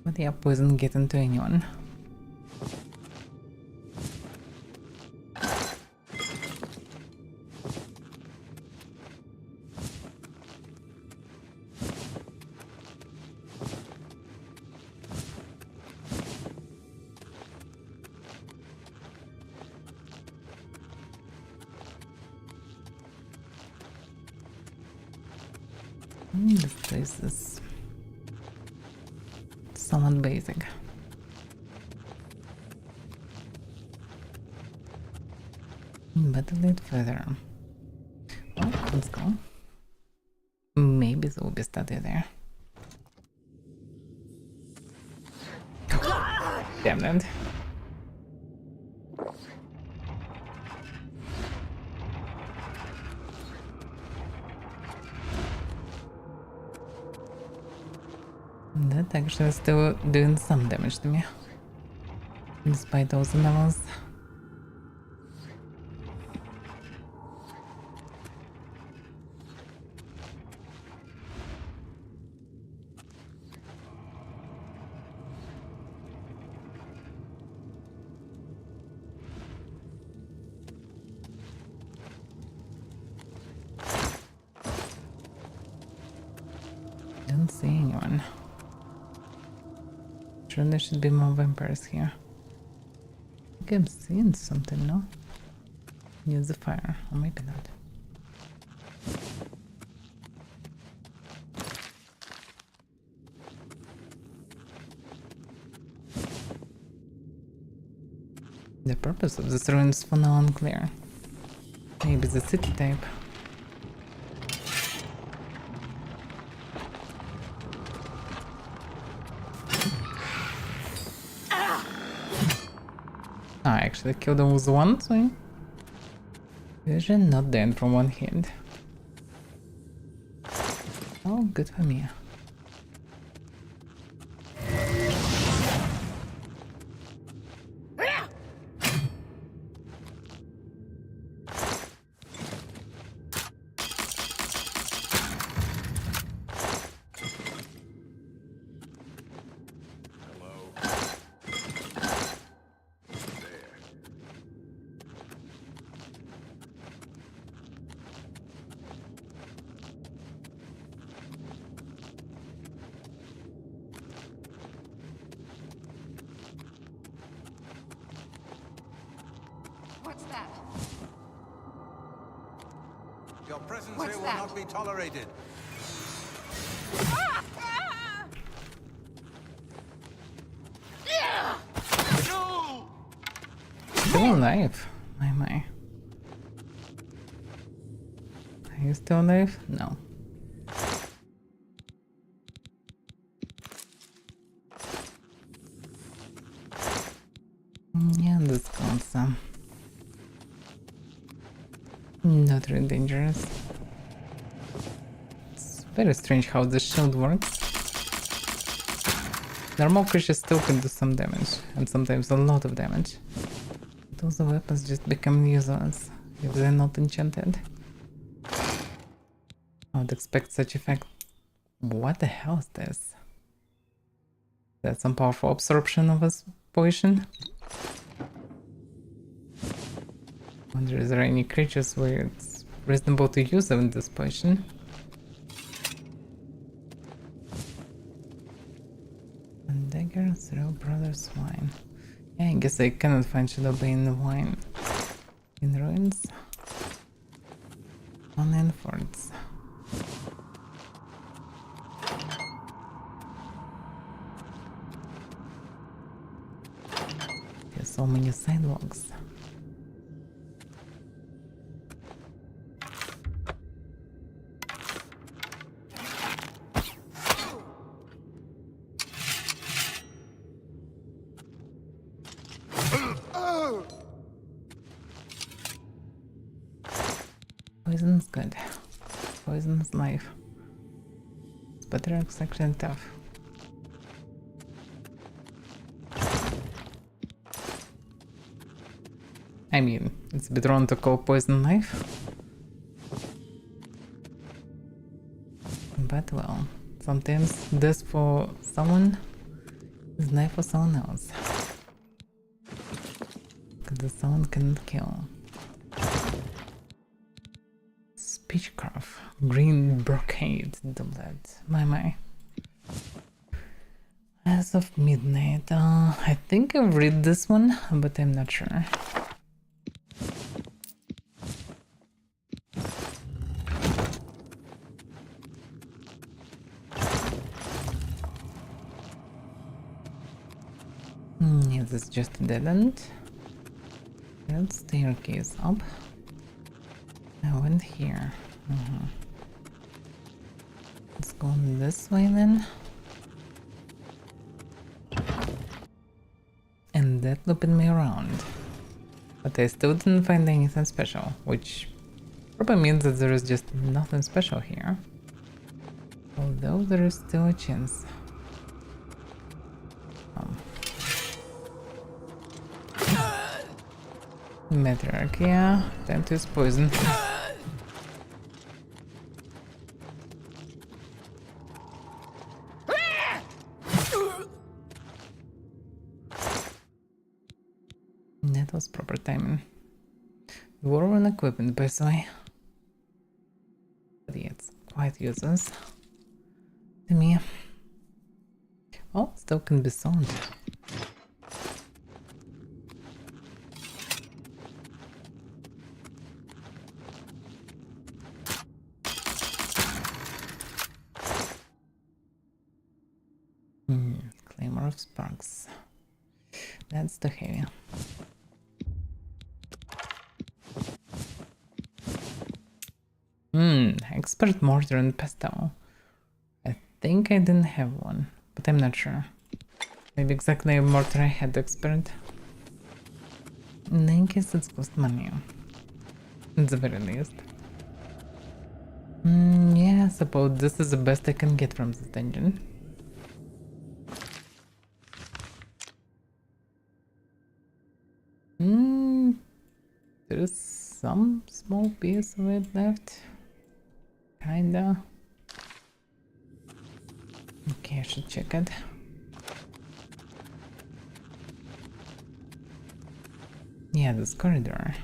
But yeah, poison get into anyone. This place is somewhat basic. But a little further. Well, let's go. Maybe there will be study there. Damn it. That actually is still doing some damage to me. Despite those levels. Don't see anyone. Sure, there should be more vampires here. I think I'm seeing something, no? Use the fire, or maybe not. The purpose of this ruin is for now unclear. Maybe the city type. I actually killed him with one swing. Usually not dead from one hit. Oh, good for me. What's that? Your presence What's here will that? not be tolerated. Still alive? My. Are you still alive? No. Yeah, this counts. Not really dangerous. It's very strange how this shield works. Normal creatures still can do some damage, and sometimes a lot of damage. Those weapons just become useless if they're not enchanted. I would expect such effect. What the hell is this? That's some powerful absorption of a poison. Wonder is there any creatures where it's reasonable to use them in this poison? And dagger, throw brothers wine. Yeah, I guess I cannot find Shadowbane wine in ruins. On in forts. There's so many sidewalks. Poison's good. Poison's life. Sputter's actually tough. I mean, it's a bit wrong to call poison life. But well, sometimes this for someone is knife for someone else. Because someone cannot kill. Speechcraft, green brocade, doublet. My. As of midnight, I think I've read this one, but I'm not sure. Yeah, this is just a dead end. Let's staircase up. I went here. Let's go this way then. And that looped me around. But I still didn't find anything special, which probably means that there is just nothing special here. Although there is still a chance. Metric, yeah, time to use poison. That was proper timing. Dwarven equipment, by the way. But yeah, it's quite useless to me. Oh, still can be sold. Claymore of Sparks. That's the heavy. Expert mortar and pestle. I think I didn't have one, but I'm not sure. Maybe exactly a mortar I had expert. In any case, it's cost money. At the very least. Yeah, I suppose this is the best I can get from this dungeon. There is some small piece of it left. Kinda. Okay, I should check it. Yeah, this corridor.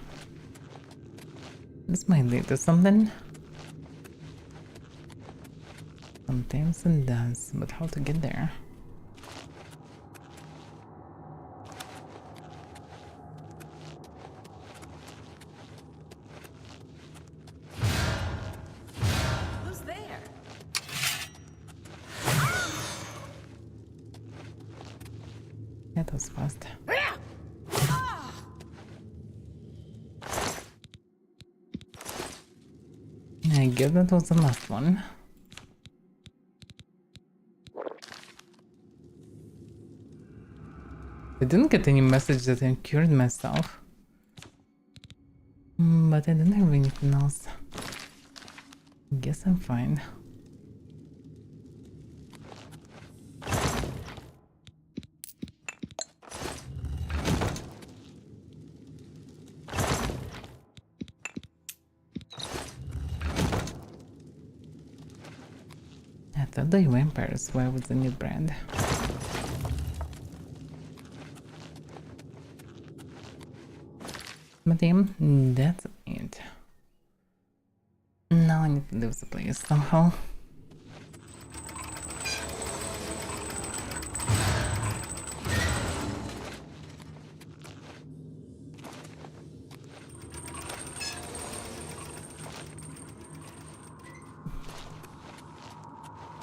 This might lead to something. Sometimes it does, but how to get there? Who's there? That was fast. I guess that was the last one. I didn't get any message that I cured myself. But I didn't have anything else. Guess I'm fine. I thought the vampires were with the new brand. But yeah, that's it. Now I need to leave the place somehow.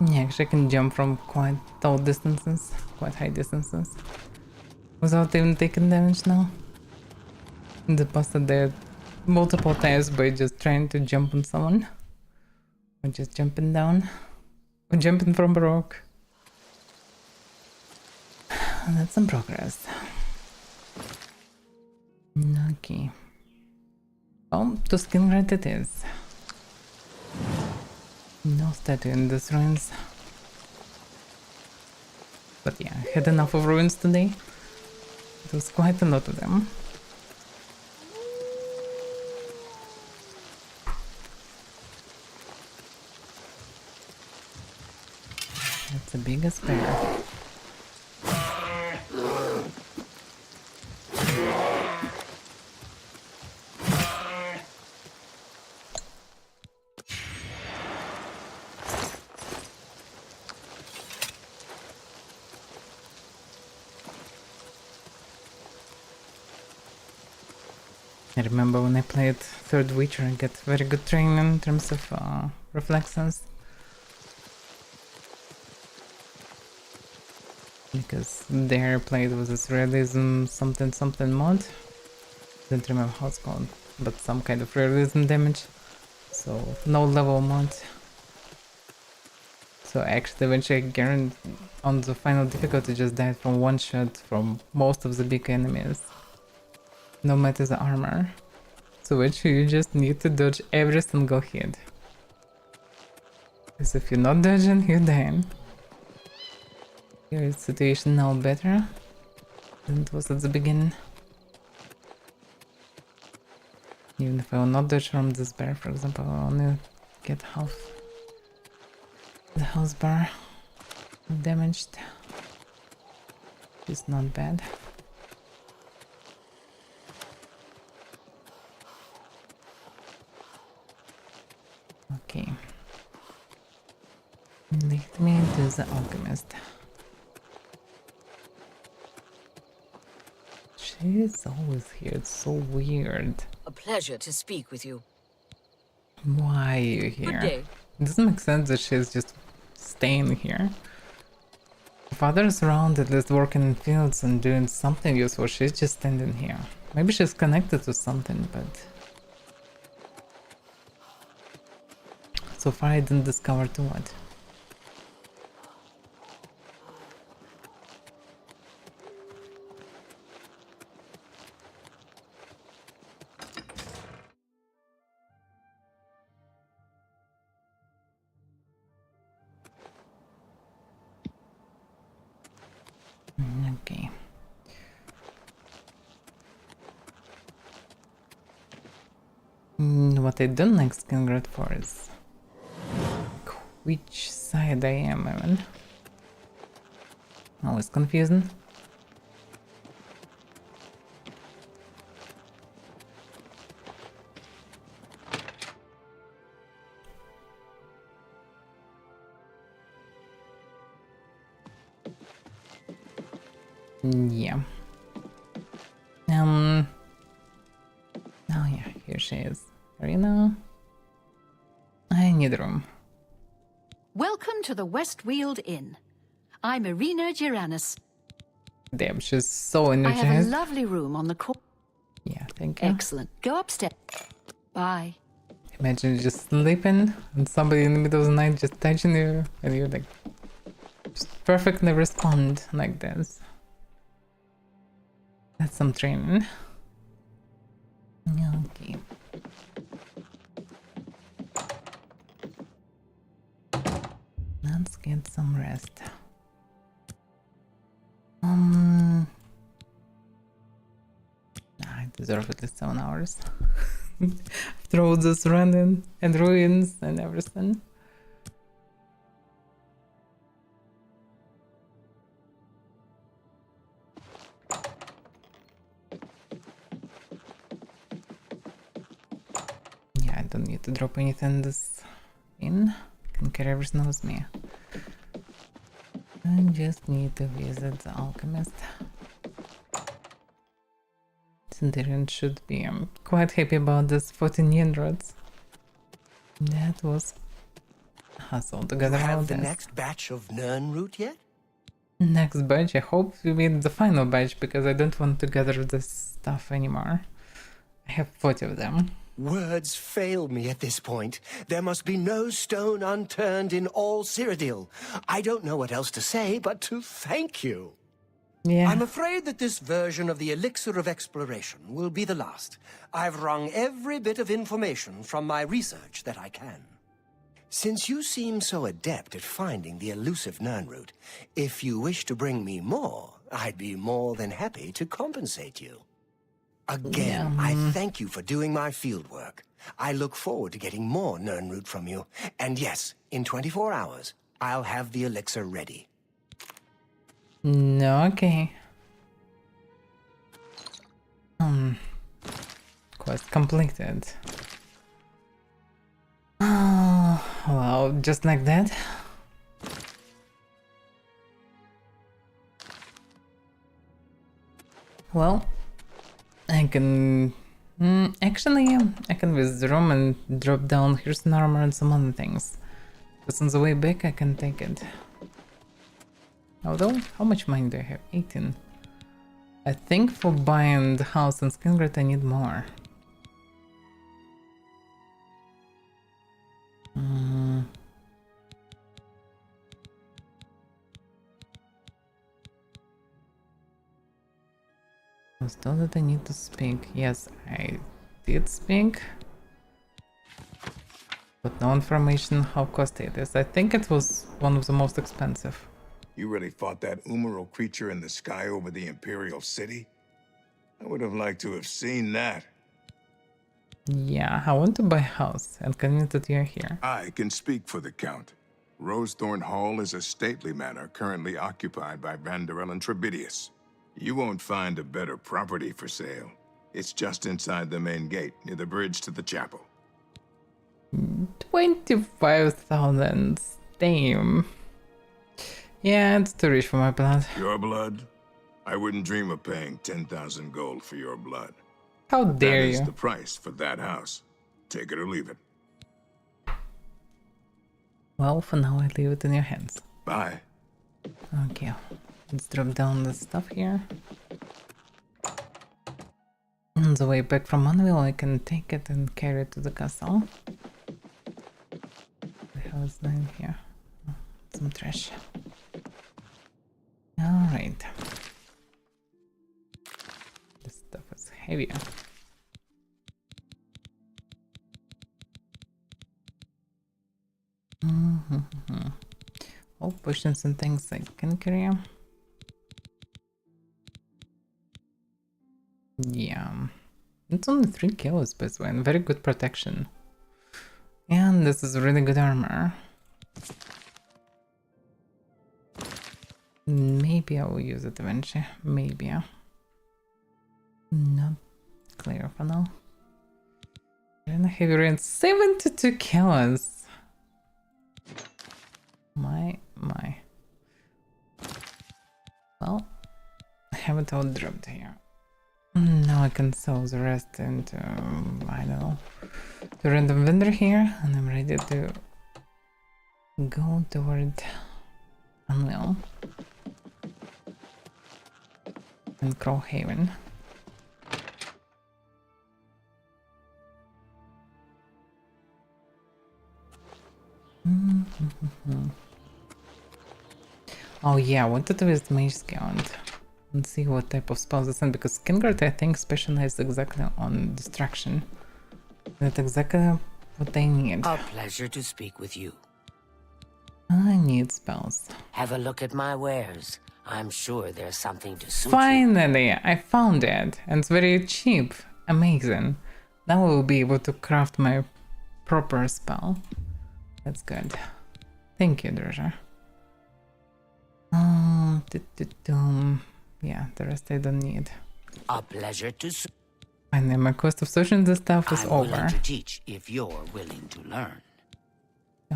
Yeah, actually I can jump from quite tall distances, quite high distances, without even taking damage now. In the past I did multiple times by just trying to jump on someone, or just jumping down, or jumping from a rock. That's some progress. Okay. Oh, to Skingrat it is. No statue in these ruins. But yeah, I had enough of ruins today. It was quite a lot of them. That's the biggest bear. I remember when I played Third Witcher, I got very good training in terms of reflexes. Because there I played with this realism something mod. Don't remember how it's called, but some kind of realism damage. So no level mod. So actually eventually guaranteed on the final difficulty just died from one shot from most of the big enemies. No matter the armor. So eventually you just need to dodge every single hit. Because if you're not dodging, you're dying. Here is situation now better than it was at the beginning. Even if I will not dodge from this bear, for example, I'll only get half the health bar damaged. It's not bad. Okay. Lead me to the alchemist. She is always here, it's so weird. A pleasure to speak with you. Why are you here? Good day. It doesn't make sense that she's just staying here. If others around at least working in fields and doing something useful, she's just standing here. Maybe she's connected to something, but... so far I didn't discover to what. Okay. What I don't like Skingrat for is which side I am even. Always confusing. Yeah. Oh yeah, here she is. Arena. I need room. Welcome to the Westweald Inn. I'm Irina Giranus. Damn, she's so I energized. have a lovely room on the court. Yeah, thank you. Excellent. Go upstairs. Bye. Imagine just sleeping and somebody in the middle of the night just touching you and you like just perfectly respond like this. That's some training. Okay. Let's get some rest. I deserve at least 7 hours. After all this running and ruins and everything. Yeah, I don't need to drop anything this in. I can carry everything with me. I just need to visit the alchemist. Centurion should be. I'm quite happy about this 14 Yenrods. That was hustle to gather all Have the this. next batch of Nirnroot yet? Next batch, I hope we mean the final batch because I don't want to gather this stuff anymore. I have 40 of them. Words fail me at this point. There must be no stone unturned in all Cyrodiil. I don't know what else to say but to thank you. Yeah. I'm afraid that this version of the Elixir of Exploration will be the last. I've wrung every bit of information from my research that I can. Since you seem so adept at finding the elusive Nirnroot, if you wish to bring me more, I'd be more than happy to compensate you. Again, I thank you for doing my fieldwork. I look forward to getting more Nirnroot from you. And yes, in 24 hours, I'll have the elixir ready. No, okay. Quest completed. Well, just like that. Well, I can... actually, I can visit the room and drop down here's an armor and some other things. Because on the way back I can take it. Although, how much money do I have? 18. I think for buying the house in Skingrid I need more. I was told that I need to speak. Yes, I did speak. But no information how costly it is. I think it was one of the most expensive. You really fought that Umaral creature in the sky over the Imperial City? I would have liked to have seen that. Yeah, I want to buy a house, and convenient that you're here. I can speak for the Count. Rosethorn Hall is a stately manor currently occupied by Vanderel and Trebidius. You won't find a better property for sale. It's just inside the main gate, near the bridge to the chapel. 25,000. Damn. Yeah, it's too rich for my blood. Your blood? I wouldn't dream of paying 10,000 gold for your blood. How dare That you? is the price for that house. Take it or leave it. Well, for now I leave it in your hands. Bye. Okay, let's drop down the stuff here. On the way back from Manville, I can take it and carry it to the castle. What the hell is in here? Oh, some trash. Alright. This stuff is heavier. All potions and things I can carry. Yeah. It's only 3 kilos, by the way, and very good protection. And this is really good armor. Maybe I will use it eventually. Maybe. Not clear for now. And heavy rain, 72 kilos. My. Well, I have it all dropped here. Now I can sell the rest into, I don't know, to random vendor here, and I'm ready to go toward Unreal and Crowhaven. Oh yeah, I wanted to visit Mage Scout and see what type of spells it's in, because Skingard I think specializes exactly on distraction. That's exactly what I need. A pleasure to speak with you. I need spells. Have a look at my wares. I'm sure there's something to suit you. Finally, I found it, and it's very cheap. Amazing. Now I will be able to craft my proper spell. That's good. Thank you, Drudger. Yeah, the rest I don't need. A pleasure to And my cost of searching this stuff is I'm over. willing to teach if you're willing to learn.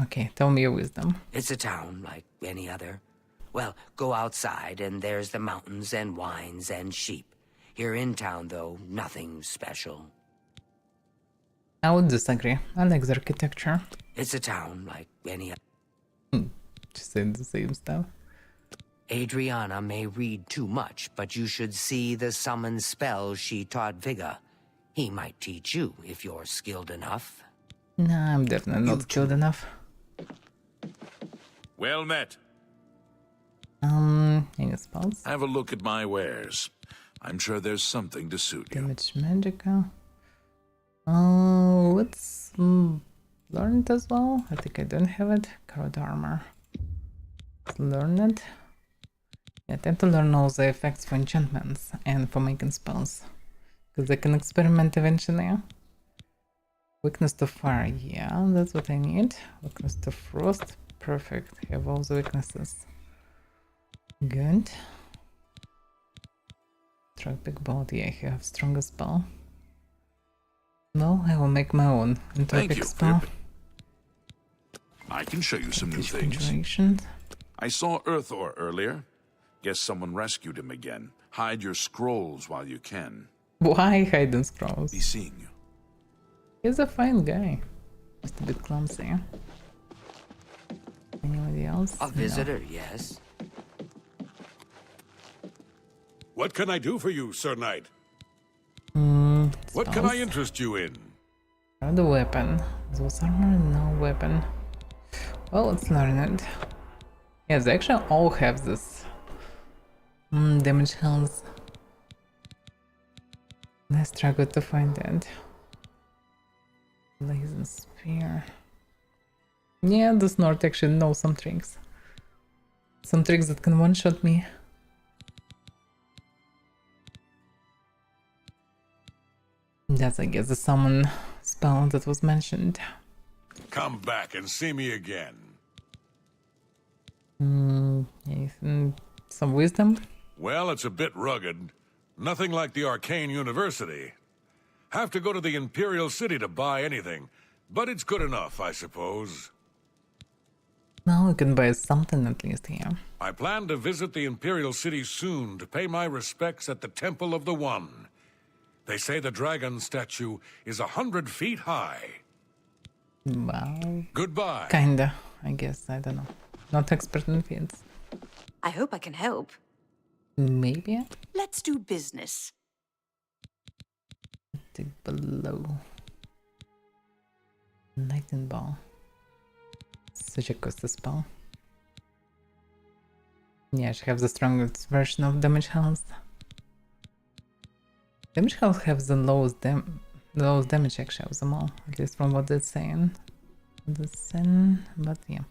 Okay, tell me your wisdom. It's a town like any other. Well, go outside and there's the mountains and wines and sheep. Here in town, though, nothing special. I would disagree. I like the architecture. It's a town like any other. Just saying the same stuff. Adriana may read too much, but you should see the summon spells she taught Vigga. He might teach you if you're skilled enough. Nah, I'm definitely not skilled enough. Well met. Any spells? Have a look at my wares. I'm sure there's something to suit you. Damage magical. Let's learn it as well. I think I don't have it. Corrode armor. Let's learn it. Yeah, I tend to learn all the effects for enchantments and for making spells. Because I can experiment eventually. Weakness to fire, yeah, that's what I need. Weakness to frost, perfect. Have all the weaknesses. Good. Tropic bolt, yeah, I have strongest spell. No, I will make my own entropic spell. I can show you some new Teach things. conjuration. I saw Earthor earlier. Guess someone rescued him again. Hide your scrolls while you can. Why hiding scrolls? Be seeing you. He's a fine guy. Just a bit clumsy. Anybody else? A visitor, yes. What can I do for you, Sir Knight? What can I interest you in? The weapon. Those armor, no weapon. Well, let's learn it. Yes, they actually all have this. Damage health. I struggled to find that. Blazing spear. Yeah, the snort actually knows some tricks. Some tricks that can one-shot me. That's, I guess, the summon spell that was mentioned. Come back and see me again. Some wisdom? Well, it's a bit rugged. Nothing like the Arcane University. Have to go to the Imperial City to buy anything, but it's good enough, I suppose. No, we can buy something at least here. I plan to visit the Imperial City soon to pay my respects at the Temple of the One. They say the dragon statue is 100 feet high. Well, Goodbye. kinda, I guess, I don't know. Not expert in fields. I hope I can help. Maybe? Let's do business. Dig below. Lightning ball. Such a cost spell. Yeah, she has the strongest version of damage health. Damage health has the lowest damage actually of them all, at least from what it's saying. But yeah.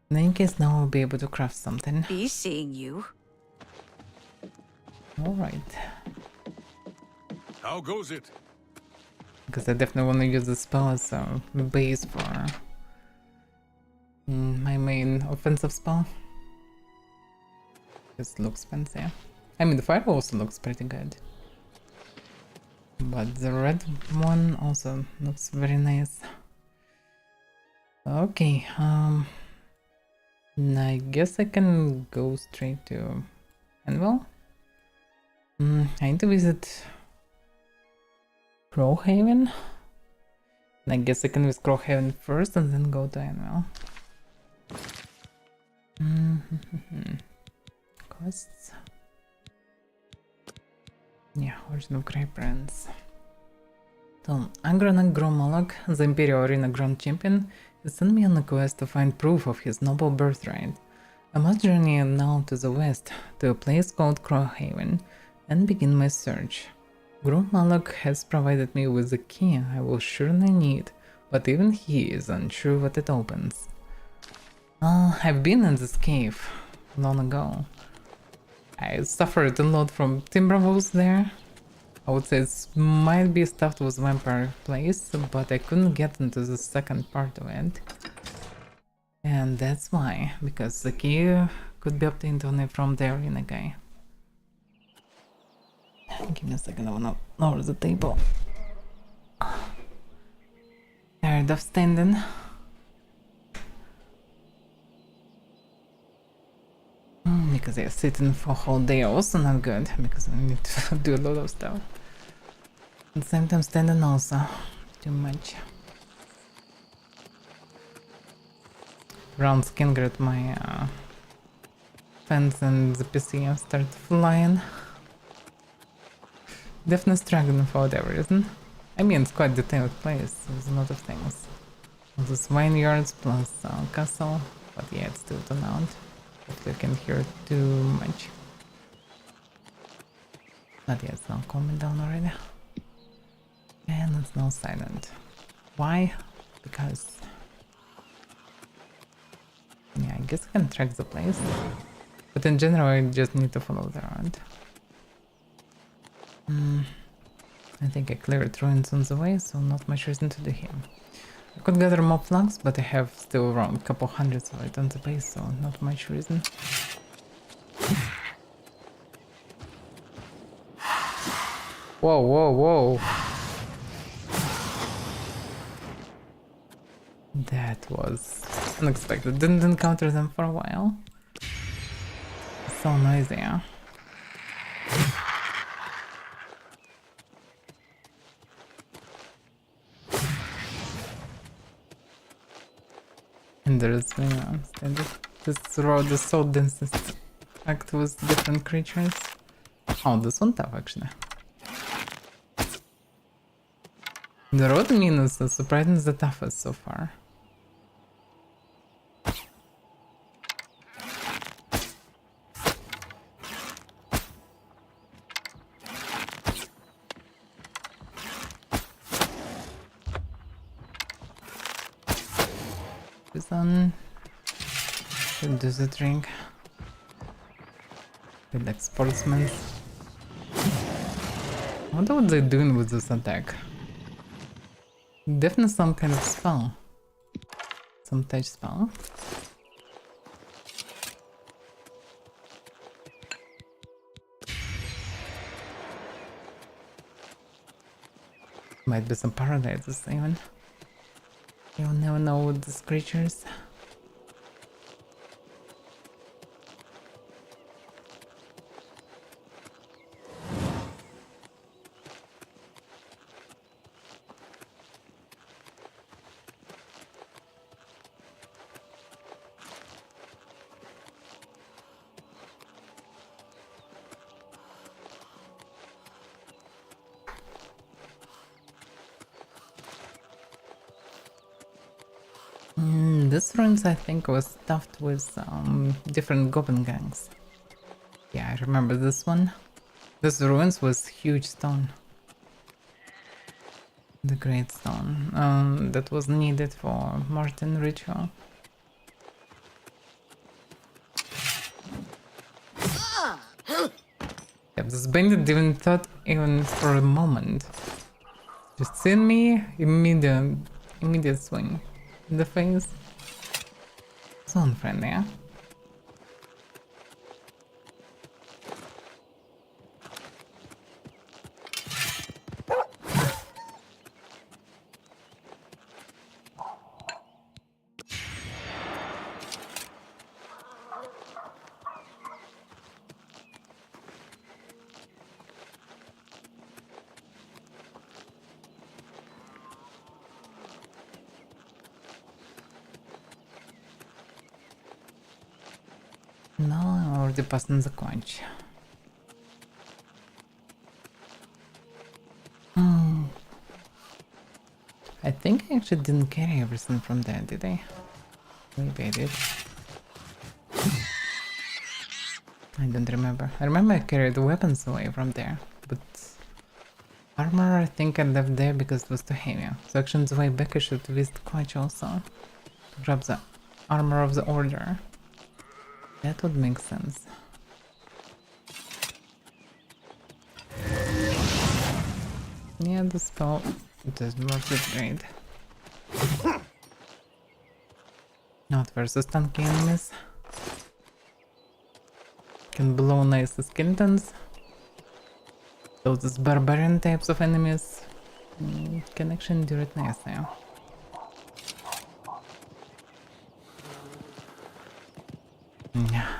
In any case, now I'll be able to craft something. Be seeing you. Alright. How goes it? Because I definitely want to use the spell as a base for my main offensive spell. This looks fancy. I mean, the fire also looks pretty good. But the red one also looks very nice. Okay, I guess I can go straight to Anvil. I need to visit Crowhaven. I guess I can visit Crowhaven first and then go to Anvil. Quests. Yeah, Origin of Grey Prince. So, Agronak Gromolog, the Imperial Arena Grand Champion, has sent me on a quest to find proof of his noble birthright. I must journey now to the west, to a place called Crowhaven, and begin my search. Gromolog has provided me with a key I will surely need, but even he is unsure what it opens. I've been in this cave long ago. I suffered a lot from timber wolves there. I would say it might be stuffed with vampire place, but I couldn't get into the second part of it. And that's why, because the key could be obtained only from the arena guy. Give me a second, I wanna lower the table. Tired of standing. Because yeah, sitting for a whole day also not good, because I need to do a lot of stuff. At the same time standing also too much. Round skin got my fence and the PC started flying. Definitely struggling for whatever reason. I mean, it's quite a detailed place, there's a lot of things. All these vineyards plus castle, but yeah, it's still too loud. Hopefully I can hear too much. Not yet, it's not calming down already. And it's now silent. Why? Because... yeah, I guess I can track the place. But in general, I just need to follow the road. I think I cleared ruins on the way, so not much reason to do here. I could gather more flags, but I have still around a couple hundreds of it on the base, so not much reason. Whoa, whoa, whoa! That was unexpected. Didn't encounter them for a while. So noisy, huh? And there's this road is so dense, packed with different creatures. Oh, this one tough actually. The road minus is surprisingly the toughest so far. This one should do the drink. Feel like sportsmen. I wonder what they're doing with this attack. Definitely some kind of spell. Some touch spell. Might be some paralyzes even. You'll never know with these creatures. This ruins I think was stuffed with different goblin gangs. Yeah, I remember this one. This ruins was huge stone. The great stone that was needed for Martin ritual. Yeah, this bandit didn't thought even for a moment. Just seen me, immediate swing in the face. So unfriendly, huh? No, I already passed on the quench. I think I actually didn't carry everything from there, did I? Maybe I did. I don't remember. I remember I carried the weapons away from there, but armor I think I left there because it was too heavy. So actually on the way back I should visit quench also. Grab the armor of the order. That would make sense. Yeah, the spell doesn't work that great. Not versus tanky enemies. Can blow nice skeletons. So these barbarian types of enemies can actually do it nicely.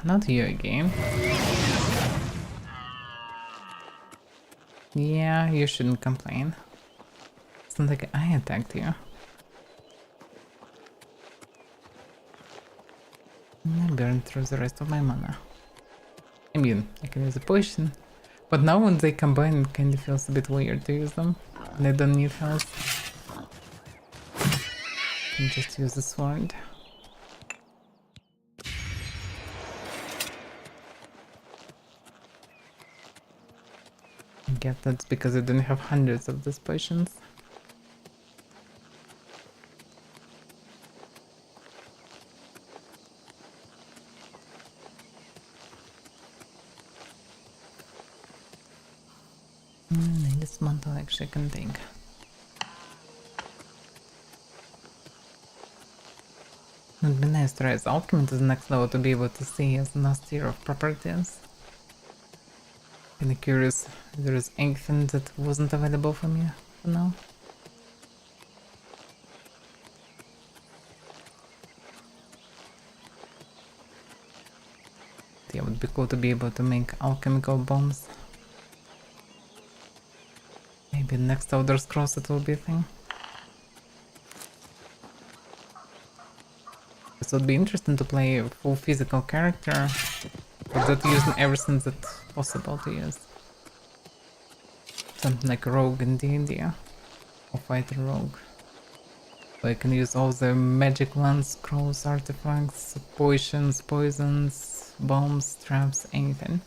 Not you again. Yeah, you shouldn't complain. It's not like I attacked you. I burned through the rest of my mana. I mean, I can use a potion, but now when they combine it kinda feels a bit weird to use them. And I don't need health. I can just use the sword. guess that's because I don't have hundreds of these potions. This mantle actually can take. It would be nice to raise alchemy to the next level to be able to see as the last tier of properties. Kinda curious if there is anything that wasn't available for me for now. Yeah, it would be cool to be able to make alchemical bombs. Maybe next Elder Scrolls it will be a thing. So it'd be interesting to play a full physical character, but that using everything that's possible to use. Something like a rogue in D&D, or fighter rogue. So I can use all the magic lands, scrolls, artifacts, potions, poisons, bombs, traps, anything.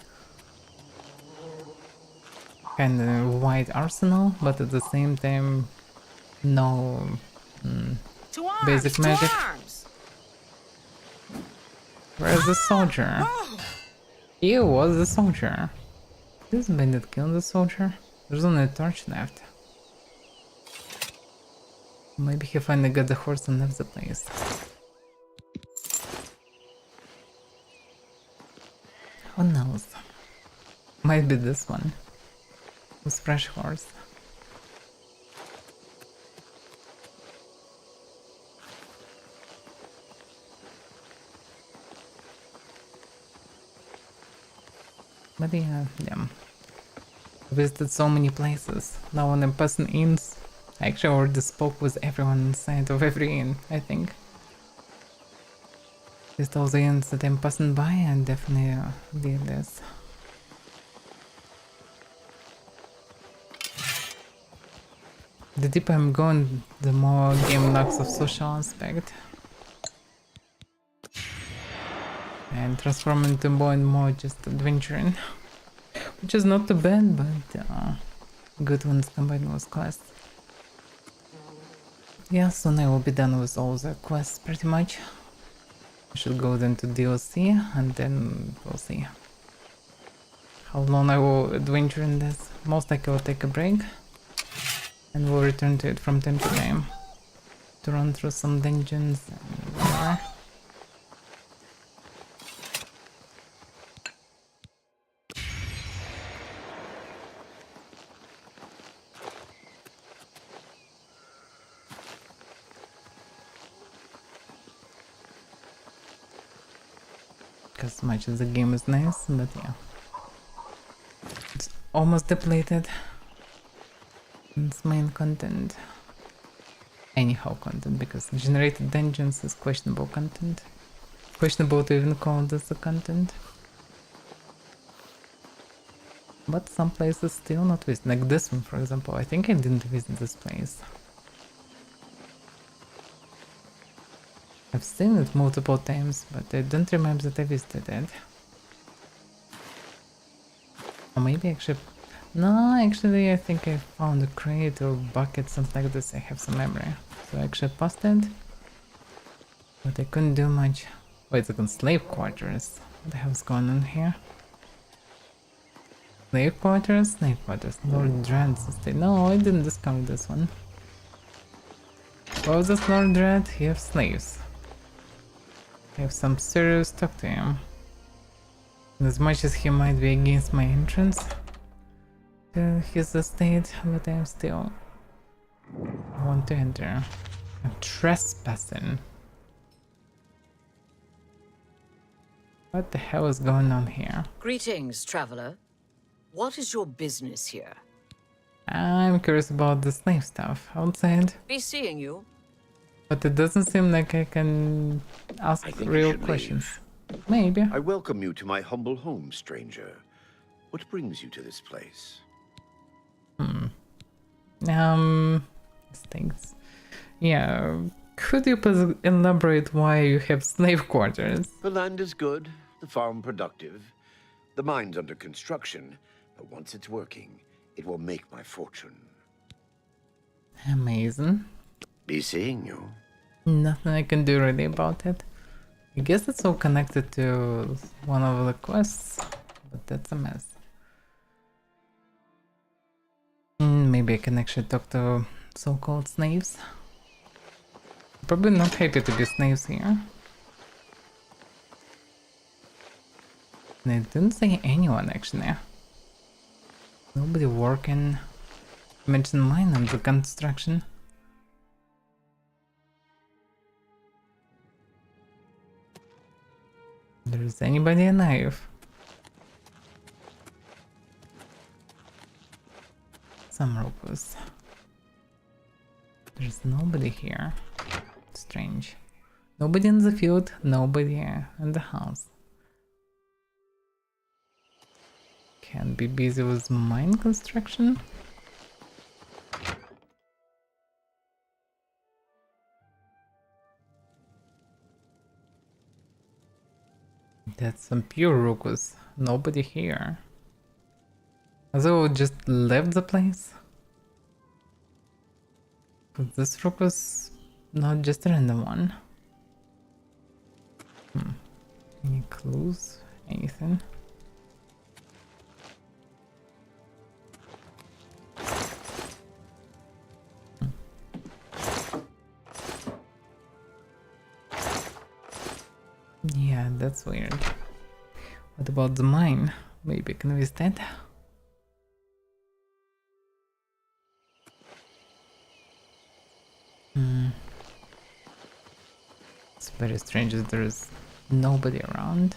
Kinda wide arsenal, but at the same time, no basic magic. Where's the soldier? He was the soldier. This bandit killed the soldier. There's only a torch left. Maybe he finally got the horse and left the place. Who knows? Might be this one. With fresh horse. But yeah. I visited so many places. Now when I'm passing inns, I actually already spoke with everyone inside of every inn, I think. Just all the inns that I'm passing by, and definitely did this. The deeper I'm going, the more game lacks of social aspect. And transform into more and more just adventuring. Which is not too bad, but good ones combined with quests. Yeah, soon I will be done with all the quests pretty much. I should go then to DLC and then we'll see how long I will adventure in this. Most likely I will take a break and we'll return to it from time to time to run through some dungeons and whatever. As much as the game is nice, but yeah, it's almost depleted. It's main content, anyhow content, because generated dungeons is questionable content. Questionable to even call this a content. But some places still not visit, like this one for example. I think I didn't visit this place. I've seen it multiple times, but I don't remember that I visited it. Or maybe actually... No, actually I think I found a crate or bucket, something like this. I have some memory. So I actually passed it. But I couldn't do much. Wait a second, slave quarters. What the hell's going on here? Slave quarters? Slave quarters. Lord Dread's estate. No, I didn't discover this one. What was this Lord Dread? He has slaves. I have some serious talk to him. And as much as he might be against my entrance to his estate, but I still want to enter. I'm trespassing. What the hell is going on here? Greetings, traveler. What is your business here? I'm curious about the slave stuff outside. Be seeing you. But it doesn't seem like I can ask real questions. Maybe. I welcome you to my humble home, stranger. What brings you to this place? Things. Yeah, could you please elaborate why you have slave quarters? The land is good, the farm productive, the mine's under construction, but once it's working, It will make my fortune. Amazing. Be seeing you. Nothing I can do really about it. I guess it's all connected to one of the quests, but that's a mess. Maybe I can actually talk to so-called slaves. Probably not happy to be slaves here. And I didn't see anyone actually. Nobody working. Mention mine under construction. There's anybody alive? Some ropers. There's nobody here. Strange. Nobody in the field, nobody in the house. Can be busy with mine construction? That's some pure ruckus. Nobody here. Although just left the place? But this ruckus not just a random one. Any clues? Anything? Yeah, that's weird. What about the mine? Maybe I can visit that? It's very strange that there is nobody around.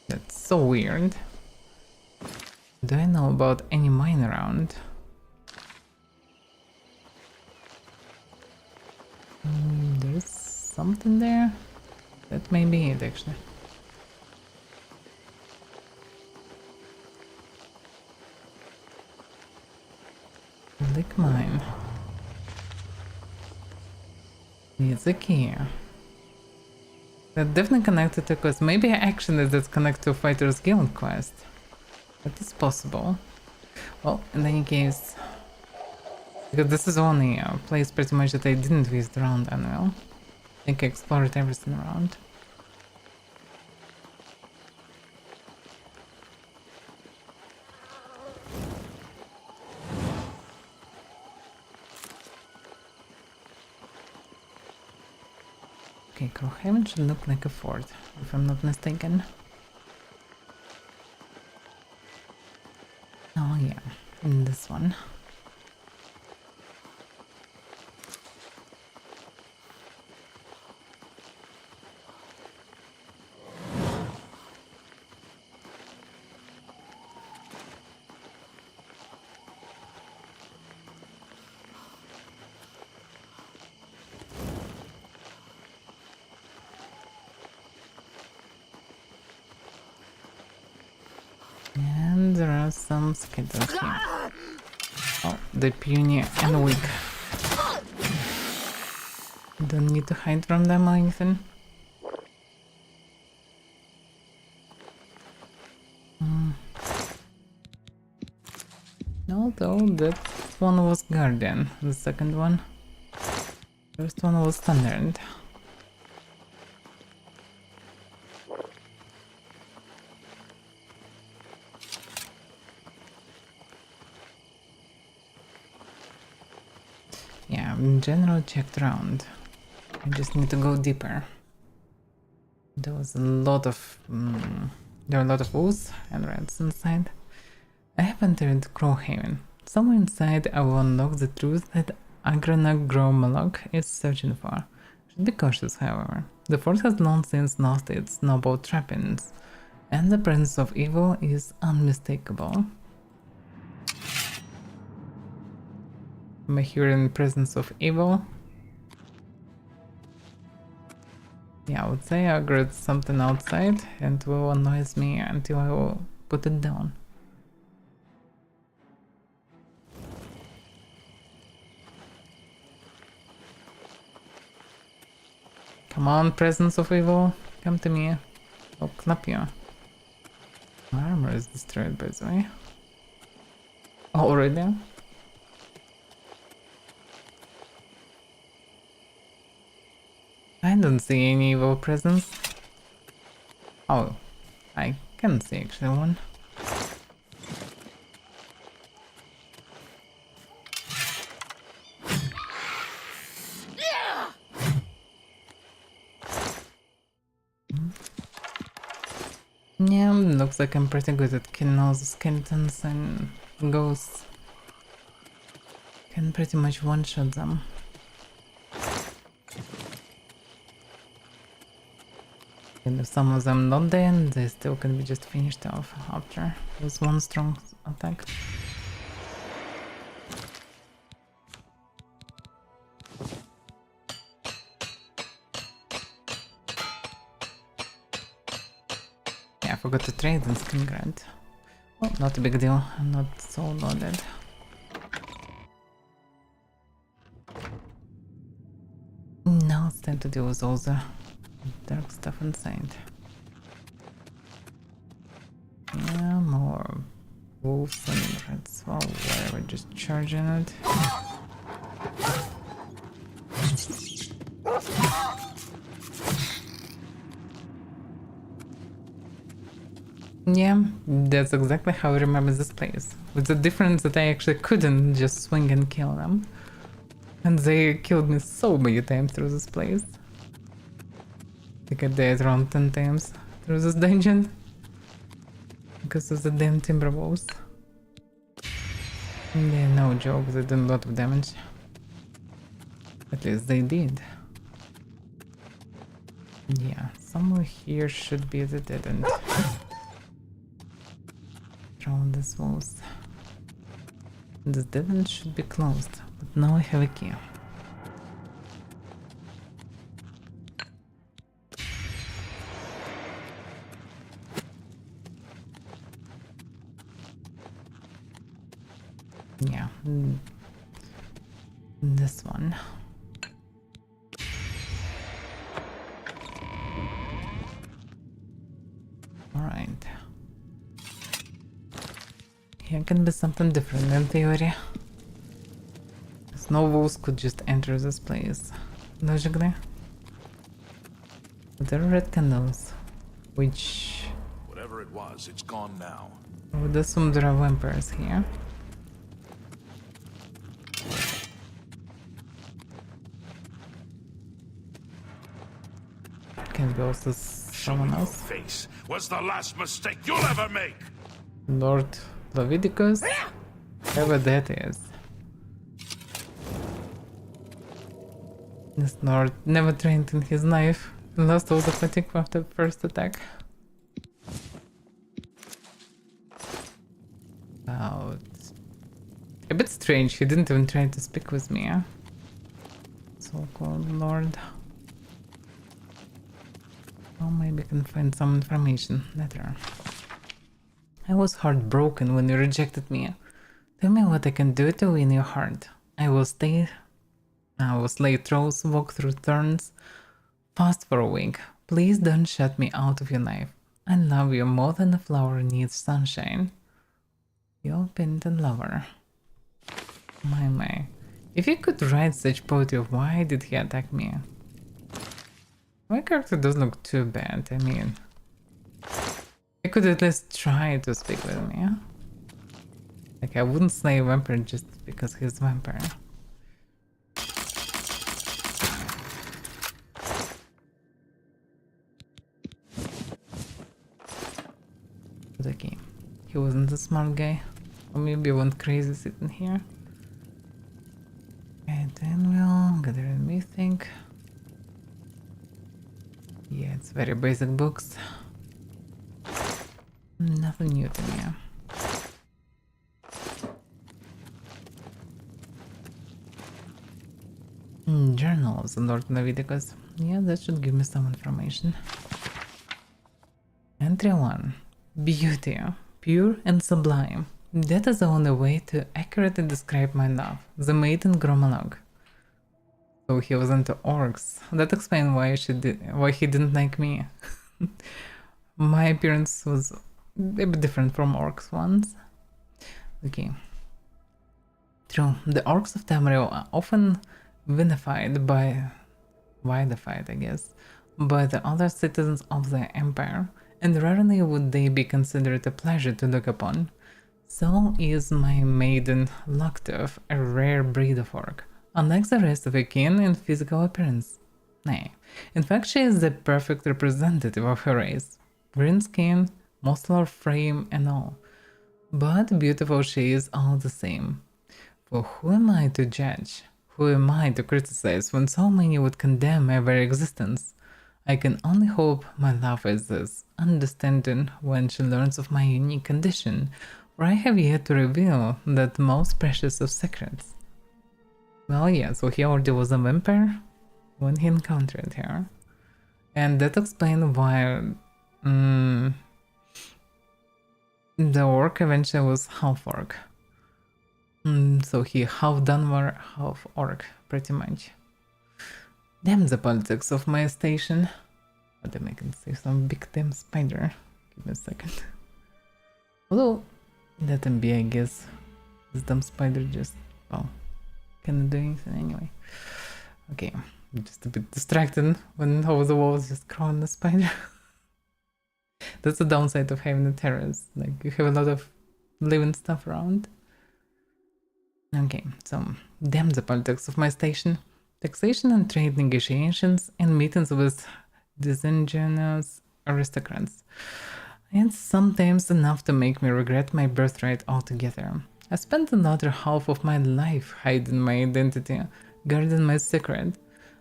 That's so weird. Do I know about any mine around? There's something there. That may be it actually. Lick mine. Needs a key. That definitely connected to quest. Maybe action is that connect to Fighters Guild quest. That is possible. Well, in any case, because this is only a place pretty much that I didn't visit around annual. I think I explored everything around. Okay, Crowhaven should look like a fort, if I'm not mistaken. Oh yeah, in this one. And there are some skeletons here. Oh, the puny and weak. Don't need to hide from them or anything. Although that one was Guardian, the second one. First one was Standard. Yeah, in general checked around. I just need to go deeper. There was a lot of there are a lot of wolves and rats inside. I have entered Crowhaven. Somewhere inside I will unlock the truth that Agranag Gromolog is searching for. Should be cautious, however. The fort has long since lost its noble trappings, and the presence of evil is unmistakable. Am I hearing presence of evil? Yeah, I would say I got something outside and will annoy me until I will put it down. Come on, presence of evil. Come to me. I'll clap you. My armor is destroyed, by the way. Already? I don't see any evil presence. Oh, I can see actually one. Yeah, looks like I'm pretty good at killing all the skeletons and ghosts. Can pretty much one-shot them. And if some of them not dead, they still can be just finished off after with one strong attack. Yeah, I forgot to trade in skin grant. Well, not a big deal, I'm not so loaded. Now it's time to deal with all the dark stuff inside. Yeah, more wolves and rats. Well, whatever, just charging it. Yeah, that's exactly how I remember this place. With the difference that I actually couldn't just swing and kill them. And they killed me so many times through this place. I think I died around 10 times through this dungeon. Because of the damn timber wolves. They're no joke, they did a lot of damage. At least they did. Yeah, somewhere here should be the dead end. Around this walls. This dead end should be closed, but now I have a key. Yeah, this one. Alright. Here can be something different in theory. No wolves could just enter this place. Logically. There are red candles, which... Whatever it was, it's gone now. I would assume there are vampires here. Can be also someone else. Face was the last mistake you'll ever make. Lord Leviticus, whoever that is. This Lord never trained in his knife and lost all the fatigue after the first attack. Wow, it's a bit strange, he didn't even try to speak with me. So-called Lord. Well, maybe I can find some information later. I was heartbroken when you rejected me. Tell me what I can do to win your heart. I will slay trolls, walk through thorns, fast for a week. Please don't shut me out of your knife. I love you more than a flower needs sunshine. Your penitent lover. My. If you could write such poetry, why did he attack me? My character doesn't look too bad, I mean... I could at least try to speak with him, yeah? Like, I wouldn't slay a vampire just because he's a vampire. But okay, he wasn't a smart guy. Or maybe I went crazy sitting here. And then we'll gather in me think. Yeah, it's very basic books. Nothing new to me. Journal of the Lord Leviticus. Yeah, that should give me some information. Entry 1. Beauty. Pure and sublime. That is the only way to accurately describe my love. The Maiden Gromologue. So he was into orcs. That explains why he didn't like me. My appearance was a bit different from orcs ones. Okay. True, the orcs of Tamriel are often vilified, I guess, by the other citizens of the empire, and rarely would they be considered a pleasure to look upon. So is my maiden Loctov, a rare breed of orc, unlike the rest of her kin in physical appearance. Nay, in fact she is the perfect representative of her race. Green skin, muscular frame and all. But beautiful she is all the same. For who am I to judge? Who am I to criticize when so many would condemn my very existence? I can only hope my love is as understanding when she learns of my unique condition, for I have yet to reveal that most precious of secrets. Well, yeah, so he already was a vampire when he encountered her. And that explains why the orc eventually was half-orc. So he half Dunmer, half orc, pretty much. Damn the politics of my station. But then I can see some big damn spider. Give me a second. Although, let him be, I guess. This damn spider just, well, cannot do anything anyway. Okay, I'm just a bit distracted when over the walls just crawling the spider. That's the downside of having a terrace. Like, you have a lot of living stuff around. Okay, so damn the politics of my station. Taxation and trade negotiations and meetings with disingenuous aristocrats. It's sometimes enough to make me regret my birthright altogether. I spent another half of my life hiding my identity, guarding my secret,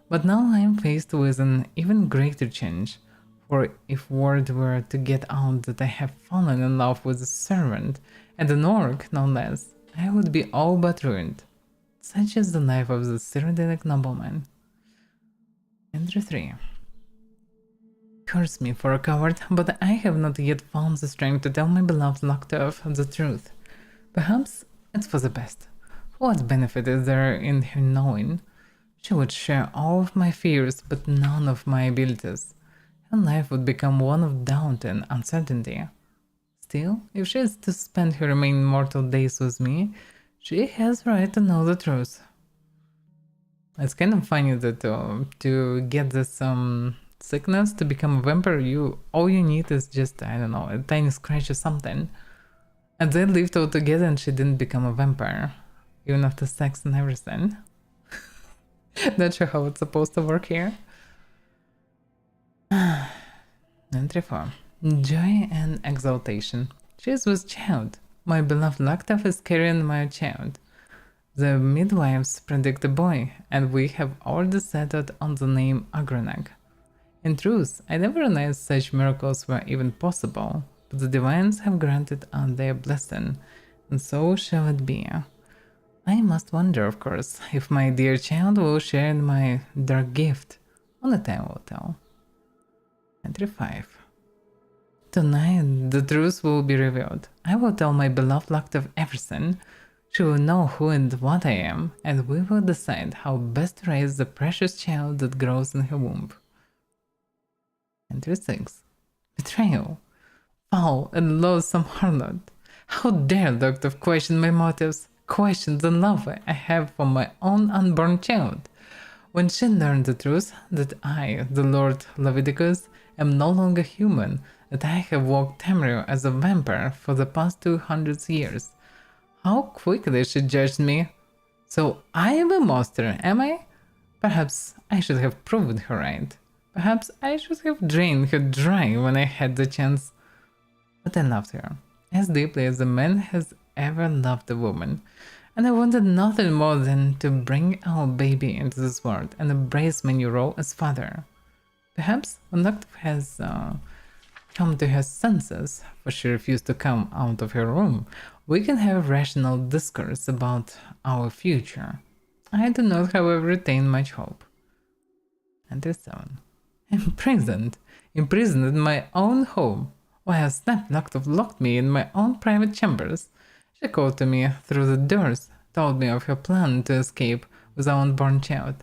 but now I am faced with an even greater change. For if word were to get out that I have fallen in love with a servant, and an orc no less, I would be all but ruined. Such is the life of the Cyrodiilic nobleman. Entry 3. Curse me for a coward, but I have not yet found the strength to tell my beloved Loctov the truth. Perhaps it's for the best. What benefit is there in her knowing? She would share all of my fears, but none of my abilities. Her life would become one of doubt and uncertainty. Still, if she is to spend her remaining mortal days with me, she has right to know the truth. It's kind of funny that to get this sickness to become a vampire, all you need is just, I don't know, a tiny scratch or something. And they lived all together and she didn't become a vampire, even after sex and everything. Not sure how it's supposed to work here. Entry 4. Joy and exaltation. She is with child. My beloved Loctov is carrying my child. The midwives predict a boy, and we have already settled on the name Agronag. In truth, I never realized such miracles were even possible, but the divines have granted us their blessing, and so shall it be. I must wonder, of course, if my dear child will share in my dark gift. Only time will tell. Entry 5. Tonight, the truth will be revealed. I will tell my beloved Loctov everything. She will know who and what I am, and we will decide how best to raise the precious child that grows in her womb. Entry 6. Betrayal. Foul and loathsome harlot. How dare Loctov question my motives, question the love I have for my own unborn child? When she learned the truth, that I, the Lord Leviticus, am no longer human, that I have walked Tamriel as a vampire for the past 200 years. How quickly she judged me. So I am a monster, am I? Perhaps I should have proven her right. Perhaps I should have drained her dry when I had the chance. But I loved her, as deeply as a man has ever loved a woman. And I wanted nothing more than to bring our baby into this world and embrace my new role as father. Perhaps when Loctov has come to her senses, for she refused to come out of her room, we can have rational discourse about our future. I do not, however, retain much hope. Entry 7. Imprisoned in my own home, while Snap Loctov locked me in my own private chambers. She called to me through the doors, told me of her plan to escape with our unborn child.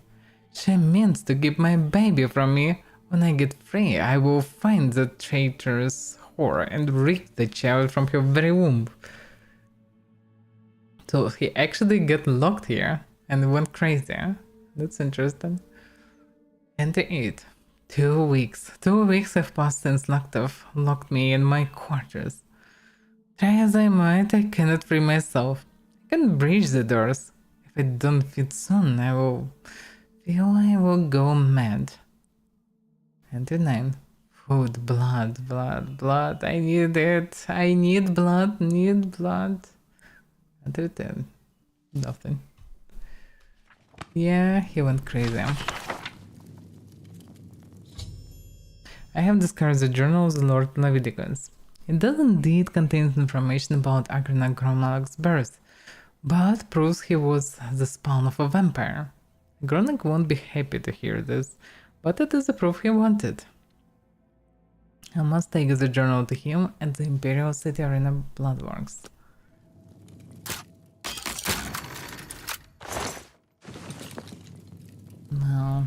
She means to keep my baby from me. When I get free, I will find the traitorous whore and rip the child from her very womb. So he actually got locked here and went crazy. That's interesting. 28. 2 weeks. 2 weeks have passed since locked me in my quarters. Try as I might, I cannot free myself. I can breach the doors. If I don't fit soon, I will go mad. 29. Food, blood. I need it. I need blood. 110. Nothing. Yeah, he went crazy. I have discovered the journal of the Lord Leviticus. It does indeed contain information about Agrina Gromalak's birth, but proves he was the spawn of a vampire. Gronak won't be happy to hear this, but it is the proof he wanted. I must take the journal to him at the Imperial City Arena Bloodworks. No.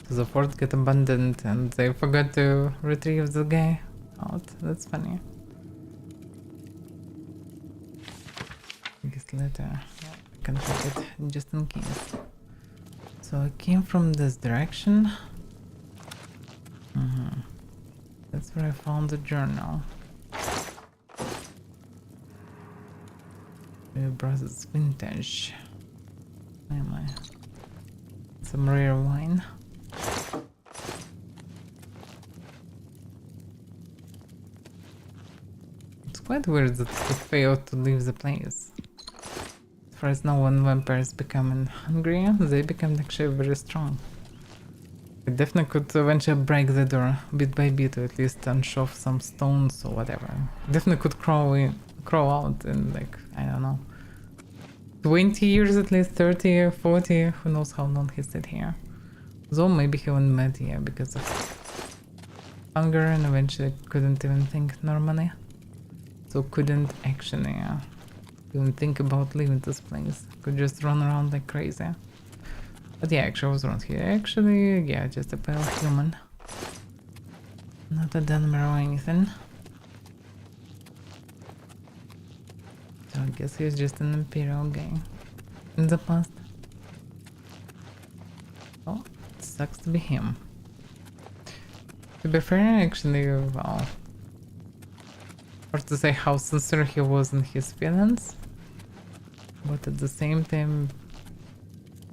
The fort got abandoned and they forgot to retrieve the guy out. That's funny. I guess later I can take it just in case. So I came from this direction. That's where I found the journal. Your brother's vintage. Where am I? Some rare wine. It's quite weird that he failed to leave the place. As far as now, when vampires becoming hungry, they become actually very strong. I definitely could eventually break the door bit by bit, or at least unshove some stones or whatever. Definitely could crawl out in like, I don't know, 20 years at least, 30 or 40, who knows how long he stayed here. Though maybe he went mad here because of hunger and eventually couldn't even think normally. So couldn't actually even think about leaving this place. Could just run around like crazy. But yeah, actually I was wrong here. Actually, yeah, just a pale human. Not a Dunmer or anything. So I guess he's just an Imperial guy in the past. Oh, it sucks to be him. To be fair, actually, well, hard to say how sincere he was in his feelings, but at the same time,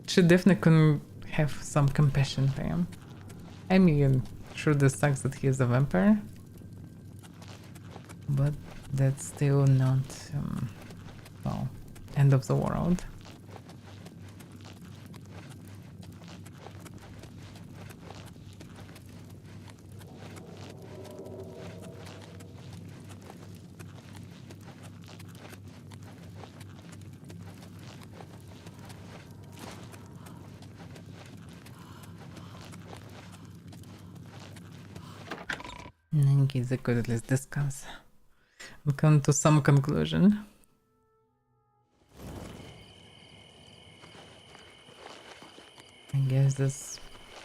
she definitely couldn't have some compassion for him. I mean, sure, this sucks that he is a vampire, but that's still not, well, end of the world. In case I could at least discuss and come to some conclusion. I guess this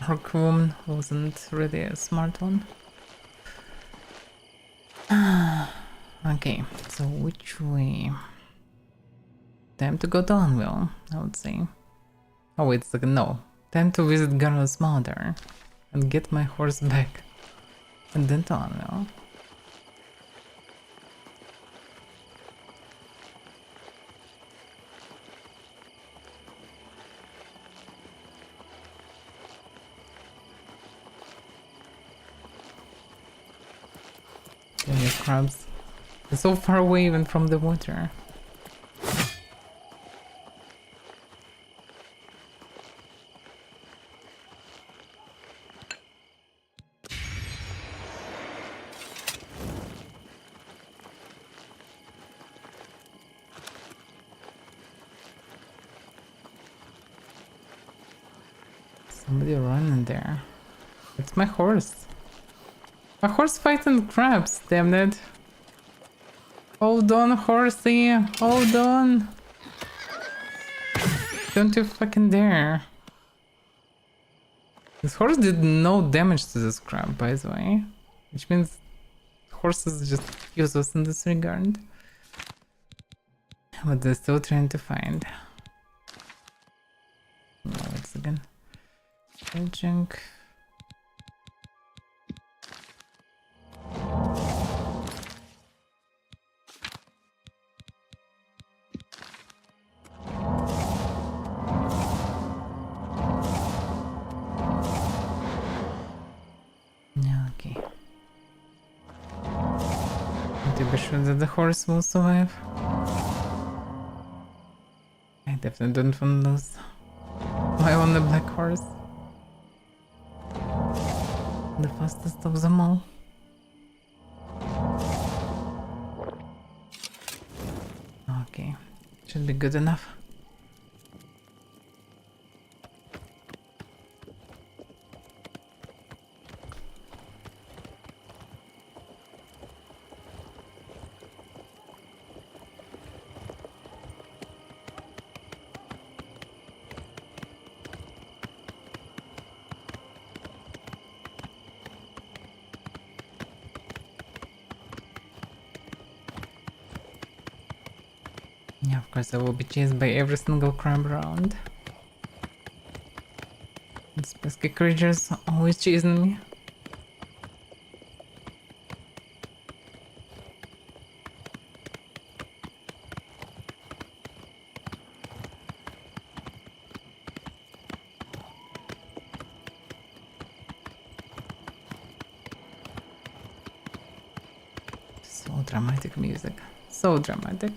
orc woman wasn't really a smart one. Okay, so which way? Time to go to Anvil, I would say. Oh wait a second, no. Time to visit Garla's mother and get my horse back. And then to Anvil. Yeah, crabs. They're so far away even from the water. Somebody running there. It's my horse. My horse fighting crabs, damn it. Hold on, horsey. Hold on. Don't you fucking dare. This horse did no damage to this crab, by the way. Which means horses just useless in this regard. But they're still trying to find. Once again. Junk. Okay. To be sure that the horse will survive. I definitely don't want to lose my only black horse. The fastest of them all. Okay, should be good enough. Yeah, of course I will be chased by every single crab around. These pesky creatures are always chasing me. So dramatic music. So dramatic.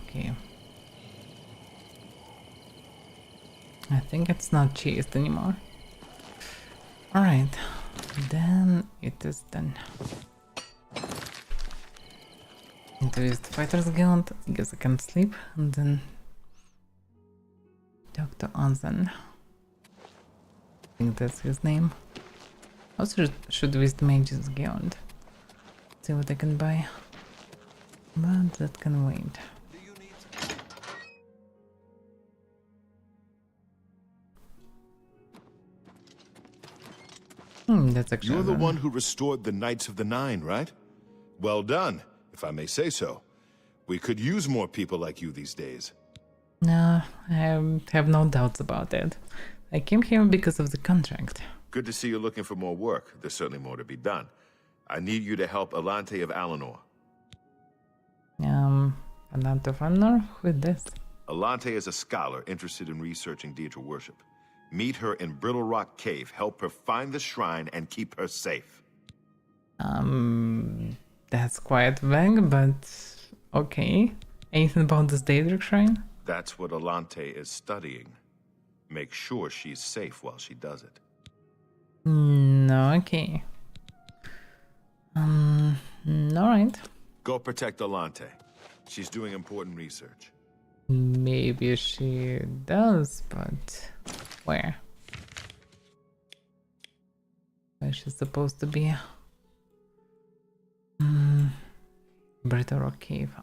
Okay. I think it's not chased anymore. Alright, then it is done. Introduce the Fighters Guild. I guess I can sleep and then talk to Anzen. I think that's his name. Also should visit Mages Guild. See what I can buy. But that can wait. That's actually You're the one who restored the Knights of the Nine, right? Well done, if I may say so. We could use more people like you these days. No, I have no doubts about it. I came here because of the contract. Good to see you're looking for more work. There's certainly more to be done. I need you to help Alante of Alinor. A lot of honor with this. Alante is a scholar interested in researching Daedra worship. Meet her in Brittle Rock Cave, help her find the shrine, and keep her safe. That's quite vague, but okay. Anything about this Daedric shrine? That's what Alante is studying. Make sure she's safe while she does it. No, okay. Alright. Go protect Alante. She's doing important research. Maybe she does, but where? Where's she supposed to be? Brittle Rock Cave.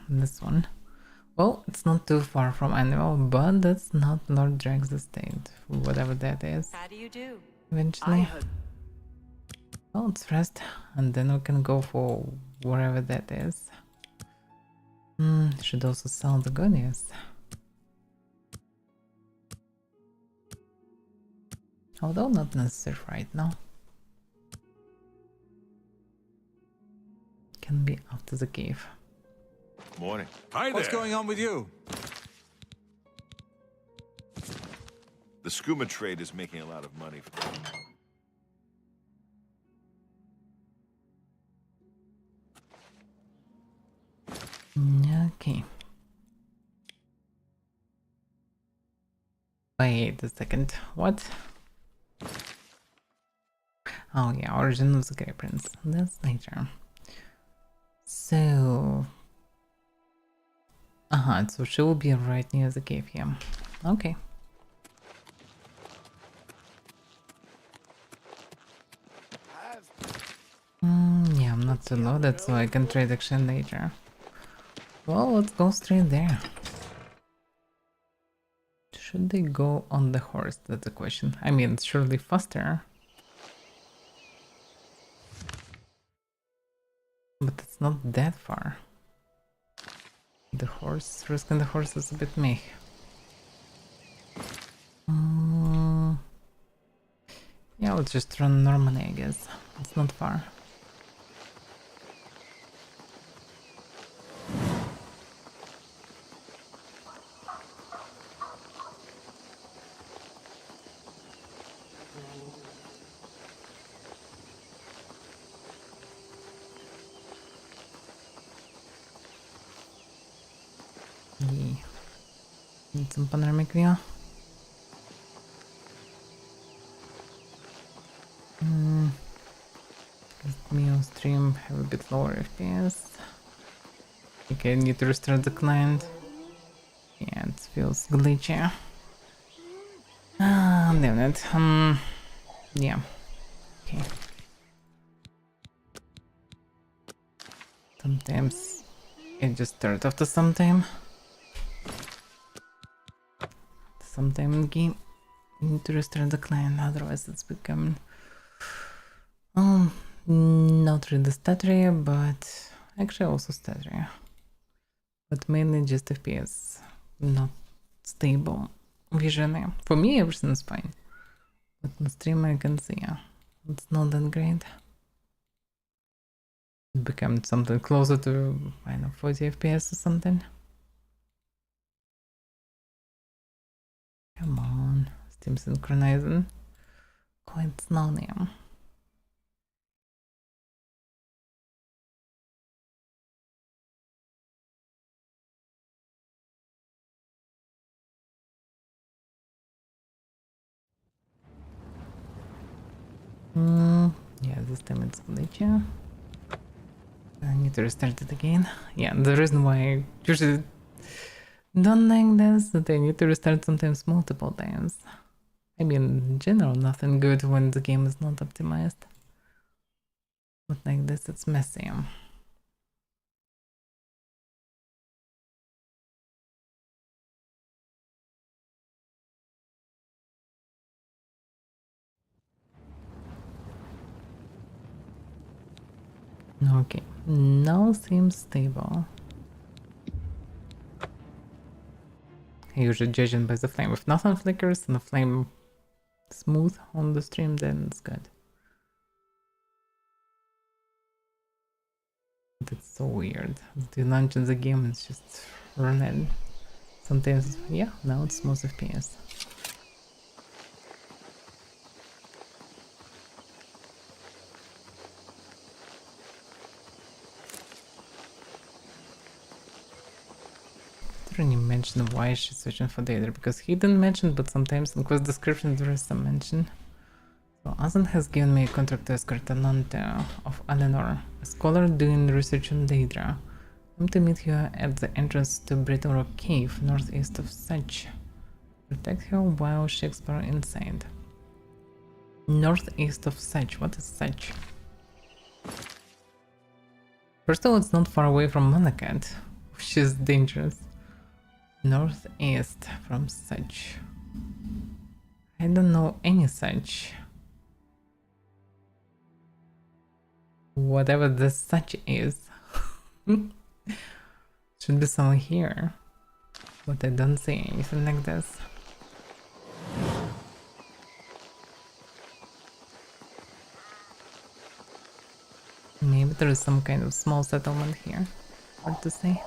This one. Well, it's not too far from Animal, but that's not Lord Drake's estate, whatever that is. How do you do? Eventually. Well, let's rest, and then we can go for wherever that is. Should also sell the goodies. Although not necessary right now. Can be after the cave. Morning. Hi there. What's going on with you? The skooma trade is making a lot of money for me. Okay. Wait a second. What? Oh yeah, origin of the Grey Prince. That's later. So... so she will be right near the cave, yeah. Okay. Yeah, I'm not too loaded, so I can trade action later. Well, let's go straight there. Should they go on the horse? That's the question. I mean, it's surely faster. But it's not that far. The horse, risking the horse is a bit meh. Yeah, let's just run normally, I guess. It's not far. Yeah. Need some panoramic view. Let me on stream have a bit lower FPS. Okay, I need to restart the client. Yeah, it feels glitchy. Ah, damn it. Yeah. Okay. Sometimes it just starts after some time. Sometime in the game, you need to restart the client, otherwise it's becoming not really stuttery, but actually also stuttery. But mainly just FPS, not stable visually. For me, everything's fine. But on stream I can see it's not that great. It becomes something closer to, I don't know, 40 FPS or something. Come on, Steam synchronizing. Quite slowly. Yeah, this time it's glitchy. I need to restart it again. Yeah, the reason why I usually don't like this is that I need to restart sometimes multiple times. I mean, in general, nothing good when the game is not optimized. But like this, it's messy. Okay, now seems stable. Usually judging by the flame. If nothing flickers and the flame smooth on the stream, then it's good. That's so weird. The launch in the game is just running. Sometimes, yeah, now it's smooth FPS. Didn't even mention why she's searching for data, because he didn't mention, but sometimes in quest description there is some mention. So Azan has given me a contract to escort Anante of Alenor, a scholar doing research on Daedra. I'm to meet her at the entrance to Brittle Rock Cave, northeast of Such. Protect her while she explores inside. Northeast of Such, what is Such? First of all, it's not far away from Monacat, which is dangerous. Northeast from Such. I don't know any Such. Whatever the Such is. Should be somewhere here. But I don't see anything like this. Maybe there is some kind of small settlement here. Hard to say.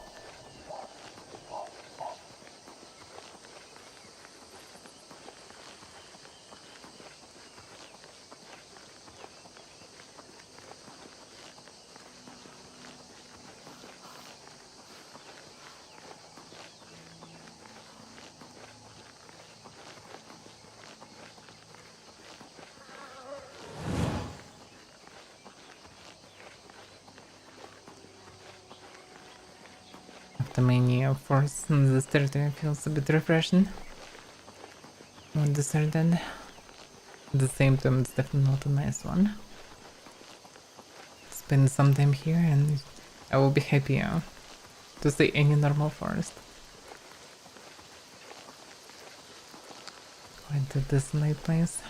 too many force in this territory feels a bit refreshing. When deserted. At the same time, it's definitely not a nice one. Spend some time here and I will be happier to see any normal forest. Quite a desolate place.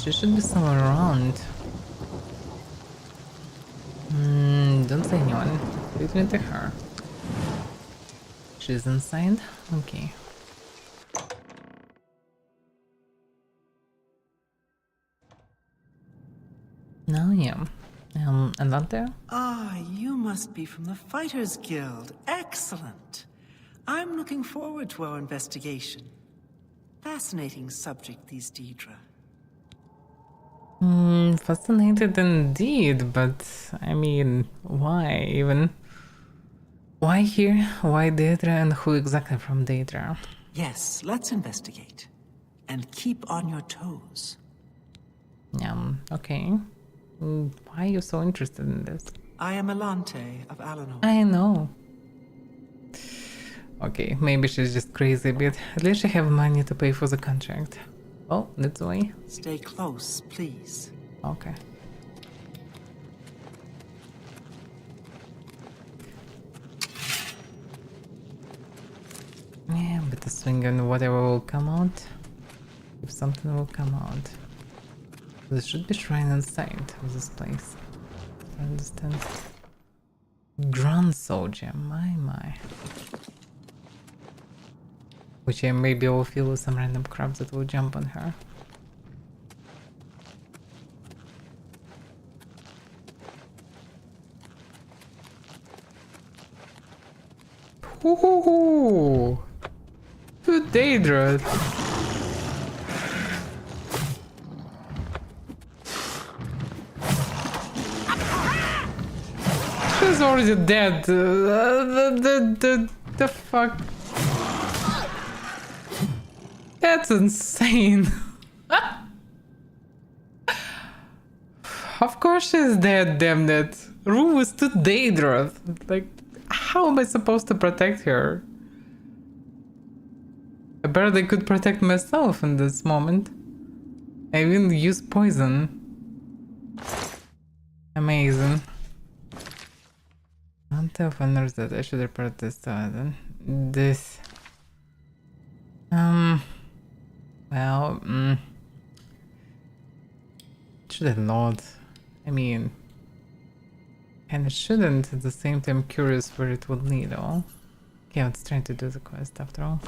She should be somewhere around. Don't say anyone. Lead me to her. She's inside? Okay. Now, yeah. And out there? Ah, you must be from the Fighters Guild. Excellent. I'm looking forward to our investigation. Fascinating subject, these Deidre. Fascinated indeed, but I mean, why even? Why here? Why Daedra and who exactly from Daedra? Yes, let's investigate. And keep on your toes. Okay. Why are you so interested in this? I am Elante of Alanor. I know. Okay, maybe she's just crazy a bit. At least she have money to pay for the contract. Oh, that's why. Stay close, please. Okay. Yeah, but the swing and whatever will come out. If something will come out. There should be shrine inside of this place. I understand. Grand Soldier, my. Which I maybe will fill with some random crabs that will jump on her. Ooh, too dangerous. She's already dead. The fuck. That's insane. Of course she's dead, damn it. Rue is too dangerous. Like, how am I supposed to protect her? I barely could protect myself in this moment. I even use poison. Amazing. Don't tell offenders that I should report this to them. This. Well, should I not? I mean, and it shouldn't. At the same time, curious where it would lead. All. Okay, let's try to do the quest after all.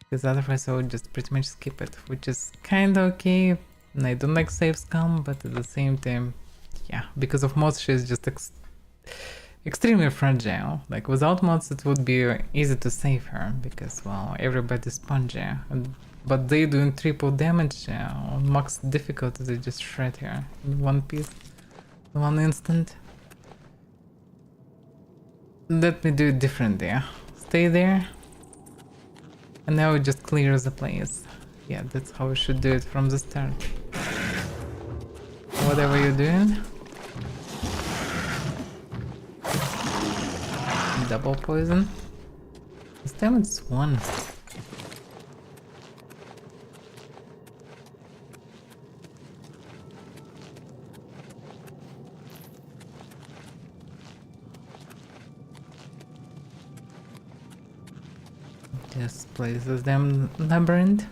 Because otherwise, I would just pretty much skip it, which is kind of okay. And I don't like save scum, but at the same time, yeah, because of mods, she's just extremely fragile. Like without mods, it would be easy to save her because, well, everybody's spongy. But they doing triple damage on max difficulty, they just shred her in one piece, in one instant. Let me do it differently. Stay there, and now it just clears the place. Yeah, that's how we should do it from the start. Whatever you're doing. Double poison. This time it's one. This place is damn labyrinth.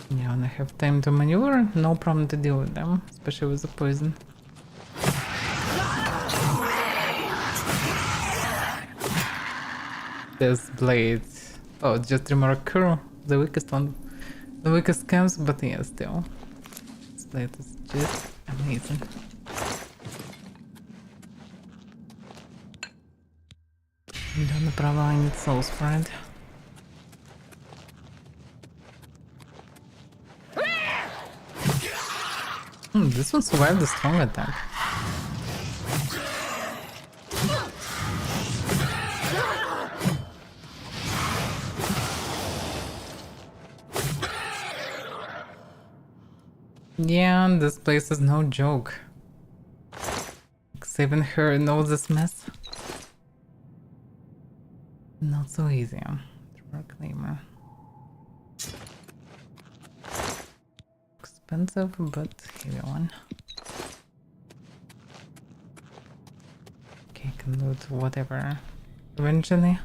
Yeah, when I have time to maneuver, no problem to deal with them, especially with the poison. This blade. Oh, just remark curl. The weakest one. The weakest scams, but yeah, still. This blade is just amazing. Don't probably I need souls for it. This one survived the strong attack. Yeah, this place is no joke. Saving her in all this mess. Not so easy. Reclaimer. Expensive, but heavy one. Okay, can loot whatever eventually.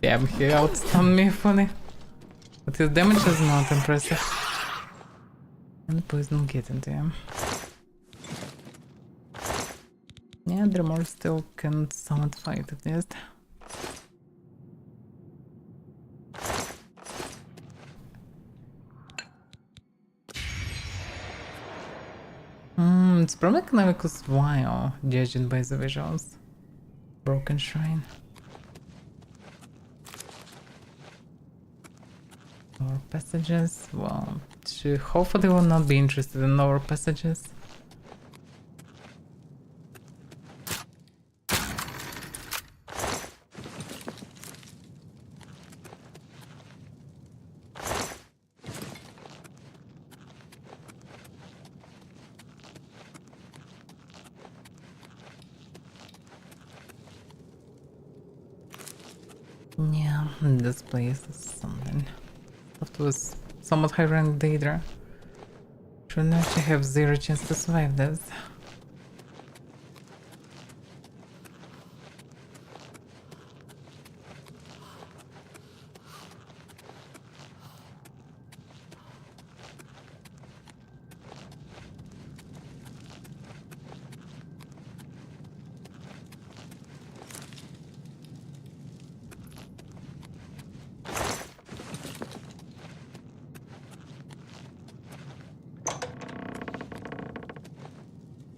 Damn, he outstunned me fully. But his damage is not impressive. And poison get into him. Yeah, Dremor still can somewhat fight at least. It's probably Clavicus Vile, judging by the visuals. Broken Shrine. Lower passages, well, she hopefully will not be interested in lower passages. Yeah, this place is something. It was somewhat high ranked Daedra. Should now she have zero chance to survive this.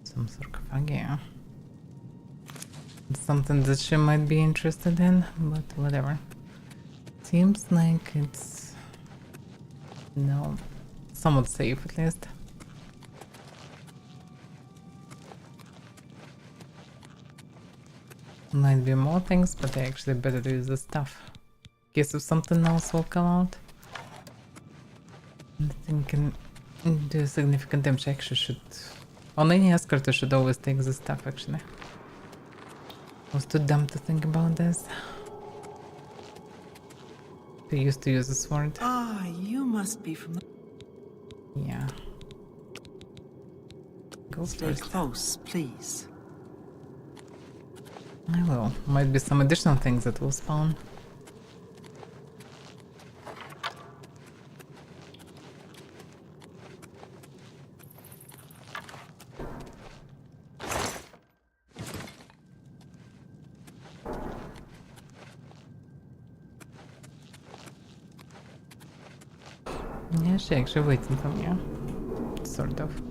Some sarcophagi. It's something that she might be interested in, but whatever. Seems like it's no somewhat safe at least. Might be more things, but I actually better use the stuff. In case if something else will come out. I think can do significant damage. I actually should. On any escort I should always take the stuff actually. I was too dumb to think about this. I used to use the sword. Ah, you must be from the... Yeah. Go Stay first. close, please. I will. Might be some additional things that will spawn. Yeah, she's actually waiting for me. Sort of.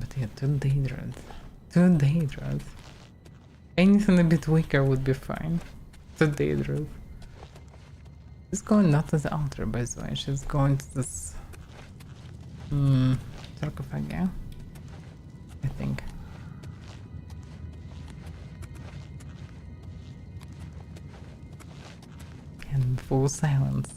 But yeah, 2 Daedras. 2 Daedras. Anything a bit weaker would be fine. 2 Daedras. She's going not to the altar, by the way. She's going to this... sarcophagi, I think. And full silence.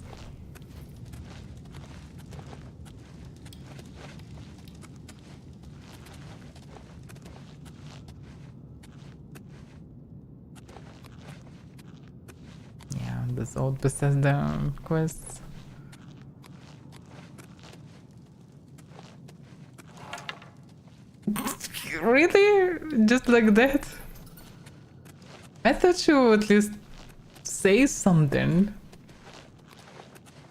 This old Bethesda quests. Really? Just like that? I thought she would at least say something.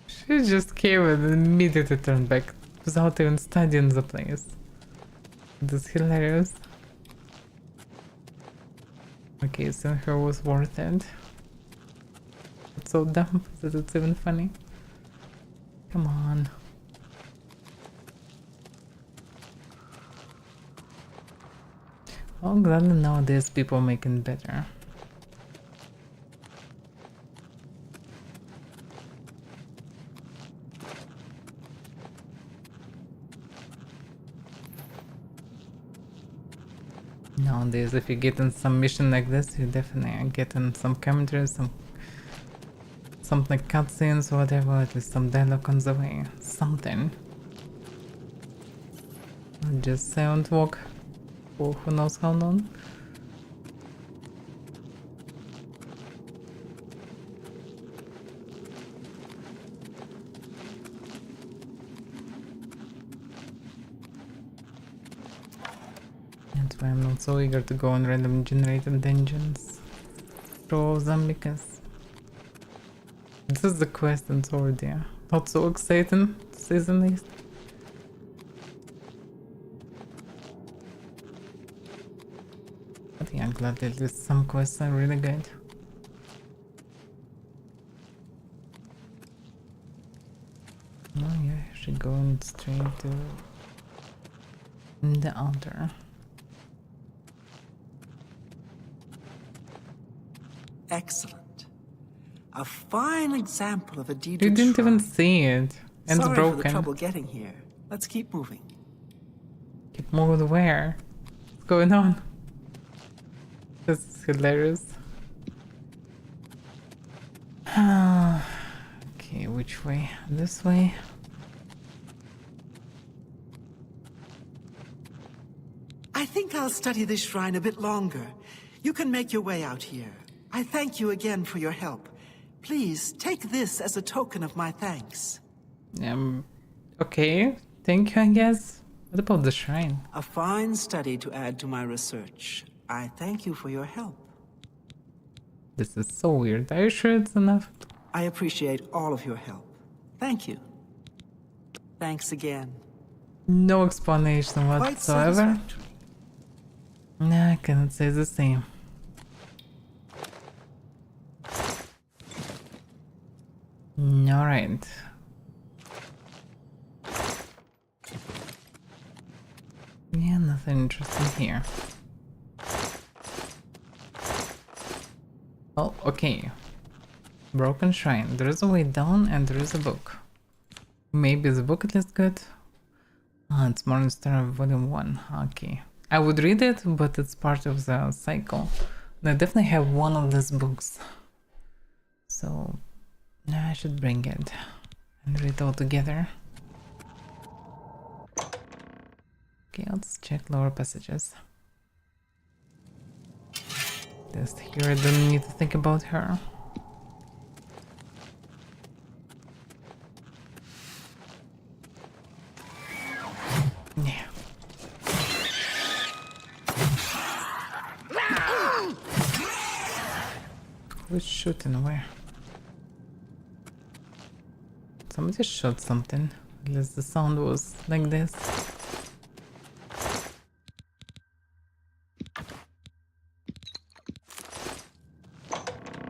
She just came and immediately turned back without even studying the place. This is hilarious. Okay, so her was worth it. It's so dumb that it's even funny. Come on. Oh, glad nowadays people making better. Nowadays, if you get in some mission like this, you definitely get in some commentary, something like cutscenes or whatever, at least some dialogue on the way, something. Not just silent walk for who knows how long. That's why I'm not so eager to go on random generated dungeons. Throw them because this is the quest and it's already not so exciting, to say the least. But yeah, I'm glad at least some quests are really good. Oh yeah, I should go straight to the altar. Excellent. A fine example of a deed You of didn't even shrine. see it. And it's Sorry for the broken. trouble getting here. Let's keep moving. Keep moving where? What's going on? This is hilarious. Okay, which way? This way? I think I'll study this shrine a bit longer. You can make your way out here. I thank you again for your help. Please take this as a token of my thanks. Okay. Thank you, I guess. What about the shrine? A fine study to add to my research. I thank you for your help. This is so weird. Are you sure it's enough? I appreciate all of your help. Thank you. Thanks again. No explanation Quite whatsoever. satisfactory. Nah, I cannot say the same. Alright. Yeah, nothing interesting here. Oh, okay. Broken shrine. There is a way down and there is a book. Maybe the book at least good? Ah, it's Morning Star Volume 1. Okay. I would read it, but it's part of the cycle. And I definitely have one of these books. So, I should bring it and read it all together. Okay, let's check lower passages. Just here I don't need to think about her. Yeah. Who's shooting where? Somebody shot something. At least the sound was like this.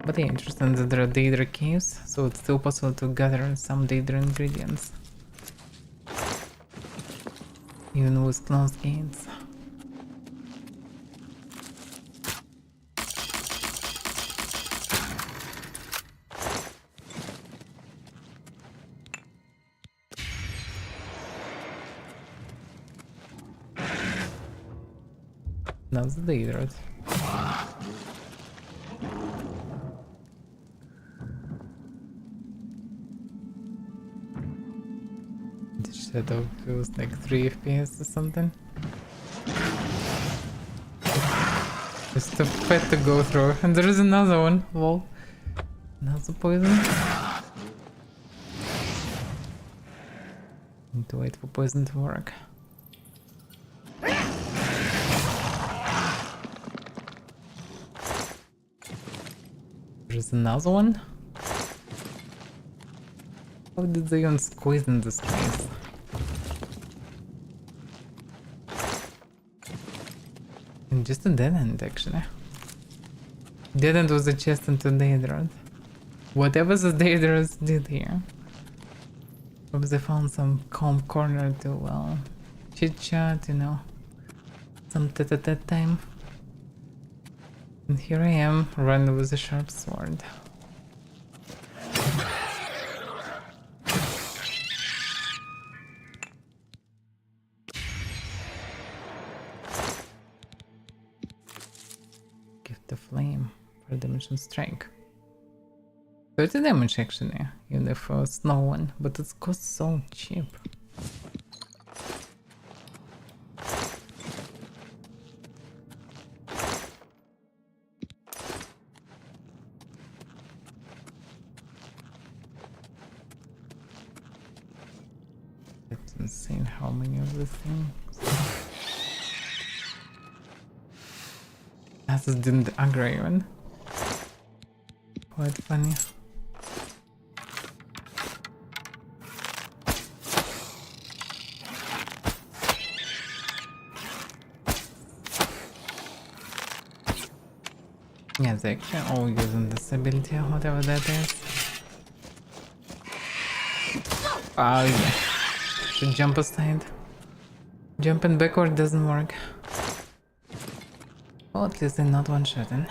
But yeah, interesting that there are Daedra caves, so it's still possible to gather some Daedra ingredients. Even with closed gates. That's the Daedra. The shadow feels like 3 FPS or something. Just a pet to go through. And there is another one. Lol. Another poison. Need to wait for poison to work. There's another one. How did they even squeeze in this place? And just a dead end, actually. Dead end was a chest into Daedra. Whatever the Daedras did here. Hope they found some calm corner to, well, chit chat, you know. Some tete-a-tete time. And here I am, running with a sharp sword. Gift of flame for damage and strike. 30 damage actually, even if it's no one, but it costs so cheap. It's insane how many of these things. Asses didn't aggro even. Quite funny. Yeah, they're actually all using this ability, whatever that is. Oh yeah. Should jump aside. Jumping backward doesn't work. Well, at least they're not one-shotting.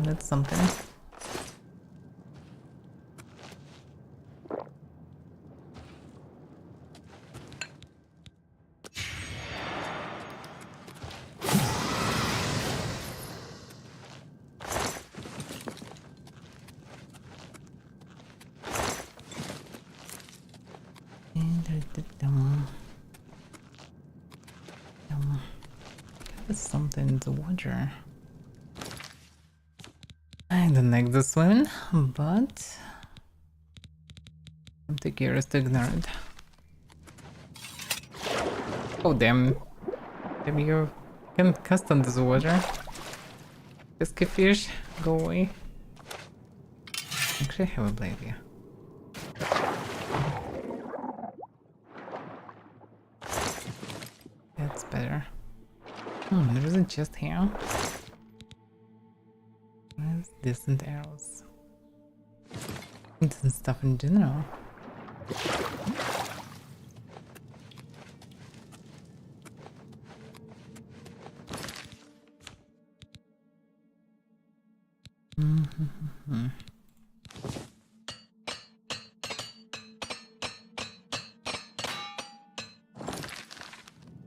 That's something. There's something in the water. I don't like this one, but I'm too curious to ignore it. Oh damn. Maybe you can cast on this water. Pesky fish, go away. Actually I have a blade here. That's better. There isn't just here. Where's distant arrows? Distant stuff in general.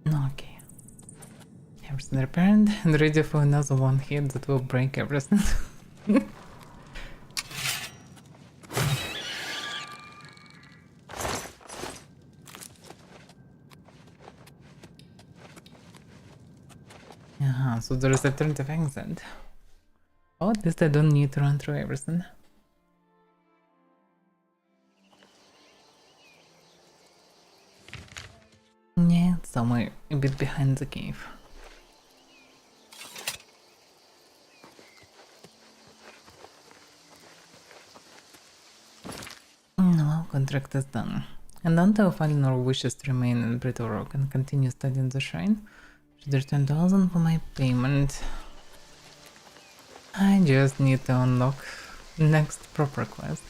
Okay. Everything repaired and ready for another one hit that will break everything. So there is alternative exit. Oh, at least I don't need to run through everything. Yeah, it's somewhere a bit behind the cave. No, contract is done. And until Valinor wishes to remain in Brittle Rock and continue studying the shrine, should return 10,000 for my payment. I just need to unlock next proper quest.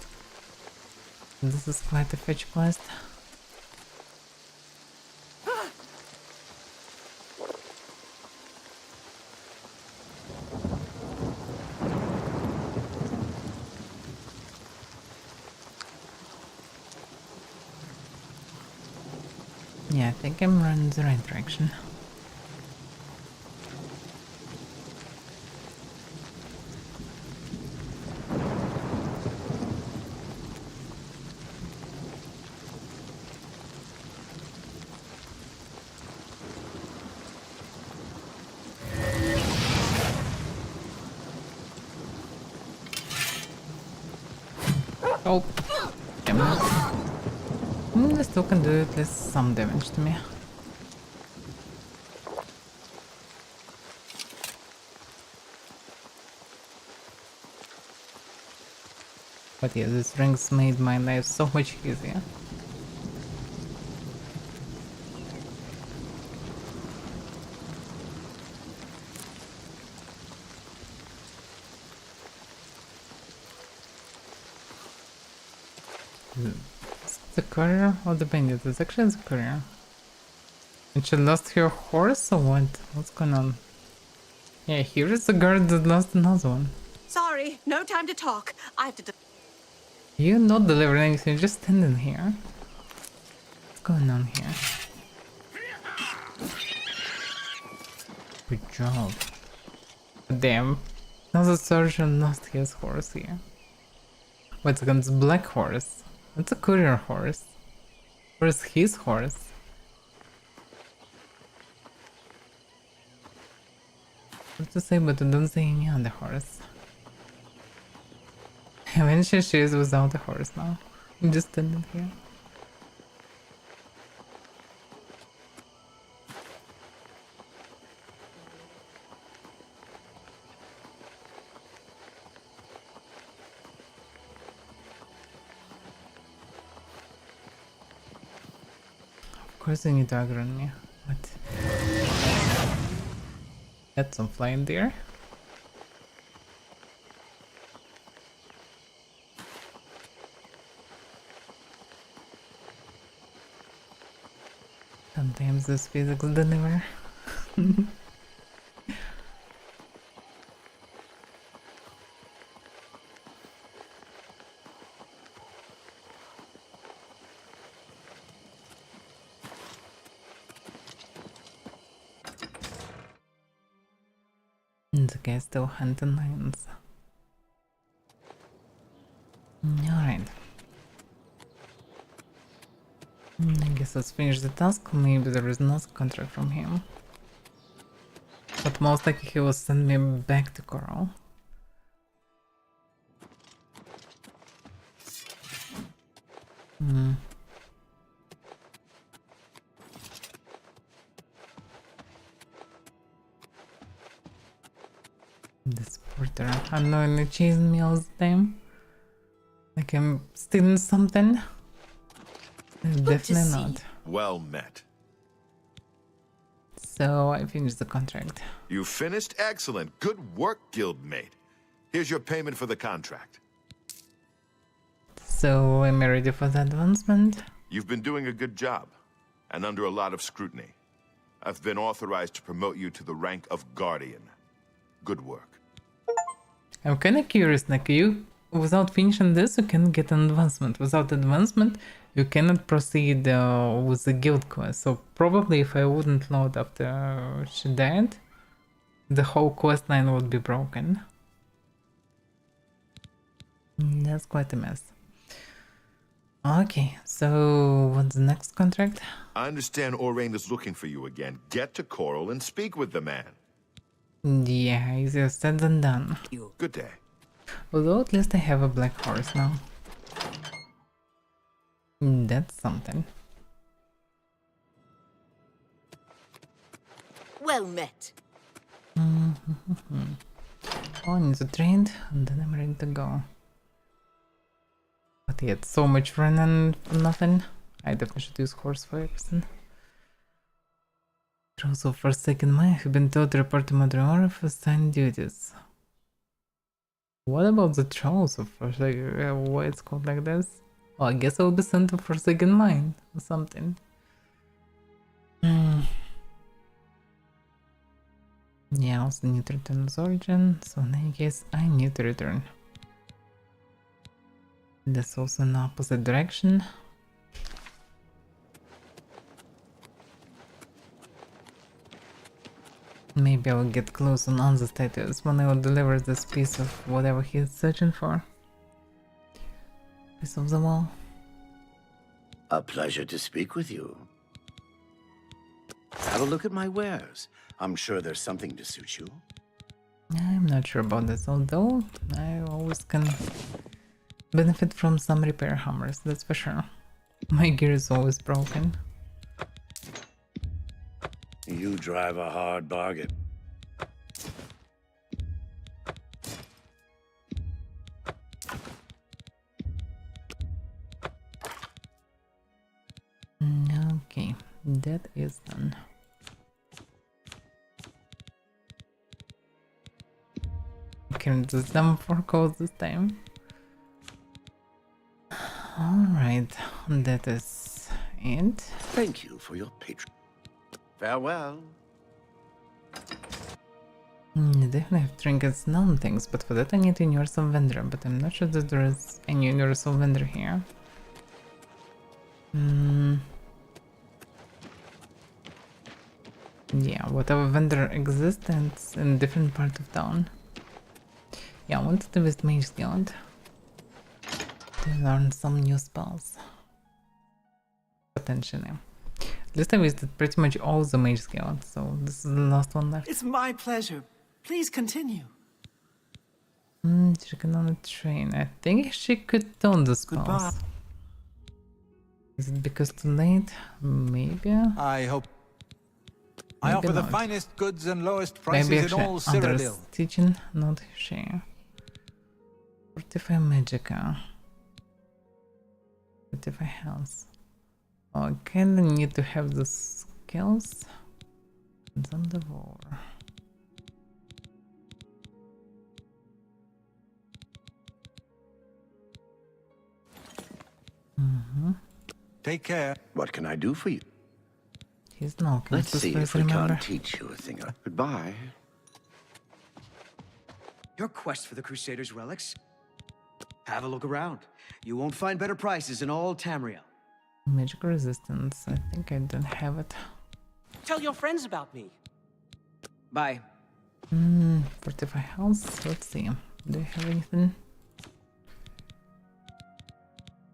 This is quite a fetch quest. Yeah, I think I'm running the right direction. Oh, damn it. This still can do at least some damage to me. But yeah, these rings made my life so much easier. Is it the courier or the bandit? It's actually the courier. And she lost her horse or what? What's going on? Yeah, here is the guard that lost another one. Sorry, no time to talk. I have to. You're not delivering anything, you're just standing here. What's going on here? Good job. Damn. Another surgeon lost his horse here. Wait a second, it's black horse. It's a courier horse. Where's his horse? What to say, but I don't see any other horse. Eventually she is without a horse now. I'm just standing here. Of course they need to aggro on me. What? Had some flying there. Sometimes this physics deliver. The guy still hunting lions. Alright. I guess let's finish the task. Maybe there is no contract from him. But most likely he will send me back to Coral. This porter unknowingly chasing me all the time. Like I'm stealing something. Definitely not. Well met. So I finished the contract. You finished? Excellent. Good work, guildmate. Here's your payment for the contract. So am I ready for the advancement? You've been doing a good job, and under a lot of scrutiny. I've been authorized to promote you to the rank of Guardian. Good work. I'm kinda curious, like you, without finishing this, you can get an advancement. Without advancement, you cannot proceed with the guild quest. So probably if I wouldn't load after she died, the whole quest line would be broken. That's quite a mess. Okay, so what's the next contract? I understand Orain is looking for you again. Get to Coral and speak with the man. Yeah, easier said than done. Good day. Although at least I have a black horse now. That's something. Well met. Oh, I need to train and then I'm ready to go. But yeah, it's so much running for nothing. I definitely should use horse for everything. Trolls of Forsaken Mine have been told to report to Madriora for assigned duties. What about the Trolls of Forsaken? Why it's called like this? Well, I guess I'll be sent to Forsaken Mine or something. Yeah, I also need to return to Origin, so in any case, I need to return. That's also in the opposite direction. Maybe I'll get close on other statues when I will deliver this piece of whatever he's searching for. Piece of the wall. A pleasure to speak with you. Have a look at my wares. I'm sure there's something to suit you. I'm not sure about this, although I always can benefit from some repair hammers, that's for sure. My gear is always broken. You drive a hard bargain. Okay, that is done. Can do some 4 codes this time. Alright, that is it. Thank you for your patron. Farewell. I definitely have trinkets and non things, but for that I need a universal vendor, but I'm not sure that there is any universal vendor here. Yeah, whatever vendor exists and it's in a different part of town. Yeah, I wanted to visit Mage Guild to learn some new spells. Potentially. At least I visited pretty much all the Mage Guild, so this is the last one left. It's my pleasure. Please continue. She can only train. I think she could tone the spells. Goodbye. Is it because too late? Maybe. I hope. I Maybe offer the not. finest goods and lowest prices Maybe in actually all others Cyrodiil. teaching, not she. Fortify Magica. Fortify Health. I kinda need to have the skills. Some Devour. Take care. What can I do for you? He's knocking. Let's see if we remember. can't teach you a thing. Goodbye. Your quest for the Crusaders' relics? Have a look around. You won't find better prices in all Tamriel. Magic resistance. I think I don't have it. Tell your friends about me. Bye. Fortify Health. Let's see. Do you have anything?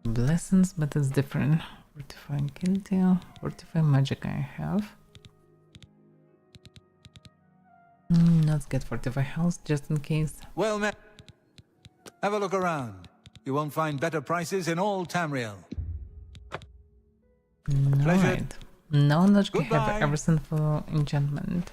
Blessings, but it's different. Fortify Guilty. Fortify Magic I have. Let's get Fortify Health just in case. Well met. Have a look around. You won't find better prices in all Tamriel. Pleasure. Alright. Now that we Goodbye. have everything for enchantment.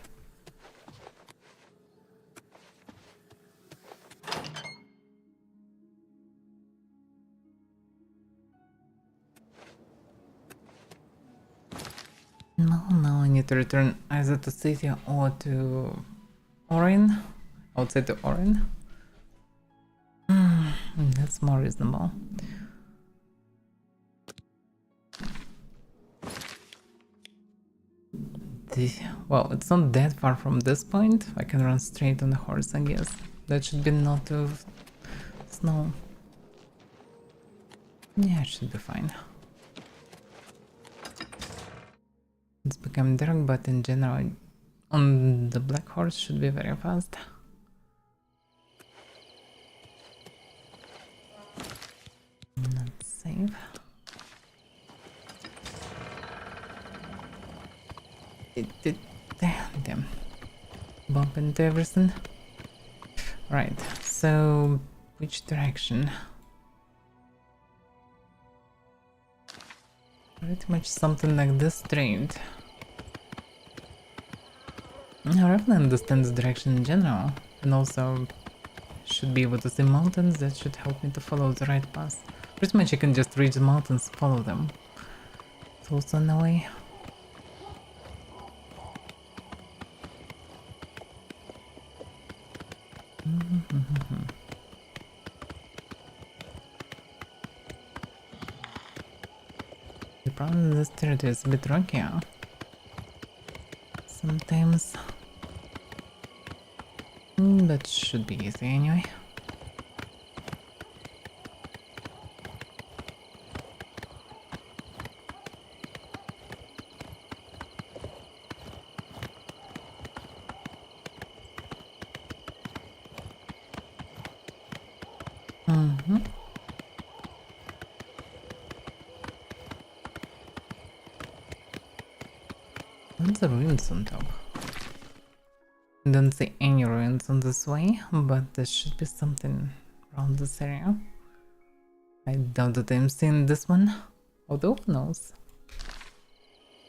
Now I need to return either to city or to Orin. Outside to Orin. That's more reasonable. Well, it's not that far from this point. I can run straight on the horse, I guess. That should be not too snow. Yeah, it should be fine. It's become dark, but in general, on the black horse should be very fast. Let's save. Damn. Bump into everything. Right, so which direction? Pretty much something like this straight. I roughly understand the direction in general, and also should be able to see mountains. That should help me to follow the right path. Pretty much I can just reach the mountains, follow them. It's also in the way. The problem with this territory is a bit rockier. Sometimes. But should be easy anyway. What's the ruins on top? Don't see any ruins on this way, but there should be something around this area. I doubt that I'm seeing this one. Although, who knows?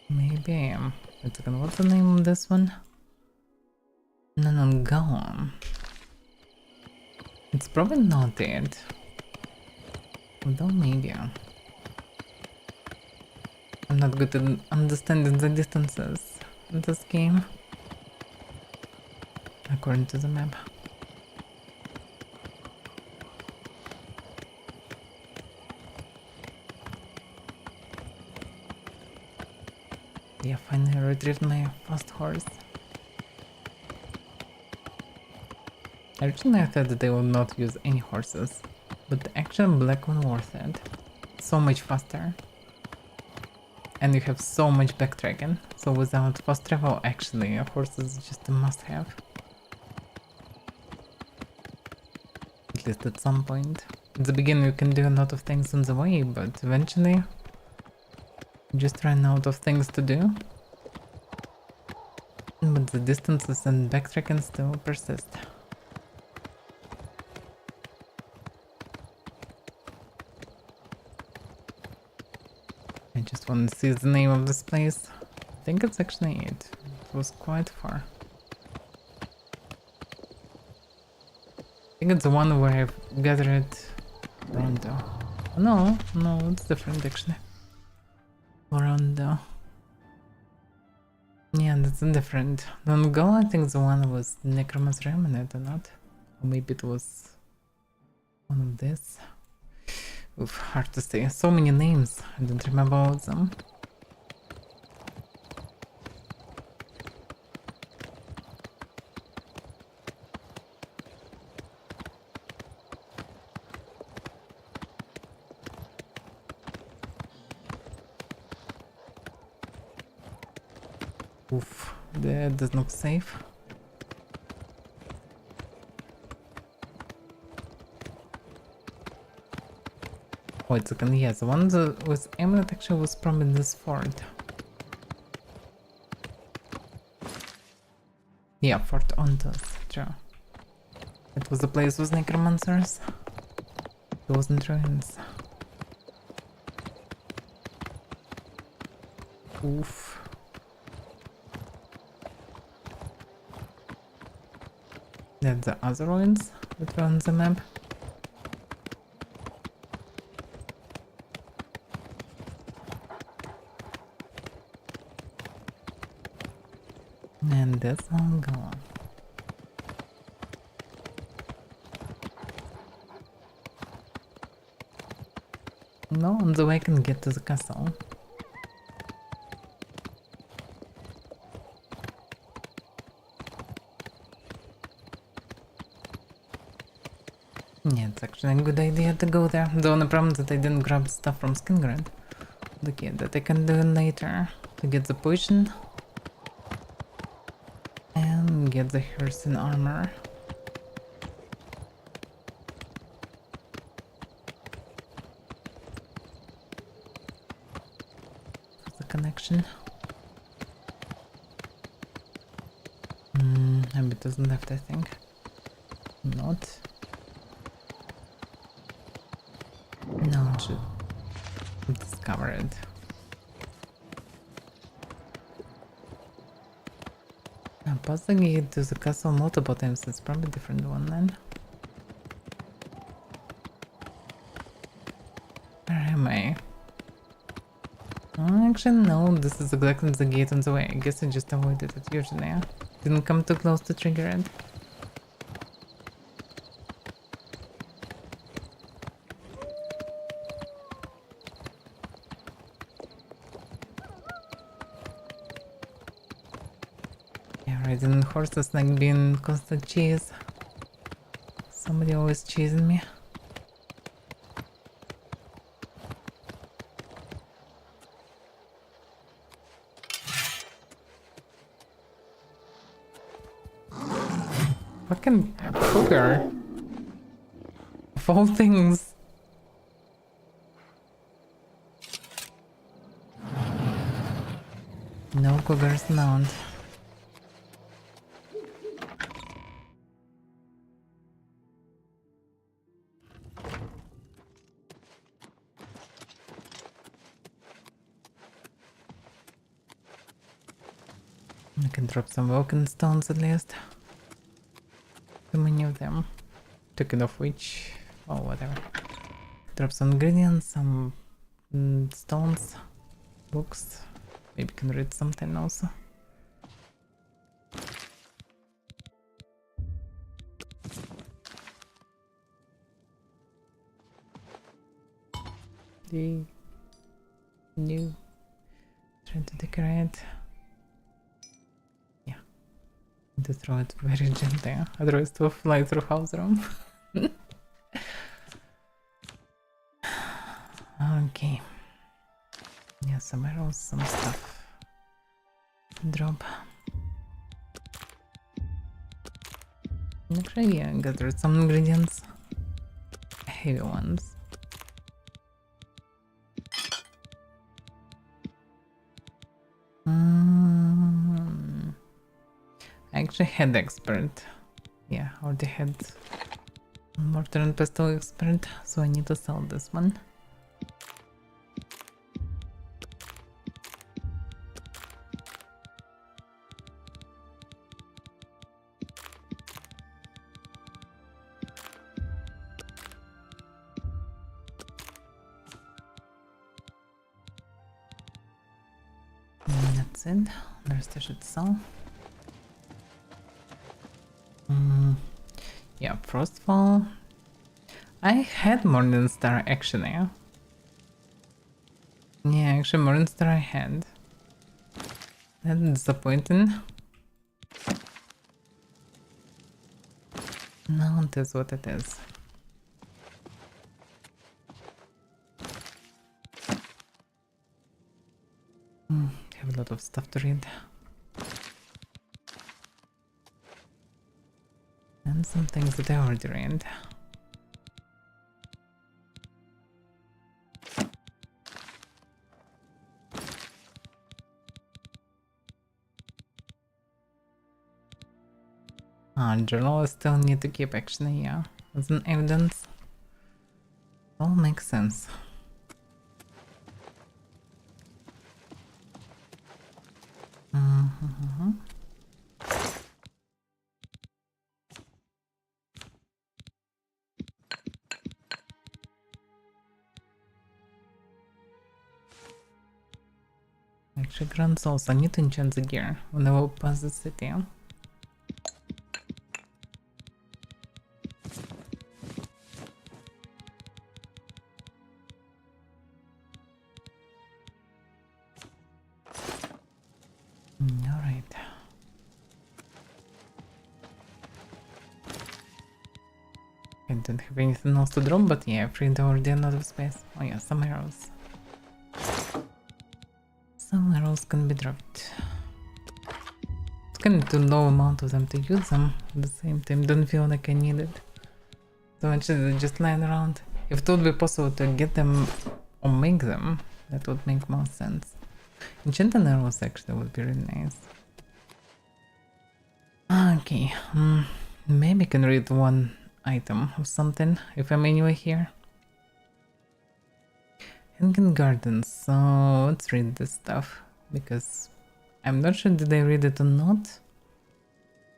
Maybe I am. Wait a second, what's the name of this one? Nanangaon. It's probably not it. Although maybe. I'm not good at understanding the distances in this game. According to the map. Yeah, finally retrieved my fast horse. Originally I thought that they will not use any horses, but the actual black one worth it. So much faster. And you have so much backtracking, so without fast travel actually a horse is just a must-have. At least at some point. At the beginning you can do a lot of things on the way, but eventually you just run out of things to do. But the distances and backtracking still persist. I just want to see the name of this place. I think it's actually it. It was quite far. I think it's the one where I've gathered Rondo. No, it's different actually. Rondo. Yeah, that's different. Go, I think the one was Necromancer Remnant or not. Or maybe it was one of this. Oof, hard to say. So many names, I don't remember all of them. Oof, that does not safe. Wait a second, yes, the one that was Amulet actually was from this fort. Yeah, Fort Ontos, true. It was the place with necromancers. It wasn't ruins. Oof. That's the other ruins that were on the map. And that's one gone. No, on the way I can get to the castle. Yeah, it's actually a good idea to go there. The only problem is that I didn't grab stuff from Skingrad. Okay, that I can do later to get the potion. And get the Harrison armor. The connection. A bit doesn't left, I think. Not. No, it should discover it. Pass the gate to the castle multiple times, it's probably a different one then. Where am I? Oh, actually no, this is exactly the gate on the way. I guess I just avoided it usually. Didn't come too close to trigger it. Riding horses like being constant chase. Somebody always chasing me. Fucking cougar. Of all things. No cougars mount. I can drop some walking stones at least. Too many of them. Took it off which, or whatever. Drop some ingredients, some stones, books. Maybe can read something also. The new trying to decorate. Yeah. Need to throw it very gently, otherwise it will fly through house room. Okay. Yeah, some arrows, some stuff. Drop. Actually, yeah, gathered some ingredients. Heavy ones. I actually had expert. Yeah, already had mortar and pestle expert, so I need to sell this one. That's it. The rest I should sell. Yeah, Frostfall. I had Morningstar actually. Yeah, actually Morningstar I had. That's disappointing. No, it is what it is. Have a lot of stuff to read. And some things that I already read. Journal I still need to keep actually, yeah. As an evidence. All makes sense. Actually, Grand Souls, I need to enchant the gear when I will pass the city. Alright. I don't have anything else to drop, but yeah, I freed already another space. Oh yeah, some arrows. Some arrows can be dropped. It's kind of too low amount of them to use them at the same time. Don't feel like I need it. So much just lying around. If it would be possible to get them or make them, that would make more sense. Enchanted arrows actually would be really nice. Okay, maybe I can read one item or something if I'm anywhere here. Hanging Gardens, so let's read this stuff because I'm not sure did I read it or not.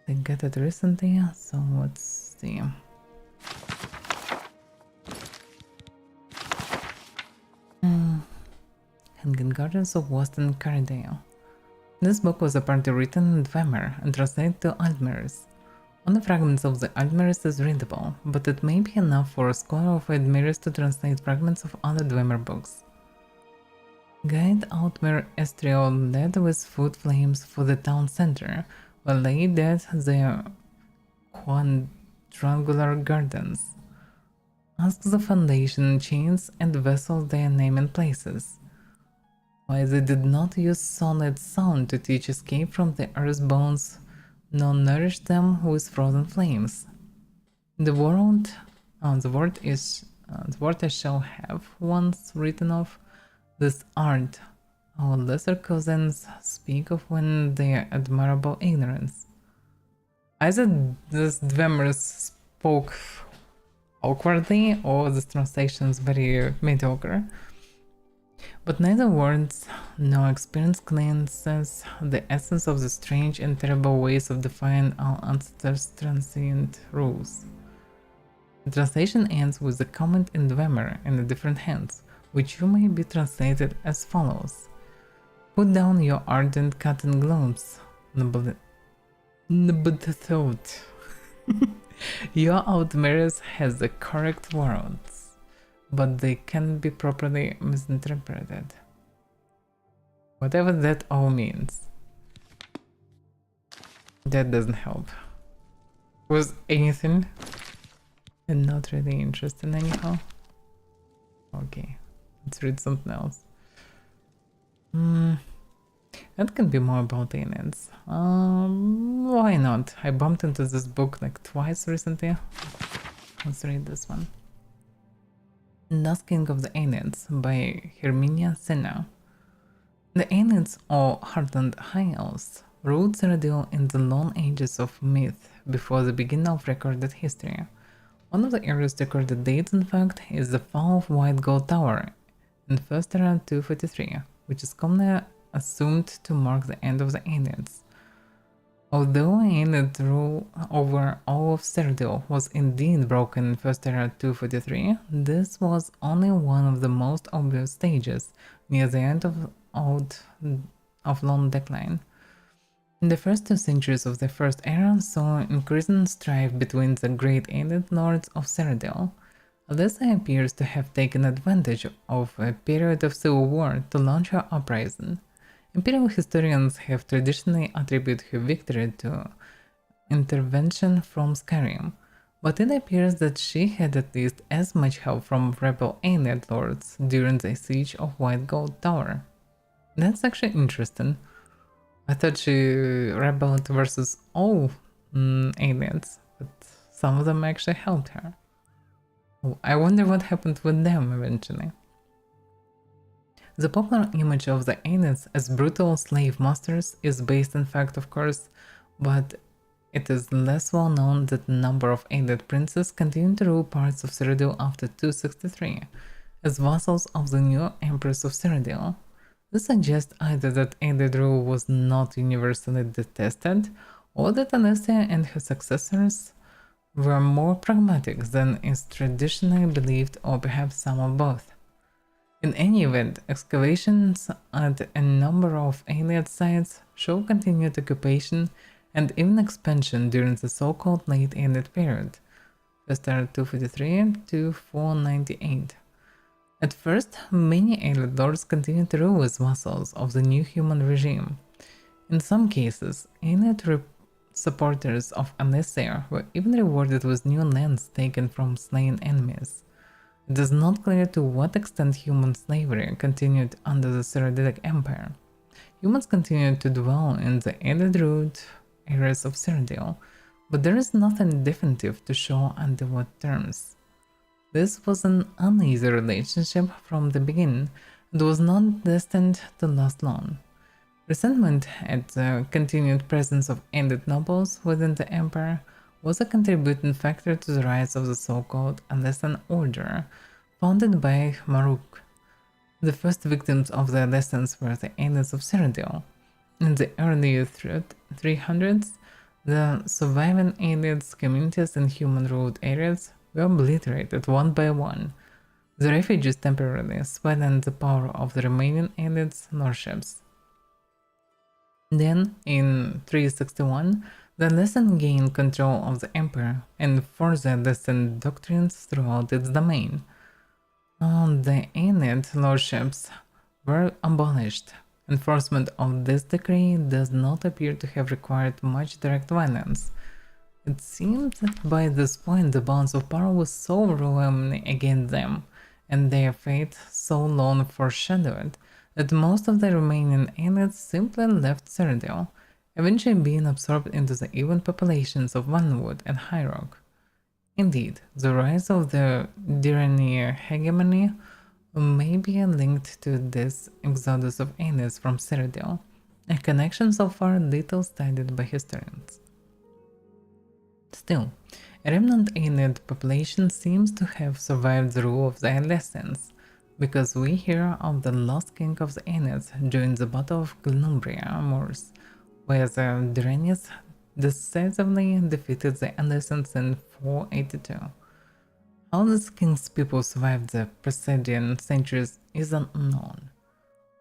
I got it recently, so let's see. Hanging Gardens of Western Cardale. This book was apparently written in Dwemer and translated to Altmeris. One of the fragments of the Altmeris is readable, but it may be enough for a scholar of Altmeris to translate fragments of other Dwemer books. Guide Altmer Estriol led with food flames for the town center, while laid dead the quadrangular gardens. Ask the Foundation chains and vessels their name and places. Why they did not use solid sound to teach escape from the earth's bones, nor nourish them with frozen flames. The word I shall have once written of this art. Our lesser cousins speak of when their admirable ignorance. Either this Dwemer spoke awkwardly, or this translation is very mediocre. But neither words nor experience cleanses the essence of the strange and terrible ways of defying our ancestors' transient rules. The translation ends with a comment in Dwemer in a different hands, which you may be translated as follows. Put down your ardent cotton globes, thought. Your Outmirrors has the correct words, but they can be properly misinterpreted. Whatever that all means. That doesn't help. Was anything? And not really interesting anyhow. Okay, let's read something else. That can be more about aliens. Why not? I bumped into this book like twice recently. Let's read this one. Dusking of the Aliens by Herminia Senna. The aliens, or Heartland High Elves, ruled Cyrodiil in the long ages of myth before the beginning of recorded history. One of the earliest recorded dates, in fact, is the fall of White Gold Tower in 1st era 243, which is commonly assumed to mark the end of the aliens. Although alien rule over all of Cyrodiil was indeed broken in 1st era 243, this was only one of the most obvious stages near the end of long decline. In the first 2 centuries of the First Era saw increasing strife between the great alien lords of Cyrodiil. This appears to have taken advantage of a period of civil war to launch her uprising. Imperial historians have traditionally attributed her victory to intervention from Skyrim, but it appears that she had at least as much help from rebel alien lords during the siege of White Gold Tower. That's actually interesting. I thought she rebelled versus all aliens, but some of them actually helped her. I wonder what happened with them eventually. The popular image of the aliens as brutal slave masters is based in fact, of course, but it is less well known that a number of alien princes continued to rule parts of Cyrodiil after 263, as vassals of the new Empress of Cyrodiil. This suggests either that alien rule was not universally detested, or that Alessia and her successors were more pragmatic than is traditionally believed, or perhaps some of both. In any event, excavations at a number of alien sites show continued occupation and even expansion during the so-called late alien period, 1st era 253 to 498. At first, many alien lords continued to rule as vassals of the new human regime. In some cases, alien supporters of Alessia were even rewarded with new lands taken from slain enemies. It is not clear to what extent human slavery continued under the Cyrodiilic Empire. Humans continued to dwell in the alien-ruled areas of Cyrodiil, but there is nothing definitive to show under what terms. This was an uneasy relationship from the beginning and was not destined to last long. Resentment at the continued presence of alien nobles within the Empire was a contributing factor to the rise of the so-called Alessian Order, founded by Maruk. The first victims of the Alessians were the aliens of Cyrodiil. In the early 300s, the surviving aliens communities in human-ruled areas were obliterated one by one. The refugees temporarily sweatened the power of the remaining aliens' lordships. Then, in 361, the Alessian gained control of the Empire and enforced the Alessian doctrines throughout its domain. The alien lordships were abolished. Enforcement of this decree does not appear to have required much direct violence. It seems that by this point the balance of power was so overwhelming against them, and their fate so long foreshadowed, that most of the remaining aliens simply left Cyrodiil, eventually being absorbed into the even populations of Vanwood and High Rock. Indeed, the rise of the Direneer hegemony may be linked to this exodus of aliens from Cyrodiil, a connection so far little studied by historians. Still, a remnant alien population seems to have survived the rule of the Alessians. because we hear of the lost king of the Aeneas during the Battle of Glenumbria Moors, where the Durranius decisively defeated the Andersons in 482. How this king's people survived the preceding centuries is unknown.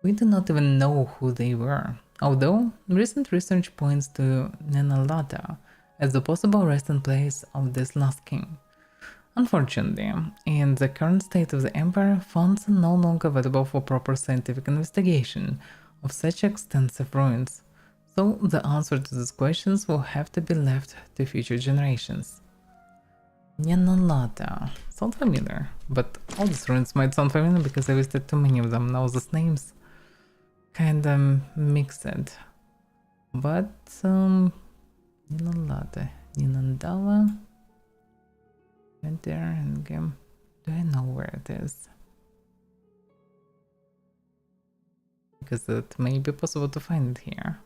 We do not even know who they were, although recent research points to Nenalata as the possible resting place of this last king. Unfortunately, in the current state of the empire, funds are no longer available for proper scientific investigation of such extensive ruins, so the answer to these questions will have to be left to future generations. Nenalata. Sound familiar, but all these ruins might sound familiar because I listed too many of them. Now these names kinda mixed. But, Nenalata, Ninandala, right there in game. Do I know where it is? Because it may be possible to find it here.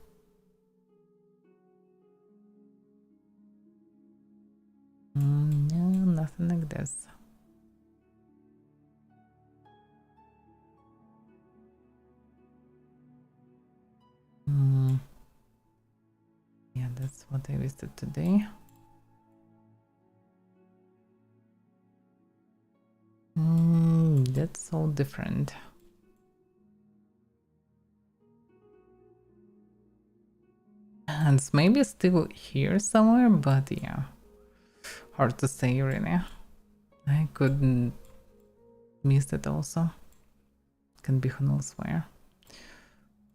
No, nothing like this. Yeah, that's what I visited today. That's so different. And it's maybe still here somewhere, but yeah. Hard to say really. I couldn't miss it also. Can be who knows where.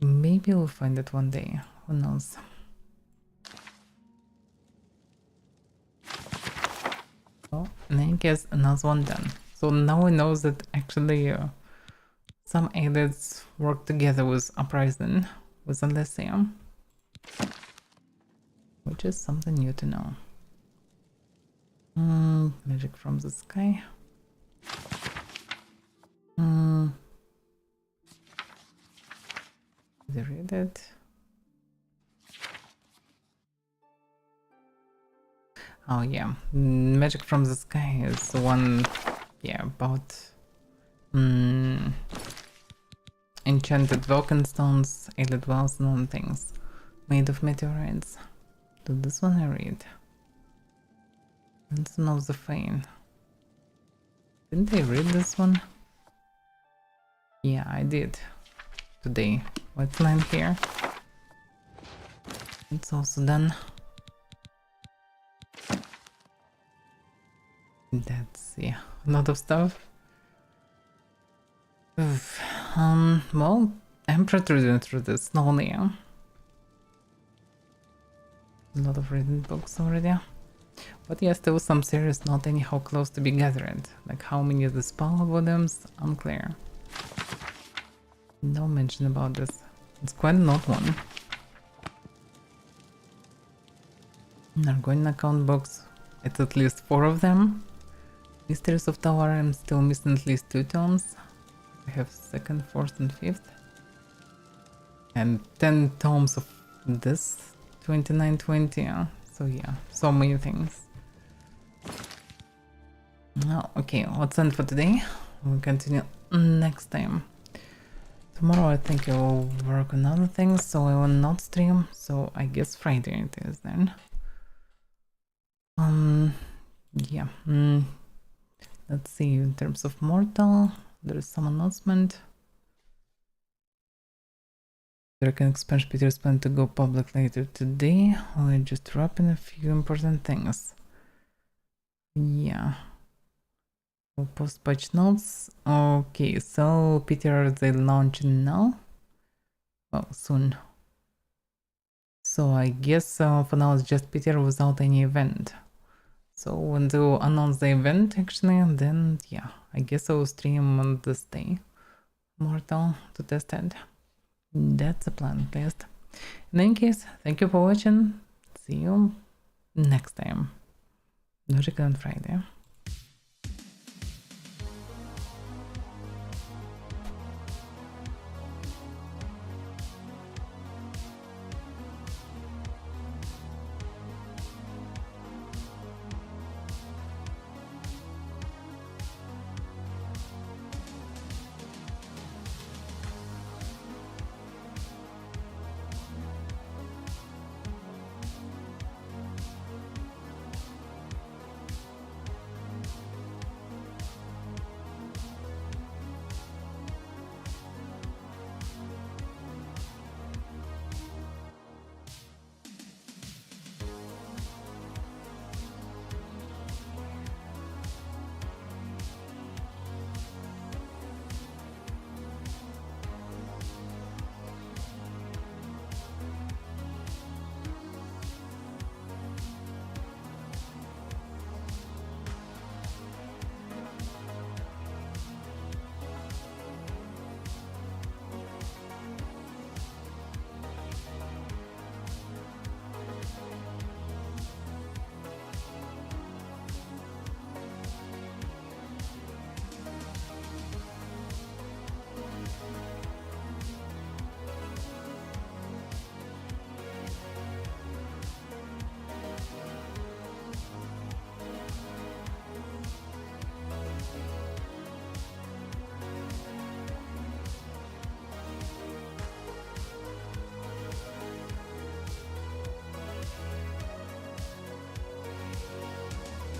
Maybe we'll find it one day. Who knows? Oh, in any case, another one done. So now we know that actually some aliens work together with Uprising, with Elysium, which is something new to know. Magic from the sky. Did I read it? Oh yeah, Magic from the Sky is the one, yeah, about enchanted Vulcan stones, alien wells and all things made of meteorites. So this one I read. And Son of the Fane. Didn't I read this one? Yeah, I did. Today. What's mine here? It's also done. That's, yeah, a lot of stuff. Oof. Well, I'm protruding through this slowly. A lot of written books already. But yeah, still some series not anyhow close to be gathered. Like how many of the spell volumes, unclear. No mention about this. It's quite an odd one. Nargonian account books, it's at least 4 of them. Mysteries of Tower, I'm still missing at least 2 tomes. I have 2nd, 4th and 5th. And 10 tomes of this 2920. So yeah, so many things. Now, okay, what's in for today? We'll continue next time. Tomorrow I think I will work on other things, so I will not stream. So I guess Friday it is then. Yeah. Let's see, in terms of Mortal, there is some announcement. Dragon Expansion Peter is planned to go public later today. We're just wrapping a few important things. Yeah. We'll post patch notes. Okay, so Peter, they launching now? Well, soon. So I guess for now it's just Peter without any event. So when they will announce the event actually, then yeah, I guess I will stream on this day. Mortal to test it. That's the plan, at least. In any case, thank you for watching. See you next time. Logic on Friday.